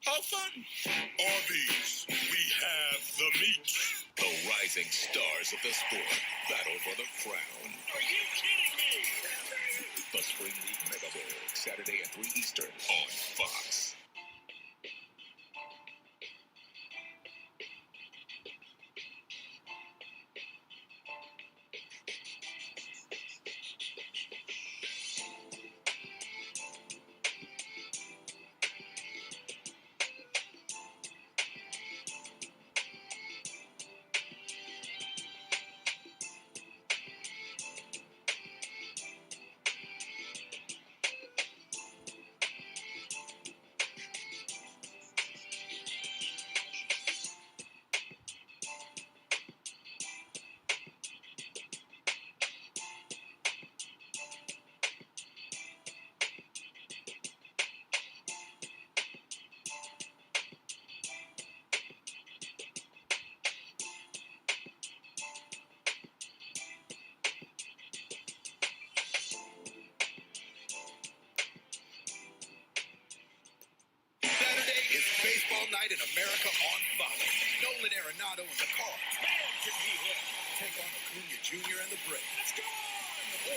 How fun! Arby's, we have the meat.
The rising stars of the sport battle for the crown.
Are you kidding me?
The Spring League Mega Bowl, Saturday at 3 Eastern on Fox. Baseball night in America on Fox. Nolan Arenado and the Cards. Man, can he hit! Take on Acuna Jr. and the Braves. Let's go! Or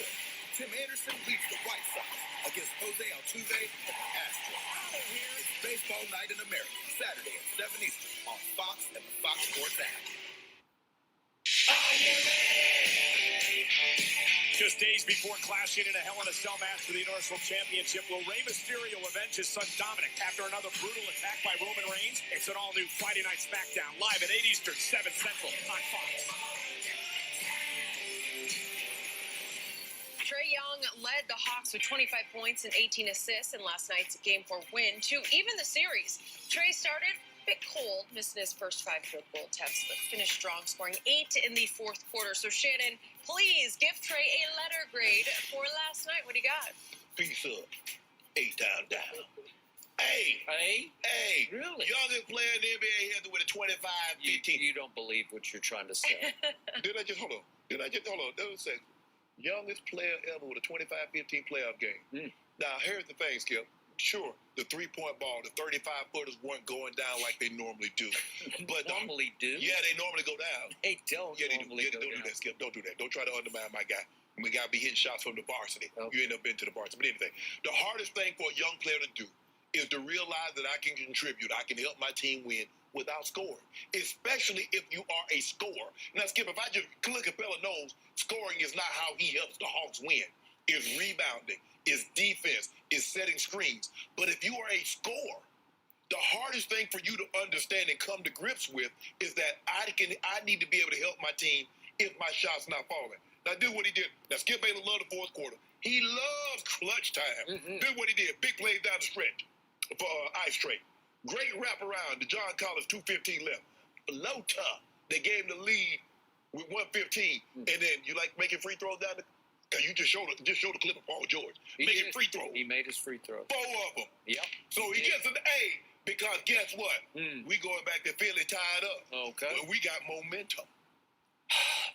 Tim Anderson leads the White Sox against Jose Altuve and the Astros. It's Baseball Night in America, Saturday at 7 Eastern on Fox and the Fox Sports app.
Just days before clashing in a Hell in a Cell match for the Universal Championship, will Rey Mysterio avenge his son Dominic after another brutal attack by Roman Reigns? It's an all-new Friday Night SmackDown, live at 8 Eastern, 7 Central on Fox.
Trae Young led the Hawks with 25 points and 18 assists in last night's Game 4 win to even the series. Trae started a bit cold, missing his first 5 field goal attempts, but finished strong, scoring 8 in the fourth quarter. So, Shannon, please give Trae a letter grade for last night. What do you got?
Piece up. 8 down. Hey.
Really?
Youngest player in the NBA here with a 25-15.
You don't believe what you're trying to say.
Hold on. That was say, youngest player ever with a 25-15 playoff game. Now, here's the thing, Skip. Sure, the three-point ball, the 35-footers weren't going down like they normally do. But
normally do?
Yeah, they normally go down.
They don't normally go
Don't
down.
do that, Skip. Don't do that. Don't try to undermine my guy. My guy be hitting shots from the varsity.
Okay.
You end up into the varsity. But anything, the hardest thing for a young player to do is to realize that I can contribute. I can help my team win without scoring, especially if you are a scorer. Now, Skip, if I just Clint Capella knows scoring is not how he helps the Hawks win. It's rebounding, it's defense, it's setting screens. But if you are a scorer, the hardest thing for you to understand and come to grips with is that I need to be able to help my team if my shot's not falling. Now, do what he did. Now, Skip Bayless loved the fourth quarter. He loves clutch time. Do what he did. Big plays down the stretch for Ice Tray. Great wraparound to John Collins, 2:15 left. Lota, they gave him the lead with 1:15. And then you like making free throws down the... You just showed the clip of Paul George. Making free throws.
He made his free throws.
4 of them.
Yep.
So he gets an A because guess what? We going back to Philly tied up.
Okay.
Well, we got momentum.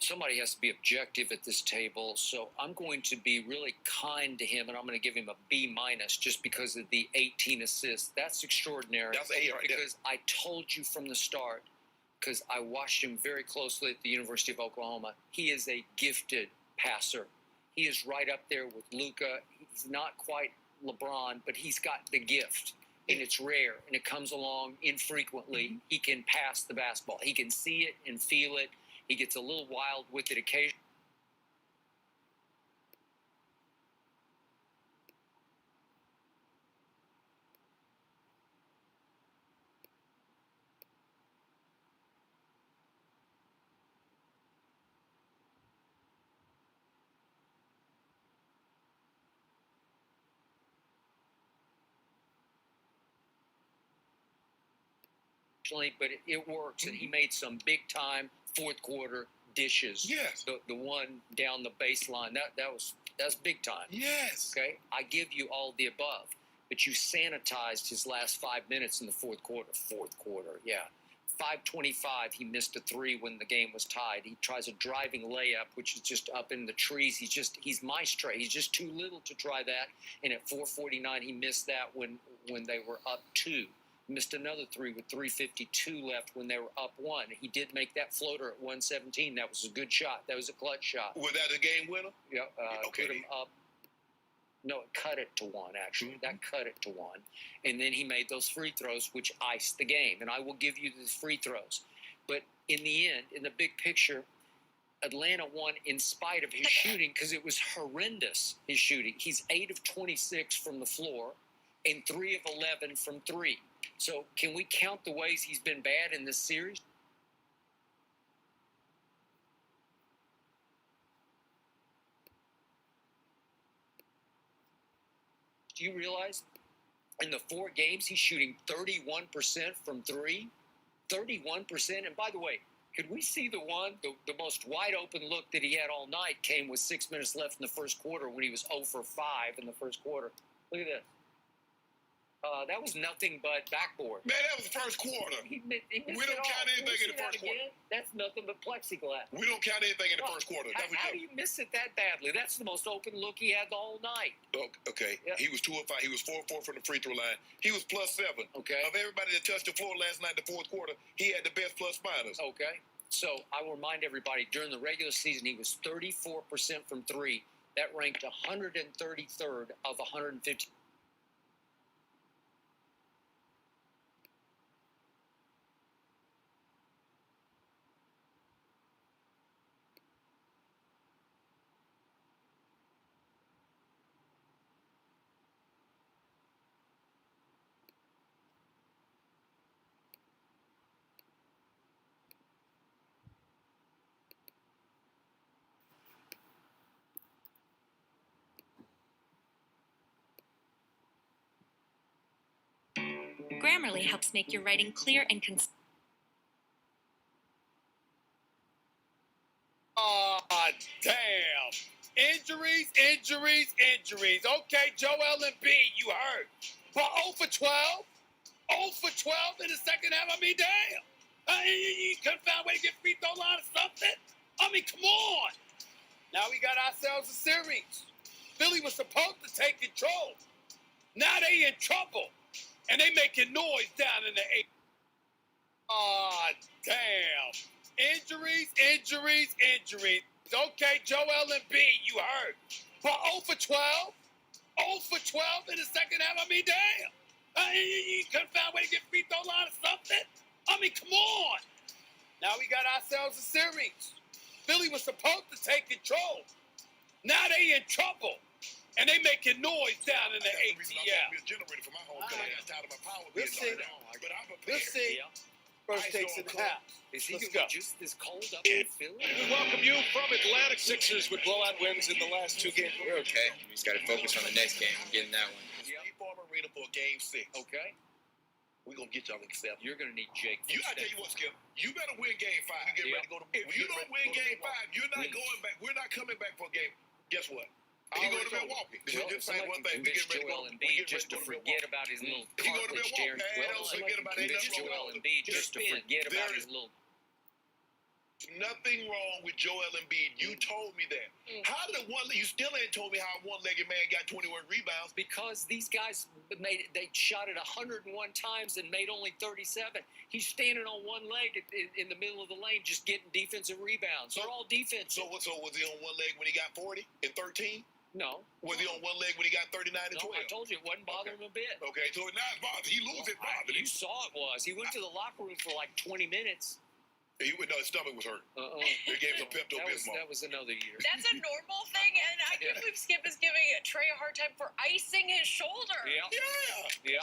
Somebody has to be objective at this table, so I'm going to be really kind to him, and I'm going to give him a B- just because of the 18 assists. That's extraordinary.
That's A right there.
Because I told you from the start, because I watched him very closely at the University of Oklahoma, he is a gifted passer. He is right up there with Luka. He's not quite LeBron, but he's got the gift, and it's rare, and it comes along infrequently. He can pass the basketball. He can see it and feel it. He gets a little wild with it occasionally. But it works, and he made some big-time fourth quarter dishes.
Yes.
The one down the baseline, that's big time.
Yes.
Okay? I give you all the above. But you sanitized his last 5 minutes in the fourth quarter. Yeah. 5:25, he missed a three when the game was tied. He tries a driving layup, which is just up in the trees. He's maestro. He's just too little to try that. And at 4:49, he missed that when they were up 2. Missed another three with 3:52 left when they were up 1. He did make that floater at 1:17. That was a good shot. That was a clutch shot.
Was that the game winner?
Yeah.
Okay.
Put him up. No, it cut it to 1, actually. That cut it to 1. And then he made those free throws, which iced the game. And I will give you the free throws. But in the end, in the big picture, Atlanta won in spite of his shooting because it was horrendous, his shooting. He's 8 of 26 from the floor and 3 of 11 from 3. So can we count the ways he's been bad in this series? Do you realize in the 4 games he's shooting 31% from 3? 31%. And by the way, could we see the most wide open look that he had all night came with 6 minutes left in the first quarter when he was 0 for 5 in the first quarter. Look at this. That was nothing but backboard.
Man, that was the first quarter.
We
don't count anything in the first quarter.
That's nothing but plexiglass.
We don't count anything in the first quarter.
How do you miss it that badly? That's the most open look he had the whole night.
Okay. Yeah. He was 2 of 5. He was 4 of 4 from the free throw line. He was +7.
Okay.
Of everybody that touched the floor last night in the fourth quarter, he had the best plus minus.
Okay. So I will remind everybody, during the regular season, he was 34% from 3. That ranked 133rd of 150.
Grammarly helps make your writing clear and concise.
Oh, damn. Injuries. Okay, Joel Embiid, you hurt. But 0 for 12? 0 for 12 in the second half? I mean, damn. You couldn't find a way to get free throw line or something? I mean, come on. Now we got ourselves a series. Philly was supposed to take control. Now they in trouble. And they making noise down in the 8. Oh, damn. Injuries. Okay, Joel Embiid, you hurt. But 0 for 12? 0 for 12 in the second half? I mean, damn. You couldn't find a way to get free throw line or something? I mean, come on. Now we got ourselves a series. Philly was supposed to take control. Now they in trouble. And they making noise down in the ATL. We'll see. First takes in the house. Let's go.
Just this cold up in Philly?
We welcome you from Atlantic. Sixers with blowout wins in the last 2 games.
We're okay. We just got to focus on the next game and getting that one.
Steve Ballmer Arena for game 6.
Okay.
We're going to get y'all in 7.
You're going to need Jake.
I tell you what, Skip. You better win game 5. If you don't win game 5, you're not going back. We're not coming back for a game. Guess what? He go to Milwaukee. Just say one thing. We get ready to go.
Embiid just to forget about his little cartilage tear. Joel Embiid just to forget about his little.
Nothing wrong with Joel Embiid. You told me that. How did you still ain't told me how a one-legged man got 21 rebounds?
Because these guys they shot it 101 times and made only 37. He's standing on one leg in the middle of the lane just getting defensive rebounds. They're all defensive.
So was he on one leg when he got 40 and 13?
No.
Was he on one leg when he got 39 and 12?
I told you it wasn't bothering him a bit.
Okay, so now it's bothering. He loses it bothering.
You saw it was. He went to the locker room for like 20 minutes.
His stomach was hurt. They gave him Pepto-Bismol.
That was another year.
That's a normal thing, and I can't believe Skip is giving Trey a hard time for icing his shoulder.
Yeah.
I mean,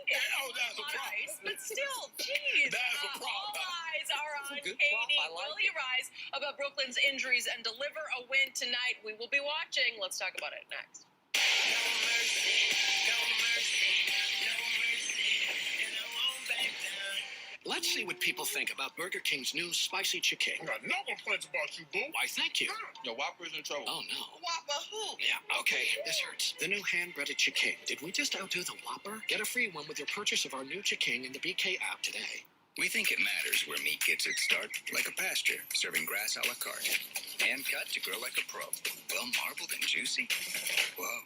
that's a problem.
Ice, but still, jeez.
That's a problem.
All eyes are on Katie. Will he rise above Brooklyn's injuries and deliver a win tonight? We will be watching. Let's talk about it next.
Let's see what people think about Burger King's new spicy chicken.
I got no complaints about you, boo.
Why, thank you.
Your Whopper's in trouble.
Oh, no.
Whopper who?
Yeah, okay, this hurts. The new hand-breaded chicken. Did we just outdo the Whopper? Get a free one with your purchase of our new chicken in the BK app today.
We think it matters where meat gets its start, like a pasture, serving grass a la carte. And cut to grow like a pro. Well marbled and juicy. Whoa.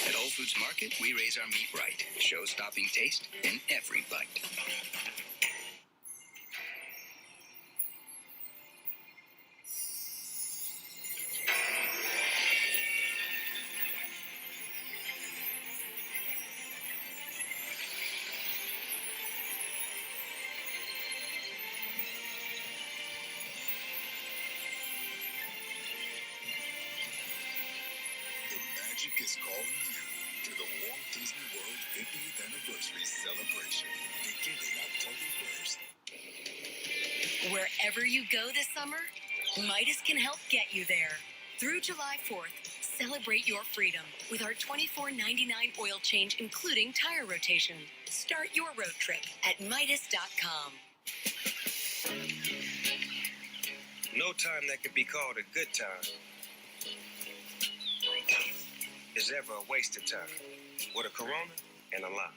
At Whole Foods Market, we raise our meat right. Show-stopping taste in every bite.
Magic is calling you to the Walt Disney World 50th Anniversary Celebration, beginning October 1st.
Wherever you go this summer, Midas can help get you there. Through July 4th, celebrate your freedom with our $24.99 oil change, including tire rotation. Start your road trip at Midas.com.
No time that could be called a good time is ever a waste of time. With a Corona and a lime.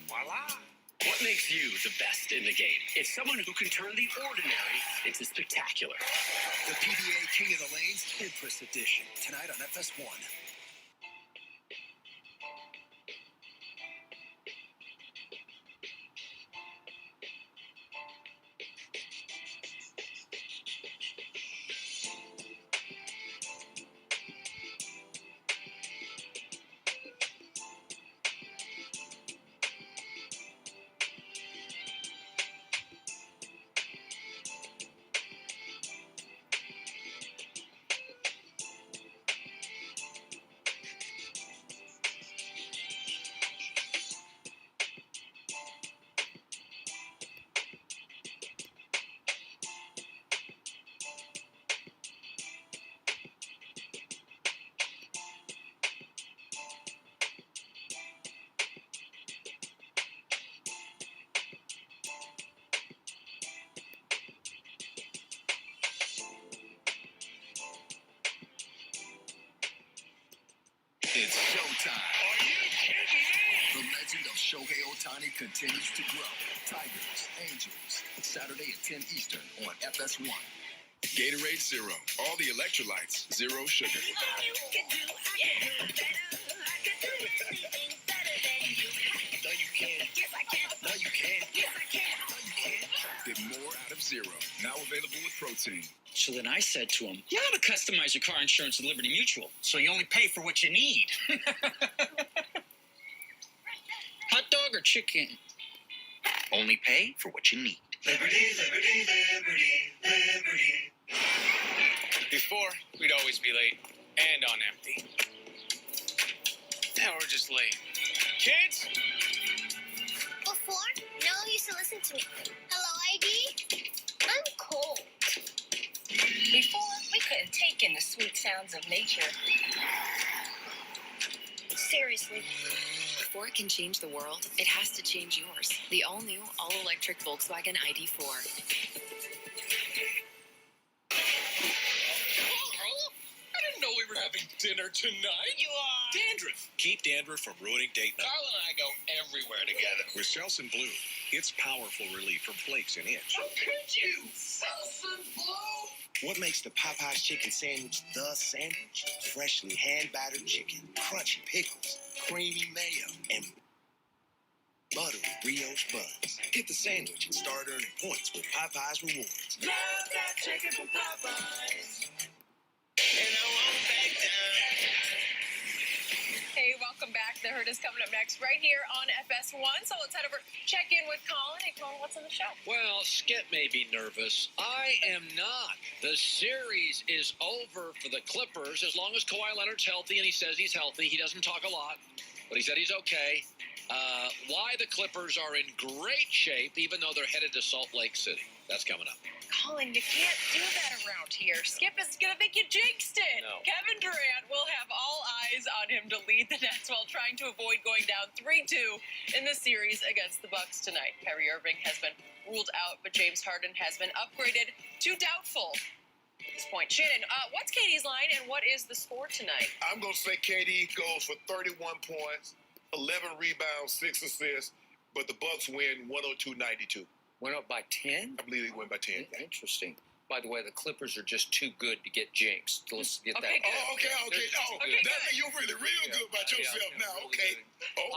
Voila! What makes you the best in the game? It's someone who can turn the ordinary into spectacular.
The PBA King of the Lanes Empress Edition, tonight on FS1.
It's showtime. Are you kidding me? The legend of Shohei Ohtani continues to grow. Tigers, Angels, Saturday at 10 Eastern on FS1.
Gatorade Zero. All the electrolytes. Zero sugar.
No, you can. Yes, I can. No, you can. Yes, I can. No, you can.
Get more out of Zero. Now available with protein.
So then I said to him, you ought to customize your car insurance with Liberty Mutual, so you only pay for what you need. Hot dog or chicken? Only pay for what you need.
Liberty, liberty, liberty, liberty.
Before, we'd always be late and on empty. Now we're just late. Kids?
Before, no one used to listen to me. Hello, ID? I'm cold.
Before, we couldn't take in the sweet sounds of nature.
Seriously.
Before it can change the world, it has to change yours. The all-new, all-electric Volkswagen ID4.
I didn't know we were having dinner tonight.
You are.
Dandruff. Keep dandruff from ruining date night.
Carl and I go everywhere together.
With Selsun Blue, it's powerful relief from flakes and itch.
How could you? Selsun Blue.
What makes the Popeyes chicken sandwich the sandwich? Freshly hand-battered chicken, crunchy pickles, creamy mayo, and buttery brioche buns. Get the sandwich and start earning points with Popeyes Rewards.
Love that chicken from Popeyes. And I won't back down.
Hey, welcome back. The Herd is coming up next right here on FS1. So let's head over, check in with Colin. Hey, Colin, what's on the show?
Well, Skip may be nervous. I am not. The series is over for the Clippers as long as Kawhi Leonard's healthy, and he says he's healthy. He doesn't talk a lot, but he said he's okay. Why the Clippers are in great shape, even though they're headed to Salt Lake City. That's coming up.
Colin, you can't do that around here. Skip is going to think you jinxed it.
No.
Kevin Durant will have all eyes on him to lead the Nets while trying to avoid going down 3-2 in the series against the Bucks tonight. Kyrie Irving has been ruled out, but James Harden has been upgraded to doubtful at this point. Shannon, what's Katie's line and what is the score tonight?
I'm going to say KD goes for 31 points, 11 rebounds, 6 assists, But the Bucks win 102-92.
Went up by 10?
I believe they win by 10.
Interesting. By the way, the Clippers are just too good to get jinxed. Let's get that.
Okay. Oh, you're really real good about yourself now.
Really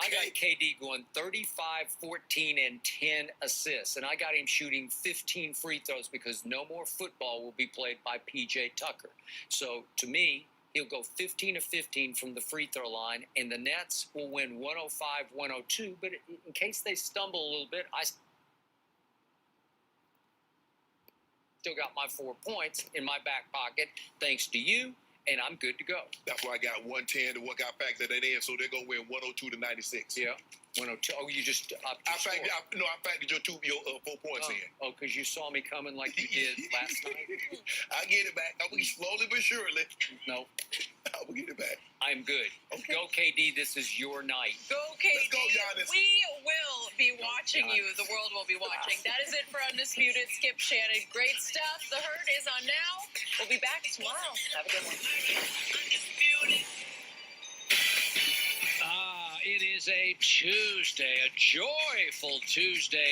I got KD going 35, 14, and 10 assists. And I got him shooting 15 free throws because no more football will be played by P.J. Tucker. So, to me, he'll go 15 of 15 from the free throw line, and the Nets will win 105-102. But in case they stumble a little bit, I still got my 4 points in my back pocket, thanks to you, and I'm good to go.
That's why I got 110 and what got factored that in, so they're going to win 102-96.
Yeah, 102. Oh, you just
I factored your 4 points in.
Oh, because you saw me coming like you did last night?
I get it back. I will slowly but surely.
No.
I will get it back.
I'm good. Okay. Go, KD. This is your night.
Go, KD.
Let's go, Giannis.
We will be watching you. The world will be watching. That is it for Undisputed. Skip, Shannon. Great stuff. The Herd is on now. We'll be back tomorrow. Have a good one.
It is a Tuesday, a joyful Tuesday.